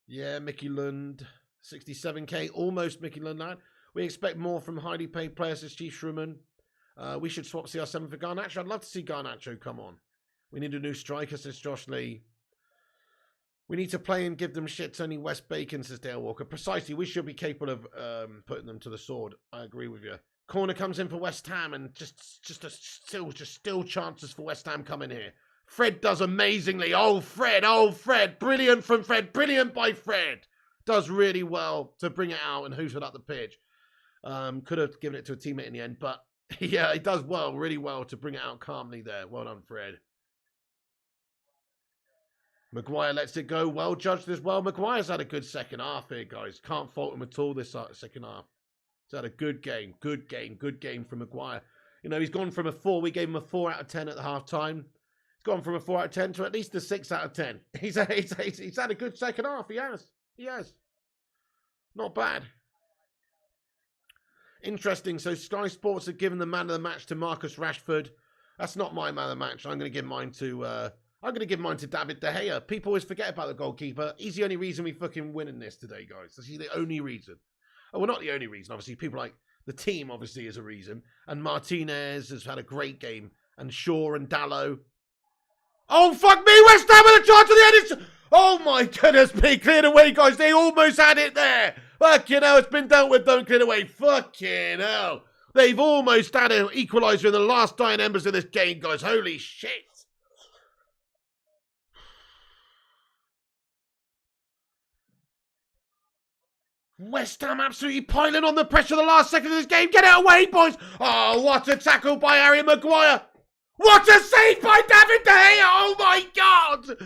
Yeah, Mickey Lund, 67k, almost Mickey Lund, lad. We expect more from highly paid players, as Chief Shrewman. We should swap CR7 for Garnacho. I'd love to see Garnacho come on. We need a new striker, says Josh Lee. We need to play and give them shit. It's only West Bacon, says Dale Walker. Precisely, we should be capable of putting them to the sword. I agree with you. Corner comes in for West Ham, and still chances for West Ham coming here. Fred does amazingly. Oh, Fred. Brilliant from Fred. Brilliant by Fred. Does really well to bring it out and hoof it up the pitch. Could have given it to a teammate in the end, but yeah, he does well, really well to bring it out calmly there. Well done, Fred. Maguire lets it go. Well judged as well. Maguire's had a good second half here, guys. Can't fault him at all this second half. He's had a good game. Good game from Maguire. You know, he's gone from a 4. We gave him a 4 out of 10 at the half time. He's gone from a 4 out of 10 to at least a 6 out of 10. He's had a good second half. He has. Not bad. Interesting. So Sky Sports have given the man of the match to Marcus Rashford. That's not my man of the match. I'm going to give mine to David De Gea. People always forget about the goalkeeper. He's the only reason we fucking winning this today, guys. That's the only reason. Oh, well, not the only reason. Obviously, people like the team obviously is a reason. And Martinez has had a great game. And Shaw and Dallo. Oh, fuck me. West Ham with a chance at the end. Oh, my goodness me. Cleared away, guys. They almost had it there. Fucking hell. It's been dealt with. Don't clear away. Fucking hell. They've almost had an equaliser in the last dying embers of this game, guys. Holy shit. West Ham absolutely piling on the pressure the last second of this game. Get it away, boys. Oh, what a tackle by Harry Maguire. What a save by David De Gea. Oh, my God.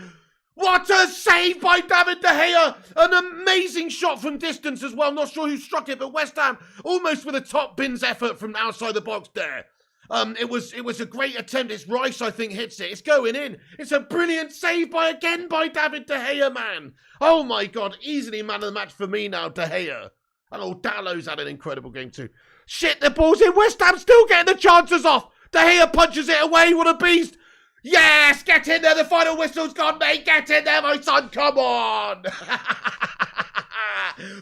What a save by David De Gea. An amazing shot from distance as well. Not sure who struck it, but West Ham almost with a top bins effort from outside the box there. It was a great attempt. It's Rice, I think, hits it. It's going in. It's a brilliant save by David De Gea, man. Oh, my God. Easily man of the match for me now, De Gea. And old Dallo's had an incredible game too. Shit, the ball's in. West Ham still getting the chances off. De Gea punches it away. What a beast. Yes, get in there. The final whistle's gone, mate. Get in there, my son. Come on.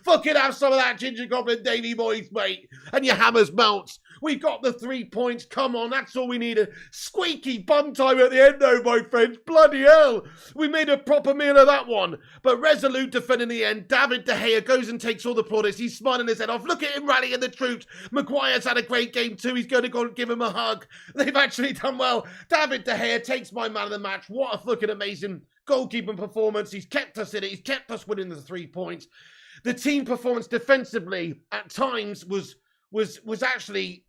Fucking have some of that Ginger Goblin Davy boys, mate. And your hammers melts. We've got the 3 points. Come on, that's all we needed. Squeaky bum time at the end, though, my friends. Bloody hell. We made a proper meal of that one. But resolute defending the end. David De Gea goes and takes all the plaudits. He's smiling his head off. Look at him rallying the troops. Maguire's had a great game, too. He's going to go and give him a hug. They've actually done well. David De Gea takes my man of the match. What a fucking amazing goalkeeping performance. He's kept us in it. He's kept us winning the 3 points. The team performance defensively at times was actually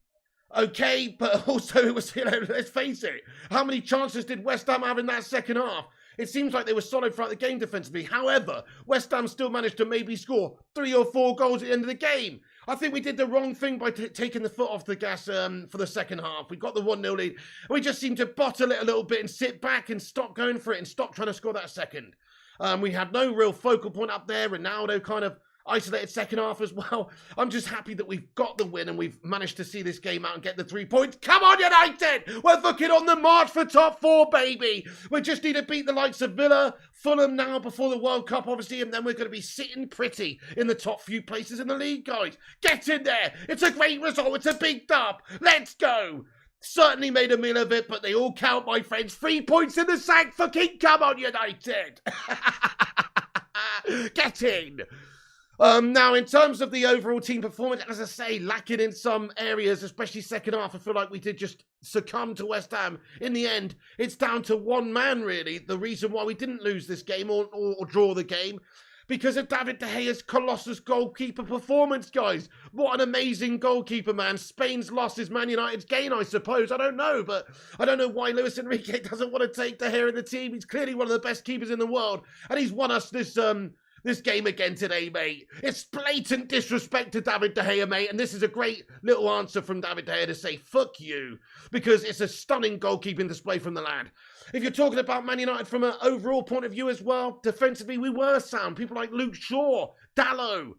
okay, but also it was, let's face it, how many chances did West Ham have in that second half? It seems like they were solid throughout the game defensively. However, West Ham still managed to maybe score 3 or 4 goals at the end of the game. I think we did the wrong thing by taking the foot off the gas for the second half. We got the 1-0 lead. We just seemed to bottle it a little bit and sit back and stop going for it and stop trying to score that second. We had no real focal point up there. Ronaldo kind of isolated second half as well. I'm just happy that we've got the win and we've managed to see this game out and get the 3 points. Come on, United! We're fucking on the march for top 4, baby! We just need to beat the likes of Villa, Fulham now before the World Cup, obviously, and then we're going to be sitting pretty in the top few places in the league, guys. Get in there! It's a great result. It's a big dub. Let's go! Certainly made a meal of it, but they all count, my friends. 3 points in the sack. Fucking come on, United! Get in! Now, in terms of the overall team performance, as I say, lacking in some areas, especially second half, I feel like we did just succumb to West Ham. In the end, it's down to one man, really, the reason why we didn't lose this game or draw the game. because of David De Gea's colossus goalkeeper performance, guys. What an amazing goalkeeper, man. Spain's loss is Man United's gain, I suppose. I don't know, but I don't know why Luis Enrique doesn't want to take De Gea in the team. He's clearly one of the best keepers in the world, and he's won us this game again today, mate. It's blatant disrespect to David De Gea, mate, and this is a great little answer from David De Gea to say, fuck you, because it's a stunning goalkeeping display from the lad. If you're talking about Man United from an overall point of view as well, defensively we were sound. People like Luke Shaw, Dallo,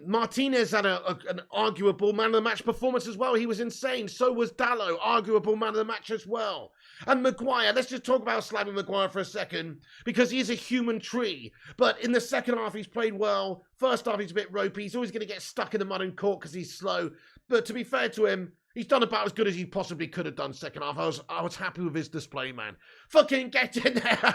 Martinez had an arguable man of the match performance as well. He was insane. So was Dallo, arguable man of the match as well. And Maguire, let's just talk about slamming Maguire for a second, because he is a human tree. But in the second half, he's played well. First half, he's a bit ropey. He's always going to get stuck in the mud and caught because he's slow. But to be fair to him, he's done about as good as he possibly could have done second half. I was happy with his display, man. Fucking get in there.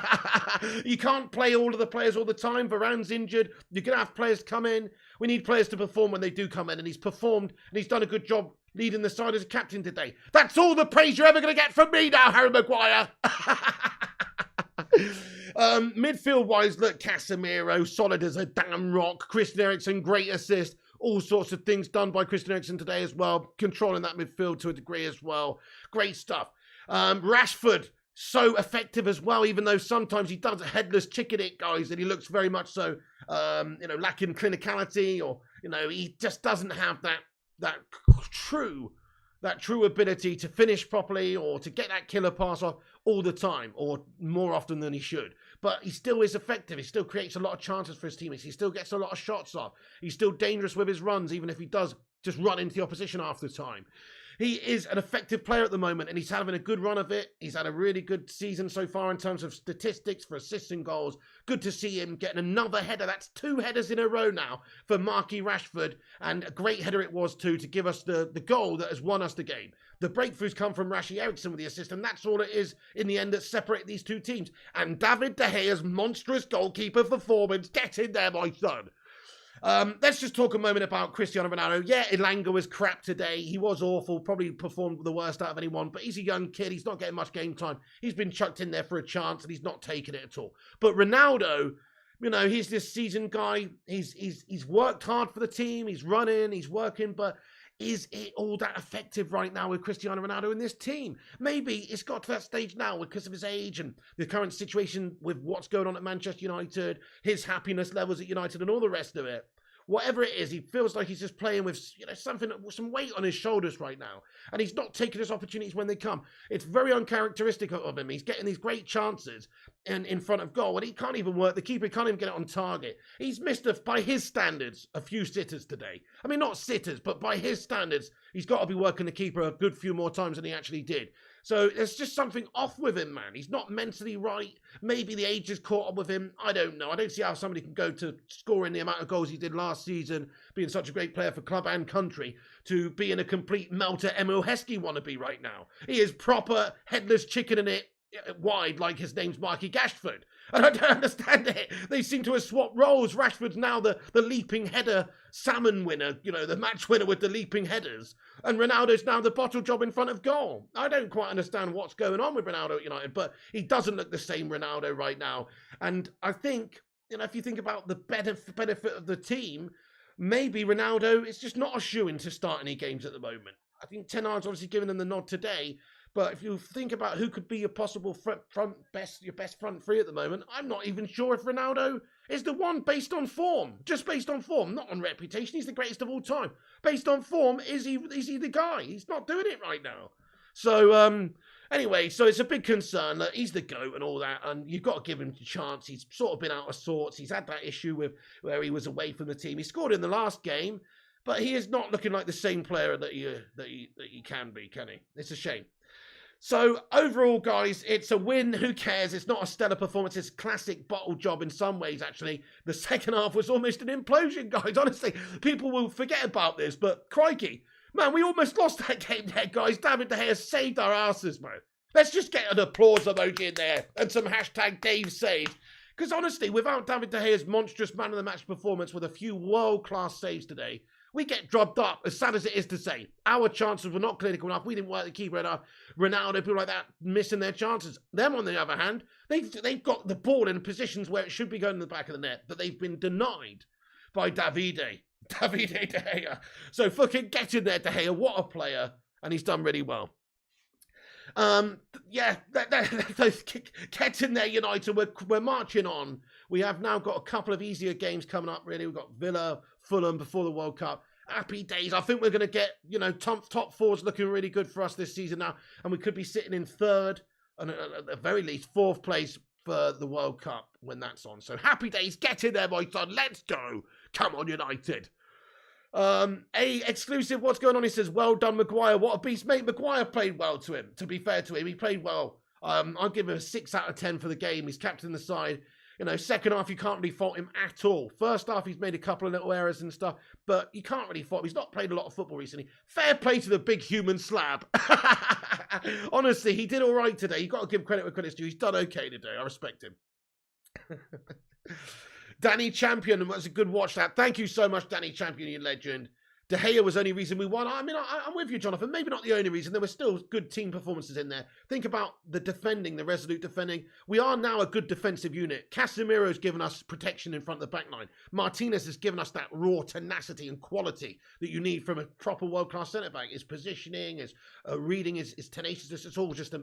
You can't play all of the players all the time. Varane's injured. You're going to have players come in. We need players to perform when they do come in. And he's performed, and he's done a good job leading the side as a captain today. That's all the praise you're ever going to get from me now, Harry Maguire. Midfield-wise, look, Casemiro, solid as a damn rock. Christian Eriksen, great assist. All sorts of things done by Christian Eriksen today as well. Controlling that midfield to a degree as well. Great stuff. Rashford, so effective as well, even though sometimes he does a headless chicken it, guys, and he looks very much so, lacking clinicality, or, he just doesn't have that true ability to finish properly or to get that killer pass off all the time, or more often than he should. But he still is effective. He still creates a lot of chances for his teammates. He still gets a lot of shots off. He's still dangerous with his runs, even if he does just run into the opposition half the time. He is an effective player at the moment, and he's having a good run of it. He's had a really good season so far in terms of statistics for assists and goals. Good to see him getting another header. That's 2 headers in a row now for Marquis Rashford, and a great header it was too, to give us the goal that has won us the game. The breakthroughs come from Rashi Eriksen with the assist, and that's all it is in the end that separate these two teams. And David De Gea's monstrous goalkeeper performance. Get in there, my son. Let's just talk a moment about Cristiano Ronaldo. Yeah, Elanga was crap today. He was awful, probably performed the worst out of anyone, but he's a young kid. He's not getting much game time. He's been chucked in there for a chance, and he's not taking it at all. But Ronaldo, he's this seasoned guy. He's worked hard for the team. He's running, he's working, but is it all that effective right now with Cristiano Ronaldo in this team? Maybe it's got to that stage now because of his age and the current situation with what's going on at Manchester United, his happiness levels at United and all the rest of it. Whatever it is, he feels like he's just playing with some weight on his shoulders right now. And he's not taking his opportunities when they come. It's very uncharacteristic of him. He's getting these great chances in front of goal, and he can't even work. The keeper can't even get it on target. He's missed, by his standards, a few sitters today. I mean, not sitters, but by his standards, he's got to be working the keeper a good few more times than he actually did. So there's just something off with him, man. He's not mentally right. Maybe the age has caught up with him. I don't know. I don't see how somebody can go to scoring the amount of goals he did last season, being such a great player for club and country, to being a complete melter Emil Heskey wannabe right now. He is proper headless chicken in it wide, like his name's Marquis Rashford. And I don't understand it. They seem to have swapped roles. Rashford's now the leaping header salmon winner, the match winner with the leaping headers. And Ronaldo's now the bottle job in front of goal. I don't quite understand what's going on with Ronaldo at United, but he doesn't look the same Ronaldo right now. And I think, if you think about the benefit of the team, maybe Ronaldo is just not a shoo-in to start any games at the moment. I think Ten Hag's obviously given them the nod today, but if you think about who could be your possible your best front three at the moment, I'm not even sure if Ronaldo is the one based on form. Just based on form, not on reputation. He's the greatest of all time. Based on form, is he the guy? He's not doing it right now. So, anyway, so it's a big concern that he's the GOAT and all that, and you've got to give him a chance. He's sort of been out of sorts. He's had that issue with where he was away from the team. He scored in the last game, but he is not looking like the same player that he can be, can he? It's a shame. So, overall, guys, it's a win. Who cares? It's not a stellar performance. It's a classic bottle job in some ways, actually. The second half was almost an implosion, guys. Honestly, people will forget about this, but crikey. Man, we almost lost that game there, guys. David De Gea saved our asses, man. Let's just get an applause emoji in there and some hashtag Dave saves. Because honestly, without David De Gea's monstrous man of the match performance with a few world-class saves today, We get drubbed up, as sad as it is to say. Our chances were not clinical enough. We didn't work the keeper enough. Ronaldo, people like that, missing their chances. Them, on the other hand, they've got the ball in positions where it should be going in the back of the net, but they've been denied by Davide De Gea. So fucking get in there, De Gea. What a player. And he's done really well. Yeah, get in there, United. We're marching on. We have now got a couple of easier games coming up, really. We've got Villa, Fulham before the World Cup. Happy days. I think we're going to get, top four's looking really good for us this season now. And we could be sitting in third, and at the very least, fourth place for the World Cup when that's on. So happy days. Get in there, my son. Let's go. Come on, United. Exclusive, what's going on? He says, well done, Maguire. What a beast. Mate, Maguire played well to him. To be fair to him, he played well. I'll give him a 6 out of 10 for the game. He's captain the side. Second half, you can't really fault him at all. First half, he's made a couple of little errors and stuff, but you can't really fault him. He's not played a lot of football recently. Fair play to the big human slab. Honestly, he did all right today. You've got to give credit where credit's due. He's done okay today. I respect him. Danny Champion, was a good watch that. Thank you so much, Danny Champion, you legend. De Gea was the only reason we won. I mean, I'm with you, Jonathan. Maybe not the only reason. There were still good team performances in there. Think about the defending, the resolute defending. We are now a good defensive unit. Casemiro's given us protection in front of the back line. Martinez has given us that raw tenacity and quality that you need from a proper world-class centre-back. His positioning, his reading, his tenaciousness, it's all just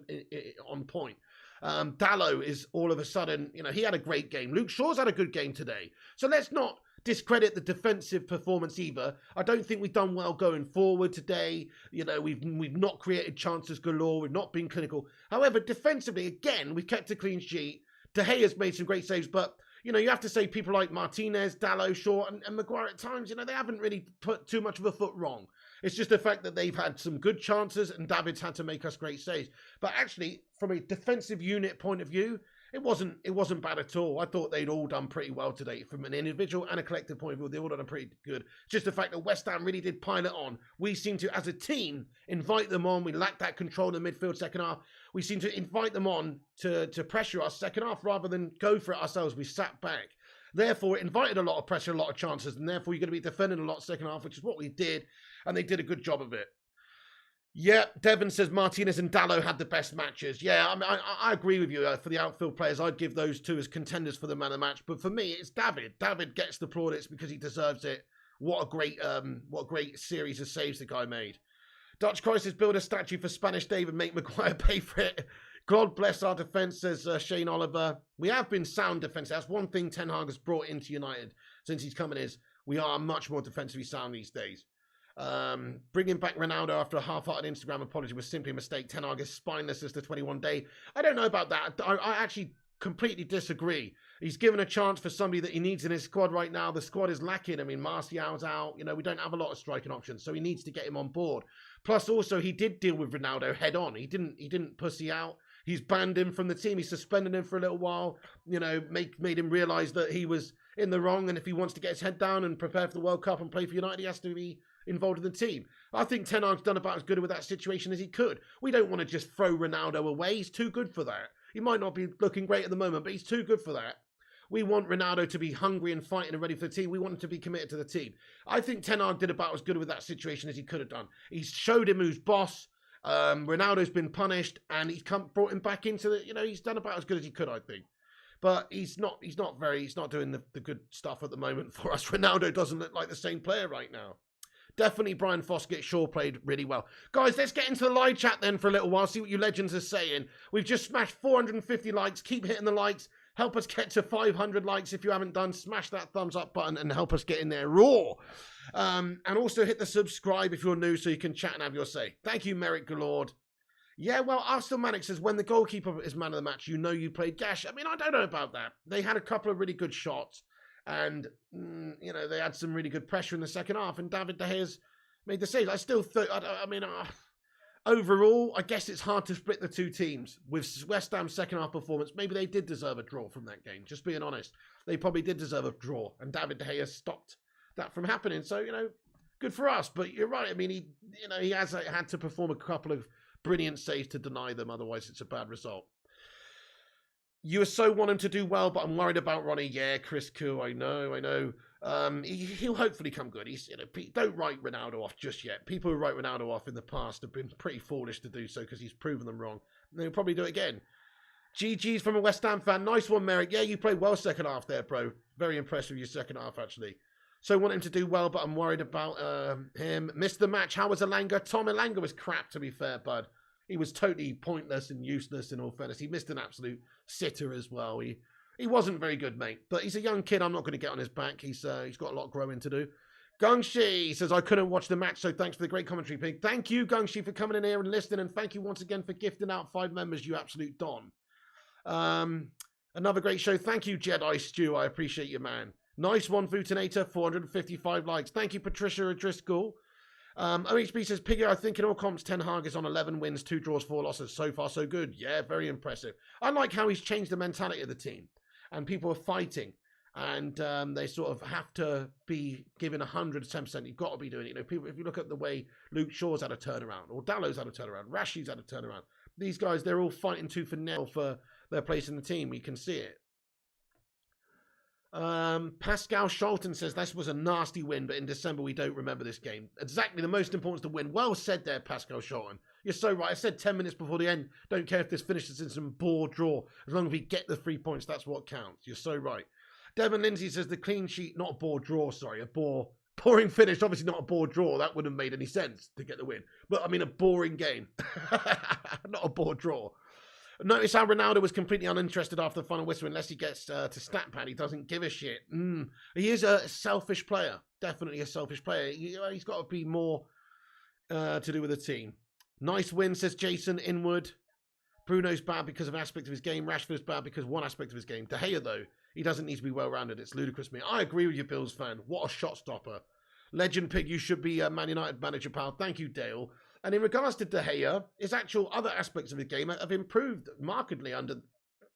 on point. Dallo is all of a sudden, he had a great game. Luke Shaw's had a good game today. So let's not discredit the defensive performance either. I don't think we've done well going forward today. We've not created chances galore. We've not been clinical. However, defensively, again, we've kept a clean sheet. De Gea's made some great saves, but you have to say people like Martinez, Dallo, Shaw, and Maguire at times, they haven't really put too much of a foot wrong. It's just the fact that they've had some good chances and David's had to make us great saves. But actually, from a defensive unit point of view, it wasn't bad at all. I thought they'd all done pretty well today. From an individual and a collective point of view, they all done pretty good. It's just the fact that West Ham really did pile it on. We seem to, as a team, invite them on. We lacked that control in the midfield second half. We seem to invite them on to pressure us second half rather than go for it ourselves. We sat back. Therefore, it invited a lot of pressure, a lot of chances, and therefore you're going to be defending a lot second half, which is what we did, and they did a good job of it. Yeah, Devon says Martinez and Dallo had the best matches. Yeah, I agree with you. For the outfield players, I'd give those two as contenders for the man of the match. But for me, it's David. David gets the plaudits because he deserves it. What a great series of saves the guy made. Dutch Crisis, build a statue for Spanish David, make Maguire pay for it. God bless our defence, says Shane Oliver. We have been sound defence. That's one thing Ten Hag has brought into United since he's come in is we are much more defensively sound these days. Bringing back Ronaldo after a half-hearted Instagram apology was simply a mistake. Ten Hag is spineless as the 21-day. I don't know about that. I actually completely disagree. He's given a chance for somebody that he needs in his squad right now. The squad is lacking. I mean, Martial's out. We don't have a lot of striking options, so he needs to get him on board. Plus, also, he did deal with Ronaldo head on. He didn't pussy out. He's banned him from the team. He suspended him for a little while. Made him realise that he was in the wrong, and if he wants to get his head down and prepare for the World Cup and play for United, he has to be involved in the team. I think Ten Hag's done about as good with that situation as he could. We don't want to just throw Ronaldo away. He's too good for that. He might not be looking great at the moment, but he's too good for that. We want Ronaldo to be hungry and fighting and ready for the team. We want him to be committed to the team. I think Ten Hag did about as good with that situation as he could have done. He's showed him who's boss. Ronaldo's been punished, and he's brought him back into the. He's done about as good as he could, I think. But he's not doing the good stuff at the moment for us. Ronaldo doesn't look like the same player right now. Definitely Brian Foskett, Shaw played really well. Guys, let's get into the live chat then for a little while, see what you legends are saying. We've just smashed 450 likes. Keep hitting the likes. Help us get to 500 likes if you haven't done. Smash that thumbs up button and help us get in there raw. And also hit the subscribe if you're new so you can chat and have your say. Thank you, Merrick Galord. Yeah, well, Arsenal Manic says, when the goalkeeper is man of the match, you played gash. I mean, I don't know about that. They had a couple of really good shots. And, they had some really good pressure in the second half. And David De Gea's made the save. I still think, overall, I guess it's hard to split the two teams. With West Ham's second half performance, maybe they did deserve a draw from that game. Just being honest. They probably did deserve a draw. And David De Gea stopped that from happening. So, good for us. But you're right. I mean, he has had to perform a couple of brilliant saves to deny them. Otherwise, it's a bad result. You are so wanting to do well, but I'm worried about Ronnie. Yeah, Chris Koo, I know. He'll hopefully come good. Don't write Ronaldo off just yet. People who write Ronaldo off in the past have been pretty foolish to do so because he's proven them wrong. And they'll probably do it again. GG's from a West Ham fan. Nice one, Merrick. Yeah, you played well second half there, bro. Very impressed with your second half, actually. So I want him to do well, but I'm worried about him. Missed the match. How was Elanga? Tom Elanga was crap, to be fair, bud. He was totally pointless and useless, in all fairness. He missed an absolute sitter as well. He wasn't very good, mate. But he's a young kid. I'm not going to get on his back. He's got a lot of growing to do. Gungshi says, I couldn't watch the match, so thanks for the great commentary, Pig. Thank you, Gungshi, for coming in here and listening. And thank you once again for gifting out 5 members, you absolute don. Another great show. Thank you, Jedi Stew. I appreciate you, man. Nice one, Futinator. 455 likes. Thank you, Patricia O'Driscoll. OHB says, Piggy, I think in all comps, Ten Hag is on 11 wins, 2 draws, 4 losses. So far, so good. Yeah, very impressive. I like how he's changed the mentality of the team. And people are fighting. And they sort of have to be given 110%. You've got to be doing it. You know, people, if you look at the way Luke Shaw's had a turnaround, or Dallow's had a turnaround, Rashi's had a turnaround. These guys, they're all fighting tooth and nail for their place in the team. You can see it. Pascal Scholten says, this was a nasty win, but in December we don't remember this game. Exactly, the most important is to win. Well said there, Pascal Scholten. You're so right. I said 10 minutes before the end, don't care if this finishes in some bore draw. As long as we get the 3 points, that's what counts. You're so right. Devon Lindsay says, the clean sheet, not a bore draw, sorry, a boring finish. Obviously not a bore draw. That wouldn't have made any sense to get the win. But, I mean, a boring game. Not a bore draw. Notice how Ronaldo was completely uninterested after the final whistle. Unless he gets to stat pad, he doesn't give a shit. He is a selfish player. Definitely a selfish player. He's got to be more to do with the team. Nice win, says Jason Inwood. Bruno's bad because of an aspect of his game. Rashford's bad because of one aspect of his game. De Gea, though, he doesn't need to be well-rounded. It's ludicrous, me. I agree with you, Bills fan. What a shot stopper. Legend Pig, you should be a Man United manager, pal. Thank you, Dale. And in regards to De Gea, his actual other aspects of his game have improved markedly under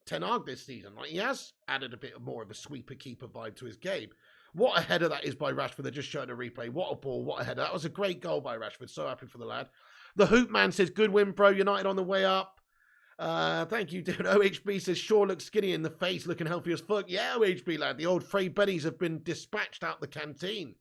Ten Hag this season. Like, he has added a bit more of a sweeper-keeper vibe to his game. What a header that is by Rashford. They're just showing a replay. What a ball, what a header. That was a great goal by Rashford. So happy for the lad. The Hoop Man says, good win, bro. United on the way up. Thank you, dude. OHB says, sure looks skinny in the face, looking healthy as fuck. Yeah, OHB, lad. The old Frey Bennies have been dispatched out the canteen.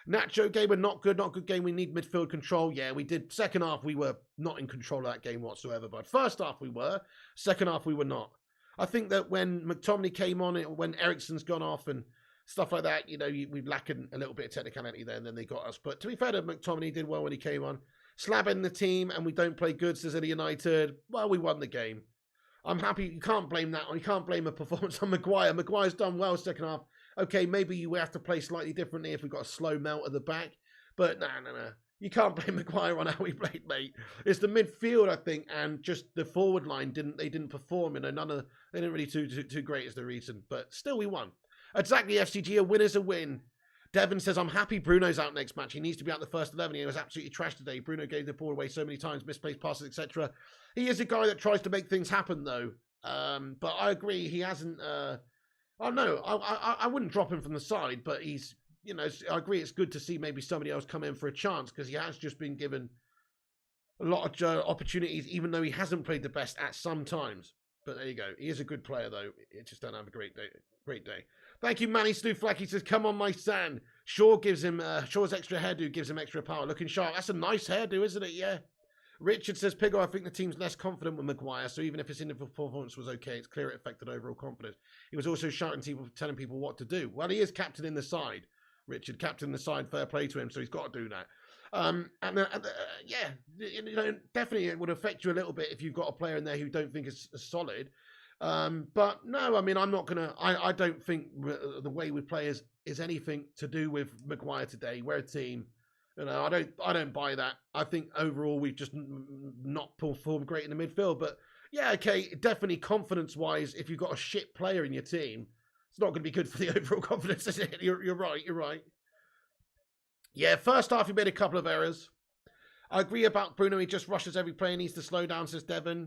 Nacho Gamer, not good game. We need midfield control. Yeah, we did. Second half, we were not in control of that game whatsoever. But first half, we were. Second half, we were not. I think that when McTominay came on, when Eriksen's gone off and stuff like that, you know, we lacking a little bit of technicality there, and then they got us. But to be fair to McTominay, did well when he came on. Slabbing the team, and we don't play good, says Eddie United. Well, we won the game. I'm happy. You can't blame that. You can't blame a performance on Maguire. Maguire's done well second half. Okay, maybe you have to play slightly differently if we've got a slow melt at the back. But no. You can't blame Maguire on how he played, mate. It's the midfield, I think, and just the forward line didn't perform. You know, they didn't really too great is the reason. But still, we won. Exactly, FCG. A win is a win. Devon says, I'm happy Bruno's out next match. He needs to be out the first 11. He was absolutely trashed today. Bruno gave the ball away so many times, misplaced passes, etc. He is a guy that tries to make things happen, though. But I agree, he hasn't... Oh, no, I wouldn't drop him from the side, but he's, you know, I agree it's good to see maybe somebody else come in for a chance because he has just been given a lot of opportunities, even though he hasn't played the best at some times. But there you go. He is a good player, though. He just don't have a great day. Thank you, Manny Stu Flack. He says, come on, my son. Shaw's extra hairdo gives him extra power. Looking sharp. That's a nice hairdo, isn't it? Yeah. Richard says, Piggo, I think the team's less confident with Maguire, so even if his individual performance was okay, it's clear it affected overall confidence. He was also shouting to people, telling people what to do. Well, he is captain in the side, Richard. Captain in the side, fair play to him, so he's got to do that. Yeah, you know, definitely it would affect you a little bit if you've got a player in there who don't think is solid. But no, I mean, I'm not going to... I don't think the way we play is anything to do with Maguire today. We're a team... You know, I don't buy that. I think overall we've just not performed great in the midfield. But yeah, okay, definitely confidence-wise, if you've got a shit player in your team, it's not going to be good for the overall confidence, is it? You're right. Yeah, first half he made a couple of errors. I agree about Bruno. He just rushes every player. Needs to slow down, says Devon.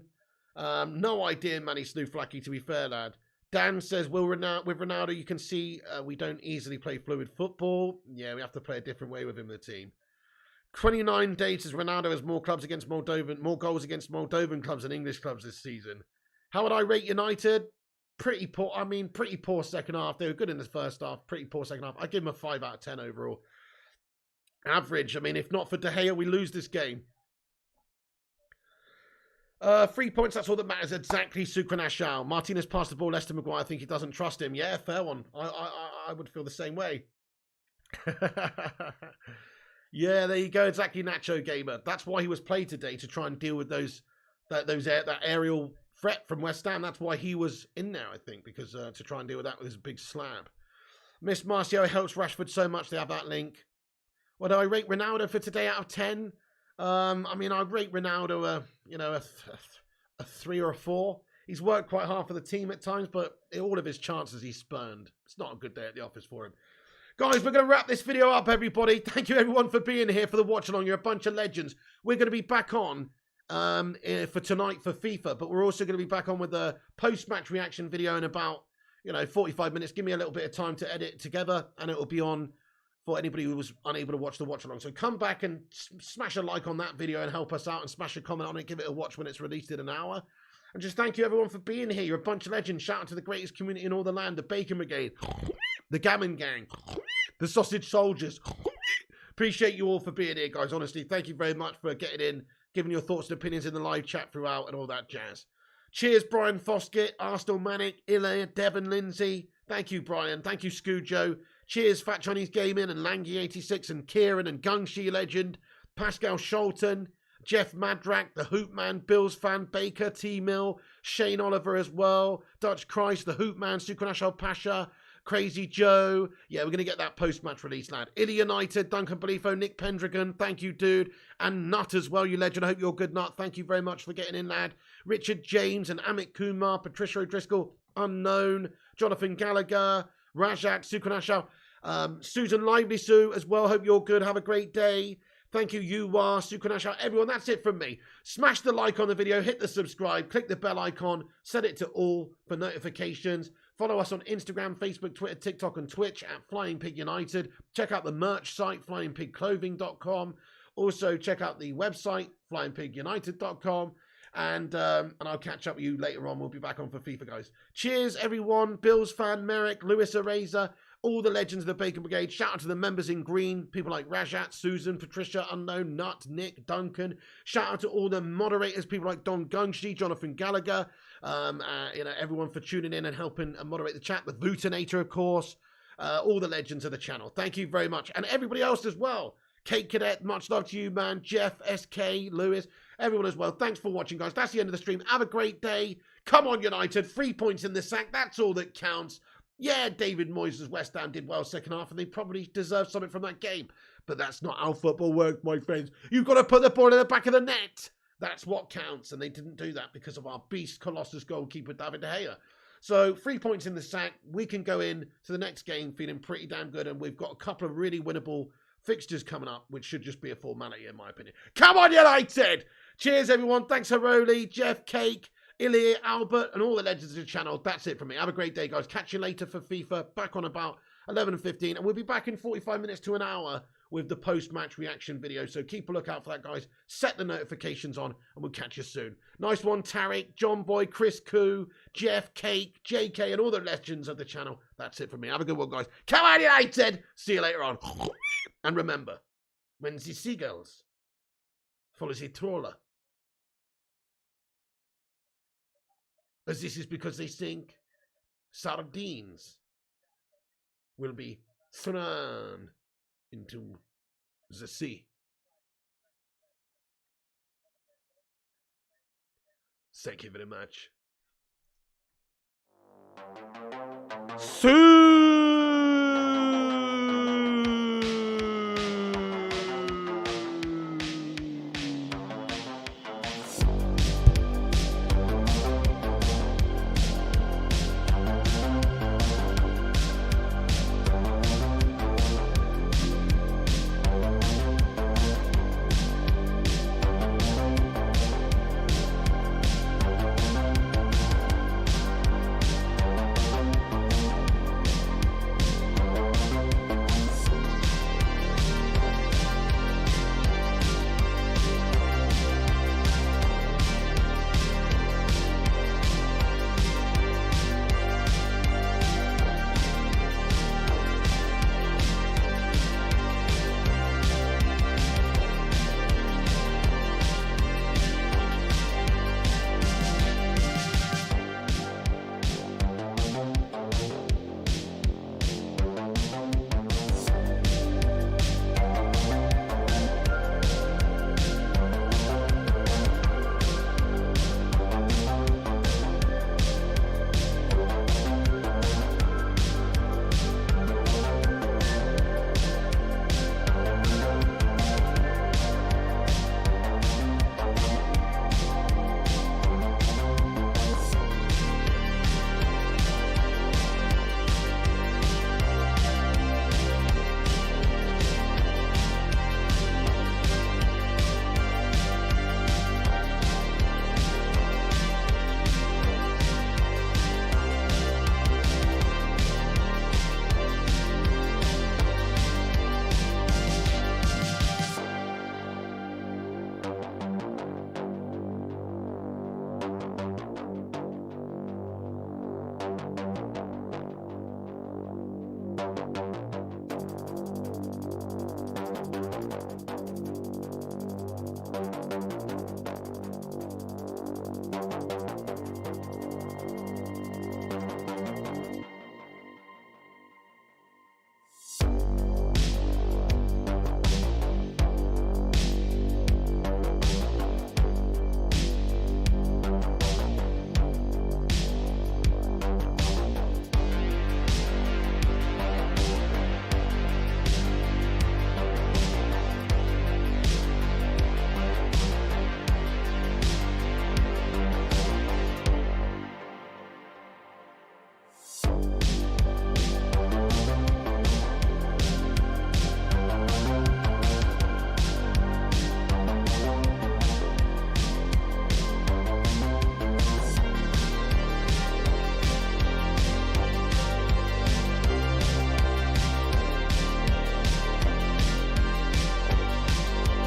No idea, Manny Snooflacky, to be fair, lad. Dan says, with Ronaldo, you can see we don't easily play fluid football. Yeah, we have to play a different way with him in the team. 29 days says Ronaldo has more goals against Moldovan clubs than English clubs this season. How would I rate United? pretty poor. I mean, pretty poor second half. They were good in the first half. Pretty poor second half. I give them a 5 out of 10 overall. Average. I mean, if not for De Gea, we lose this game. 3 points, that's all that matters. Exactly, Sucranashal. Martinez passed the ball, Lester Maguire. I think he doesn't trust him. Yeah, fair one. I would feel the same way. Yeah, there you go. Exactly, Nacho Gamer. That's why he was played today, to try and deal with that aerial threat from West Ham. That's why he was in there, I think, because to try and deal with that with his big slab. Miss Marcio helps Rashford so much. They have that link. What do I rate Ronaldo for today out of 10? I mean, I'd rate Ronaldo a 3 or a 4. He's worked quite hard for the team at times, but all of his chances he's spurned. It's not a good day at the office for him. Guys, we're going to wrap this video up, everybody. Thank you, everyone, for being here for the watch-along. You're a bunch of legends. We're going to be back on for tonight for FIFA, but we're also going to be back on with a post-match reaction video in about, 45 minutes. Give me a little bit of time to edit it together, and it will be on for anybody who was unable to watch the watch-along. So come back and smash a like on that video and help us out, and smash a comment on it. Give it a watch when it's released in an hour. And just thank you, everyone, for being here. You're a bunch of legends. Shout out to the greatest community in all the land, the Bacon Brigade, the Gammon Gang, the Sausage Soldiers. Appreciate you all for being here, guys. Honestly, thank you very much for getting in, giving your thoughts and opinions in the live chat throughout and all that jazz. Cheers, Brian Foskett, Arsenal Manic, Ilya, Devon Lindsay. Thank you, Brian. Thank you, Scoojo. Cheers, Fat Chinese Gaming and Langy86 and Kieran and Gungshi Legend, Pascal Sholton, Jeff Madrak, the Hoop Man, Bills Fan, Baker, T-Mill, Shane Oliver as well, Dutch Christ, the Hoop Man, Sukranash Pasha, Crazy Joe. Yeah, we're going to get that post-match release, lad. Illy United, Duncan Belifo, Nick Pendragon. Thank you, dude. And Nut as well, you legend. I hope you're good, Nut. Thank you very much for getting in, lad. Richard James and Amit Kumar, Patricia O'Driscoll, Unknown, Jonathan Gallagher, Rajak, Sukranash, Susan Lively Sue as well. Hope you're good. Have a great day. Thank you, Yuwa, Sukranash, everyone. That's it from me. Smash the like on the video, hit the subscribe, click the bell icon, set it to all for notifications. Follow us on Instagram, Facebook, Twitter, TikTok, and Twitch at Flying Pig United. Check out the merch site, flyingpigclothing.com. Also, check out the website, flyingpigunited.com. And I'll catch up with you later on. We'll be back on for FIFA, guys. Cheers, everyone. Bills fan, Merrick, Lewis Eraser, all the legends of the Bacon Brigade. Shout out to the members in green, people like Rajat, Susan, Patricia, Unknown, Nut, Nick, Duncan. Shout out to all the moderators, people like Don Gungshi, Jonathan Gallagher. Everyone for tuning in and helping moderate the chat. The Vootinator, of course. All the legends of the channel. Thank you very much. And everybody else as well. Kate Cadet, much love to you, man. Jeff, SK, Lewis, everyone as well. Thanks for watching, guys. That's the end of the stream. Have a great day. Come on, United. 3 points in the sack. That's all that counts. Yeah, David Moyes' West Ham did well second half, and they probably deserve something from that game. But that's not how football works, my friends. You've got to put the ball in the back of the net. That's what counts, and they didn't do that because of our beast Colossus goalkeeper, David De Gea. So 3 points in the sack. We can go in to the next game feeling pretty damn good, and we've got a couple of really winnable fixtures coming up, which should just be a formality in my opinion. Come on, United! Cheers, everyone. Thanks, Haroli, Jeff, Cake, Ilya, Albert, and all the legends of the channel. That's it from me. Have a great day, guys. Catch you later for FIFA. Back on about 11:15, and we'll be back in 45 minutes to an hour with the post-match reaction video. So keep a lookout for that, guys. Set the notifications on, and we'll catch you soon. Nice one, Tarek, John Boy, Chris Koo, Jeff, Cake, JK, and all the legends of the channel. That's it from me. Have a good one, guys. Come on, United! See you later on. And remember, when the seagulls follow the trawler, as this is because they think sardines will be thrown into the sea. Thank you very much. Soon.